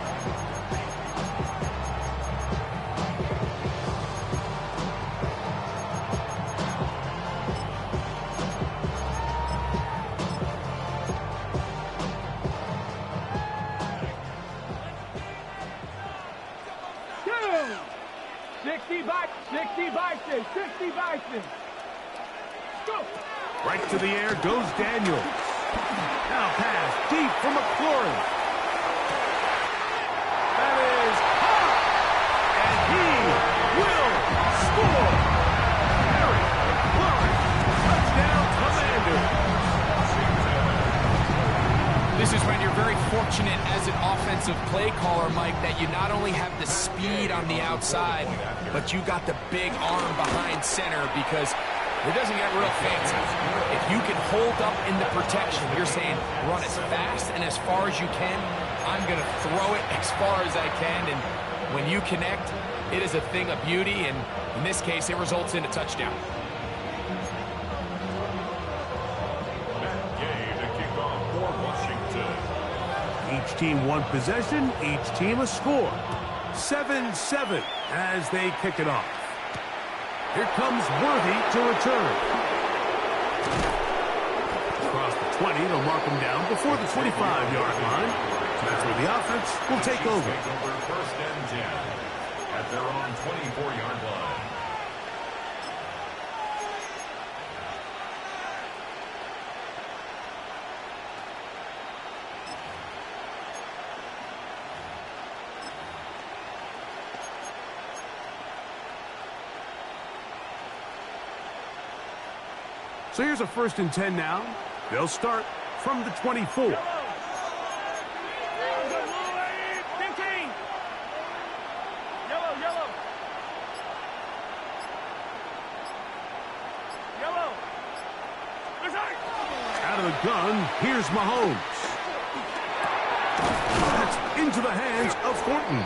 Right to the air goes Daniels. Now pass deep for McLaurin. That is hot. And he will score. Harry McLaurin. Touchdown, Commanders. This is when you're very fortunate as an offensive play caller, Mike, that you not only have the speed on the outside, but you got the big arm behind center, because it doesn't get real fancy. If you can hold up in the protection, you're saying run as fast and as far as you can. I'm going to throw it as far as I can. And when you connect, it is a thing of beauty. And in this case, it results in a touchdown. Each team one possession, each team a score. 7-7 as they kick it off. Here comes Worthy to return. Across the 20, they'll mark him down before the 25-yard line. That's where the offense will take over. First and 10 at their own 24-yard line. So here's a 1st and 10 now. They'll start from the 24. Yellow. Out of the gun, here's Mahomes. That's into the hands of Thornton.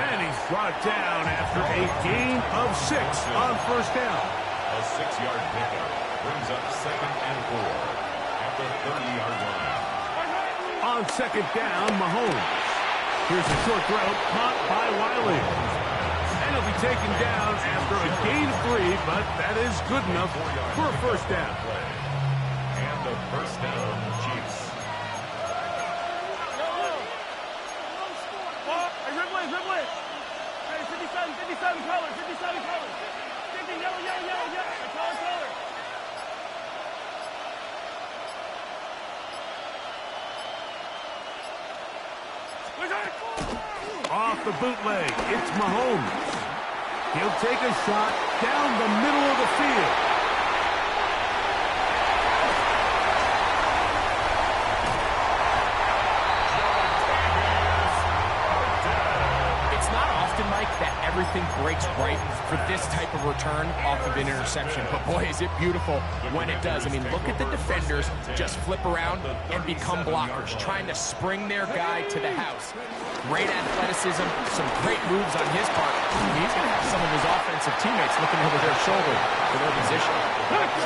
And he's brought down after a gain of 6 on 1st down. A 6-yard pickup brings up 2nd and 4 at the 30-yard line. On 2nd down, Mahomes. Here's a short throw caught by Wiley. And he'll be taken down after a gain of 3, but that is good enough for a 1st down. And the 1st down, Chiefs. Dribbling. Hey, 57 colors. 57 colors. 50, yellow. Color. Off the bootleg, it's Mahomes. He'll take a shot down the middle of the field. It's not often, Mike, that everything breaks right for this type of return off of an interception. But boy, is it beautiful when it does. I mean, look at the defenders just flip around and become blockers, trying to spring their guy to the house. Great athleticism, some great moves on his part. He's going to have some of his offensive teammates looking over their shoulder for their position.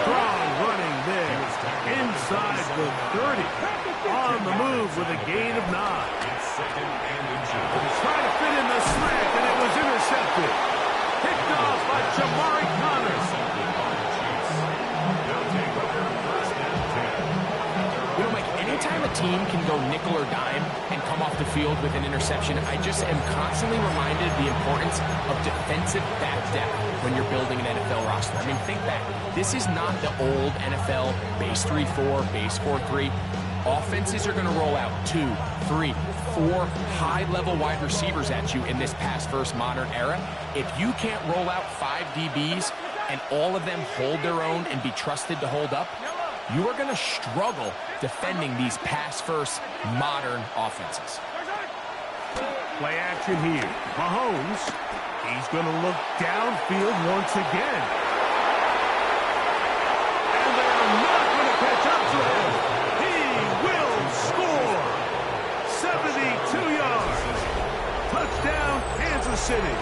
Strong running there. Inside the 30. On the move with a gain of 9. Trying to fit in the slant, and it was intercepted. Picked off by Jamari Connors. anytime a team can go nickel or dime and come off the field with an interception, I just am constantly reminded of the importance of defensive back depth when you're building an NFL roster. I mean, think back. This is not the old NFL base 3-4, base 4-3. Offenses are going to roll out 2, 3, 4 high-level wide receivers at you in this pass-first modern era. If you can't roll out 5 DBs and all of them hold their own and be trusted to hold up, you are going to struggle defending these pass-first modern offenses. Play action here. Mahomes, he's going to look downfield once again. And they're not going to catch up to him. He will score. 72 yards. Touchdown, Kansas City.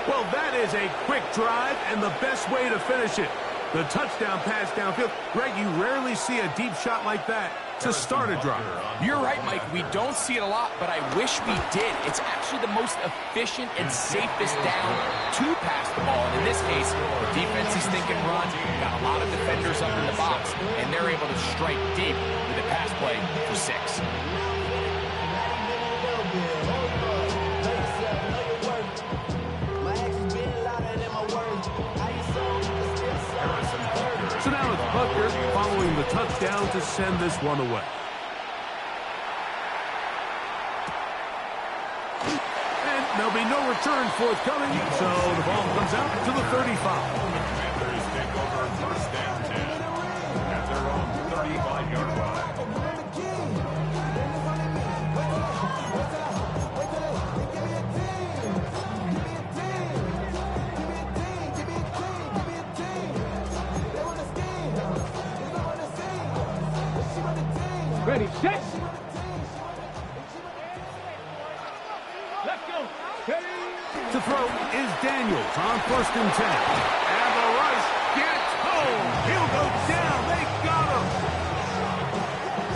Well, that is a quick drive and the best way to finish it. The touchdown pass downfield. Greg, you rarely see a deep shot like that to start a drive. You're right, Mike. We don't see it a lot, but I wish we did. It's actually the most efficient and safest down to pass the ball. And in this case, the defense is thinking run, got a lot of defenders up in the box, and they're able to strike deep with a pass play for 6. So now it's Butker following the touchdown to send this one away. And there'll be no return forthcoming, so the ball comes out to the 35. Commanders take over 1st and 10 at their own 35-yard line. Ready, set. Let's go. To throw is Daniels on 1st and 10. And the rush gets home. He'll go down. They got him.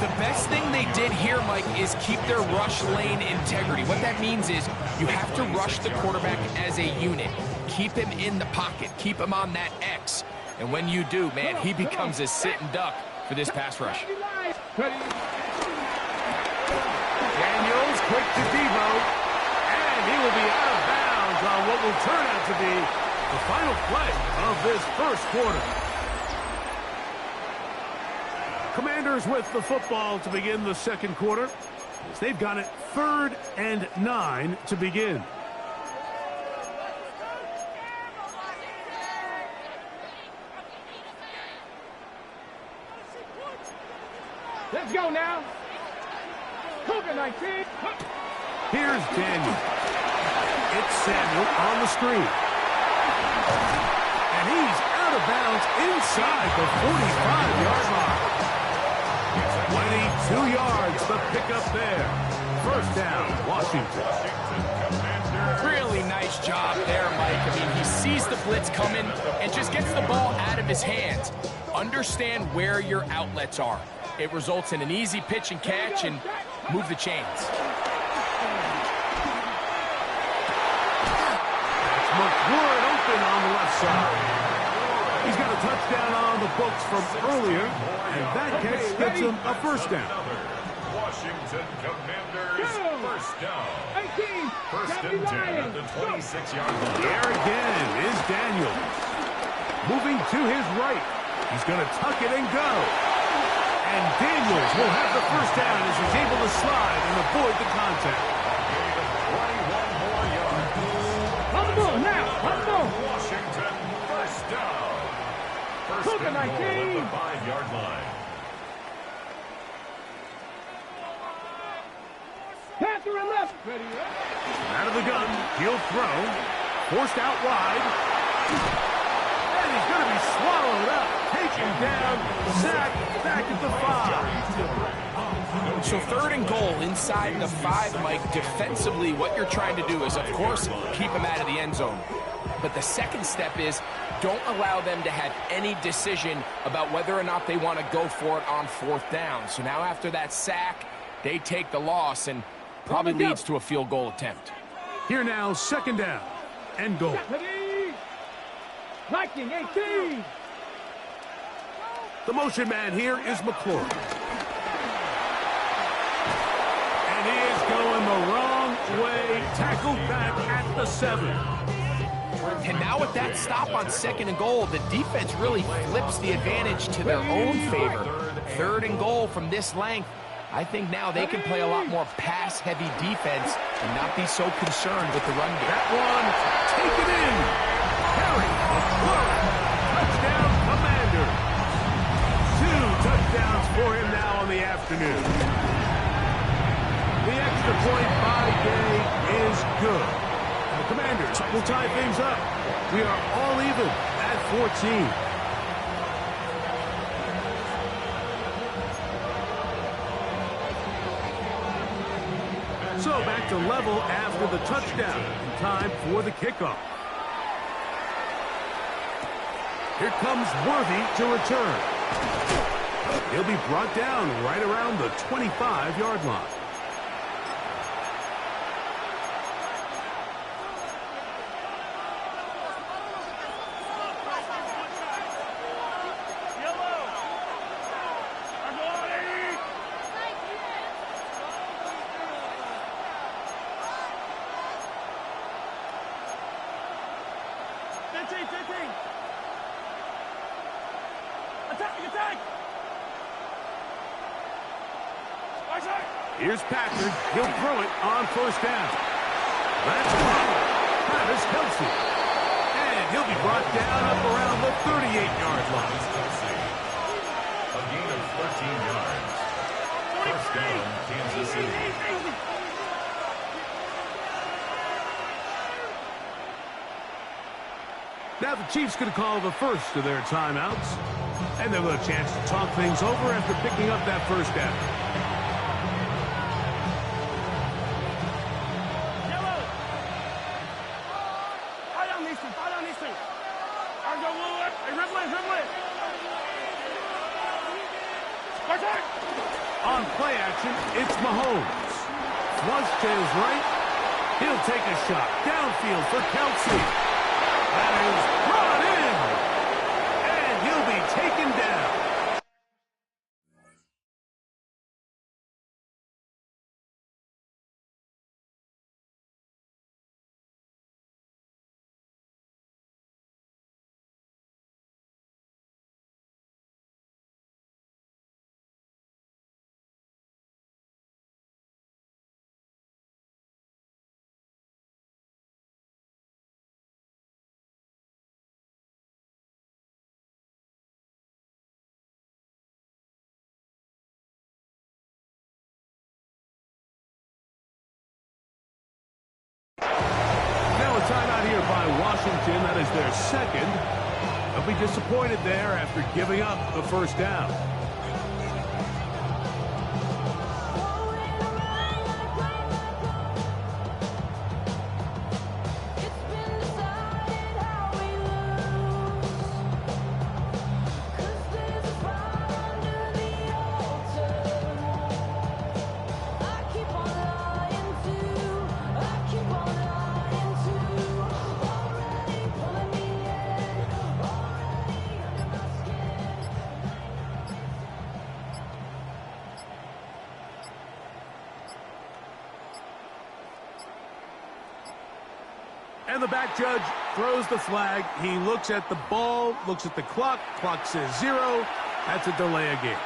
The best thing they did here, Mike, is keep their rush lane integrity. What that means is you have to rush the quarterback as a unit. Keep him in the pocket. Keep him on that X. And when you do, man, he becomes a sit and duck for this pass rush. Daniels quick to Debo. And he will be out of bounds on what will turn out to be the final play of this first quarter. Commanders with the football to begin the second quarter, as they've got it 3rd and 9 to begin. Let's go now. Cougar 19. Here's Daniel. It's Samuel on the screen. And he's out of bounds inside the 45-yard line. 22 yards to pick up there. 1st down, Washington. Really nice job there, Mike. I mean, he sees the blitz coming and just gets the ball out of his hands. Understand where your outlets are. It results in an easy pitch and catch and move the chains. That's McLaurin open on the left side. He's got a touchdown on the books from earlier, and that catch gets him a 1st down. Washington Commanders 1st down. 1st and 10 at the 26-yard line. Here again is Daniels. Moving to his right. He's going to tuck it and go. And Daniels will have the 1st down as he's able to slide and avoid the contact. 21 more yards. On the ball now. On the ball. Washington 1st down. 1st and 10 at the 5-yard line. Panther and left. Ready. Out of the gun. He'll throw. Forced out wide. And he's going to be swallowed up. Taken down. Sacked. Back at the 5. So 3rd and goal inside the 5, Mike. Defensively, what you're trying to do is, of course, keep him out of the end zone. But the second step is don't allow them to have any decision about whether or not they want to go for it on 4th down. So now after that sack, they take the loss and probably leads to a field goal attempt. Here now, 2nd down and goal. Lightning 18. The motion man here is McClure. And he is going the wrong way. Tackled back at the 7. And now with that stop on 2nd and goal, the defense really flips the advantage to their own favor. 3rd and goal from this length. I think now they can play a lot more pass-heavy defense and not be so concerned with the run game. That one, taken in. Harry McClure, touchdown Commanders. 2 touchdowns for him now on the afternoon. The extra point by Gay is good. The Commanders will tie things up. We are all even at 14. So back to level after the touchdown. Time for the kickoff. Here comes Worthy to return. He'll be brought down right around the 25-yard line. Here's Patrick. He'll throw it on 1st down. That's Travis Kelce. And he'll be brought down up around the 38-yard line. A gain of 13 yards. 1st down, Kansas City. Now the Chiefs going to call the first of their timeouts. And they'll have a chance to talk things over after picking up that 1st down. On play action, it's Mahomes. Flush to his right. He'll take a shot downfield for Kelce. That is brought in. And he'll be taken down. Timeout here by Washington. That is their 2nd. They'll be disappointed there after giving up the 1st down. And the back judge throws the flag. He looks at the ball, looks at the clock. Clock says 0. That's a delay of game.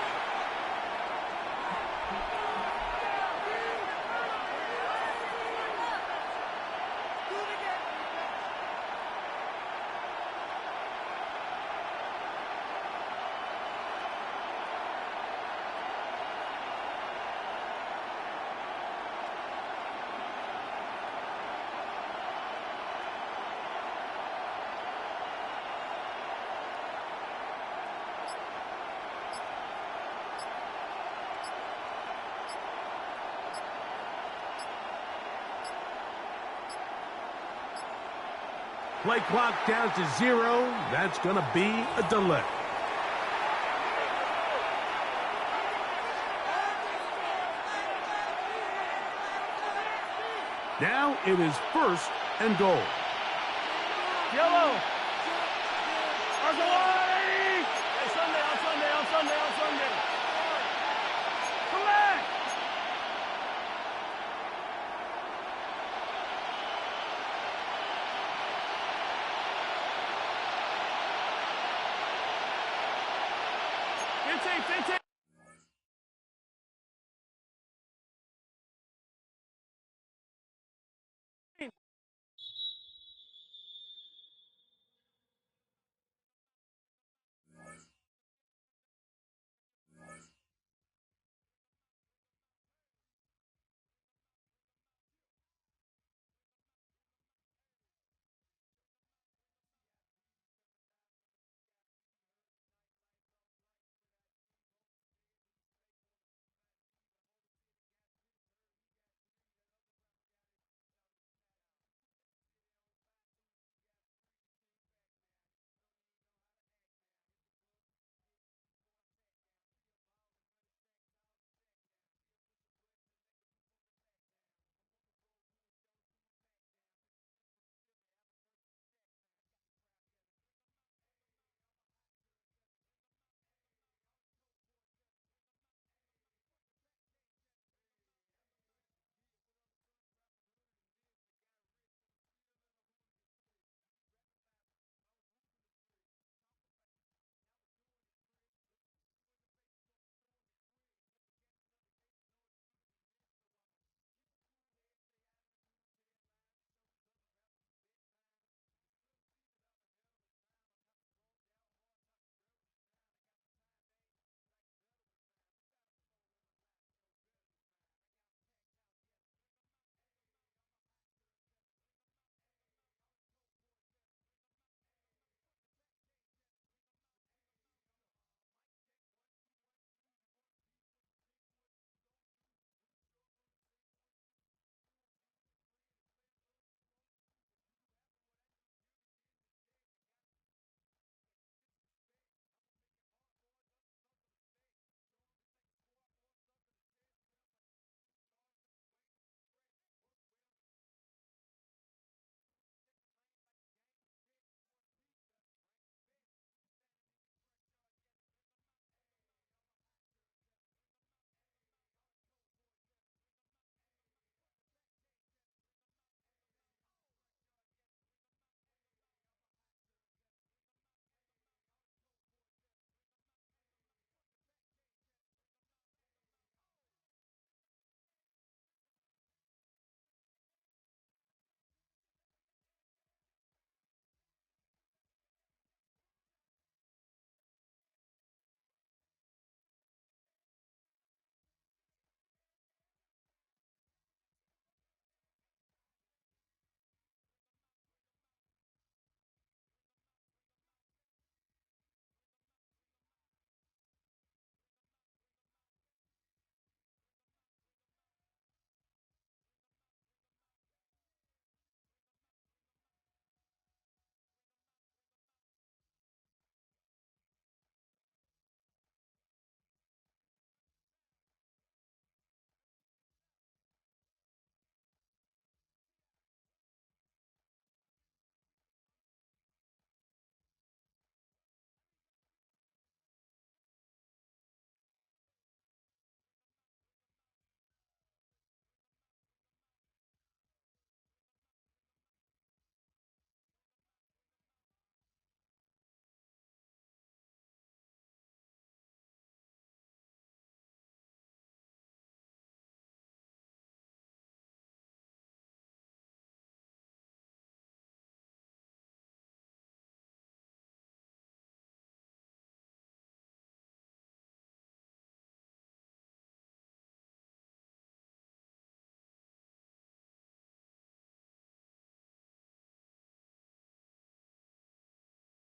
Play clock down to 0. That's going to be a delay. Now it is 1st and goal. Yellow. Hey, Sunday, on Sunday, on Stay safe, stay safe.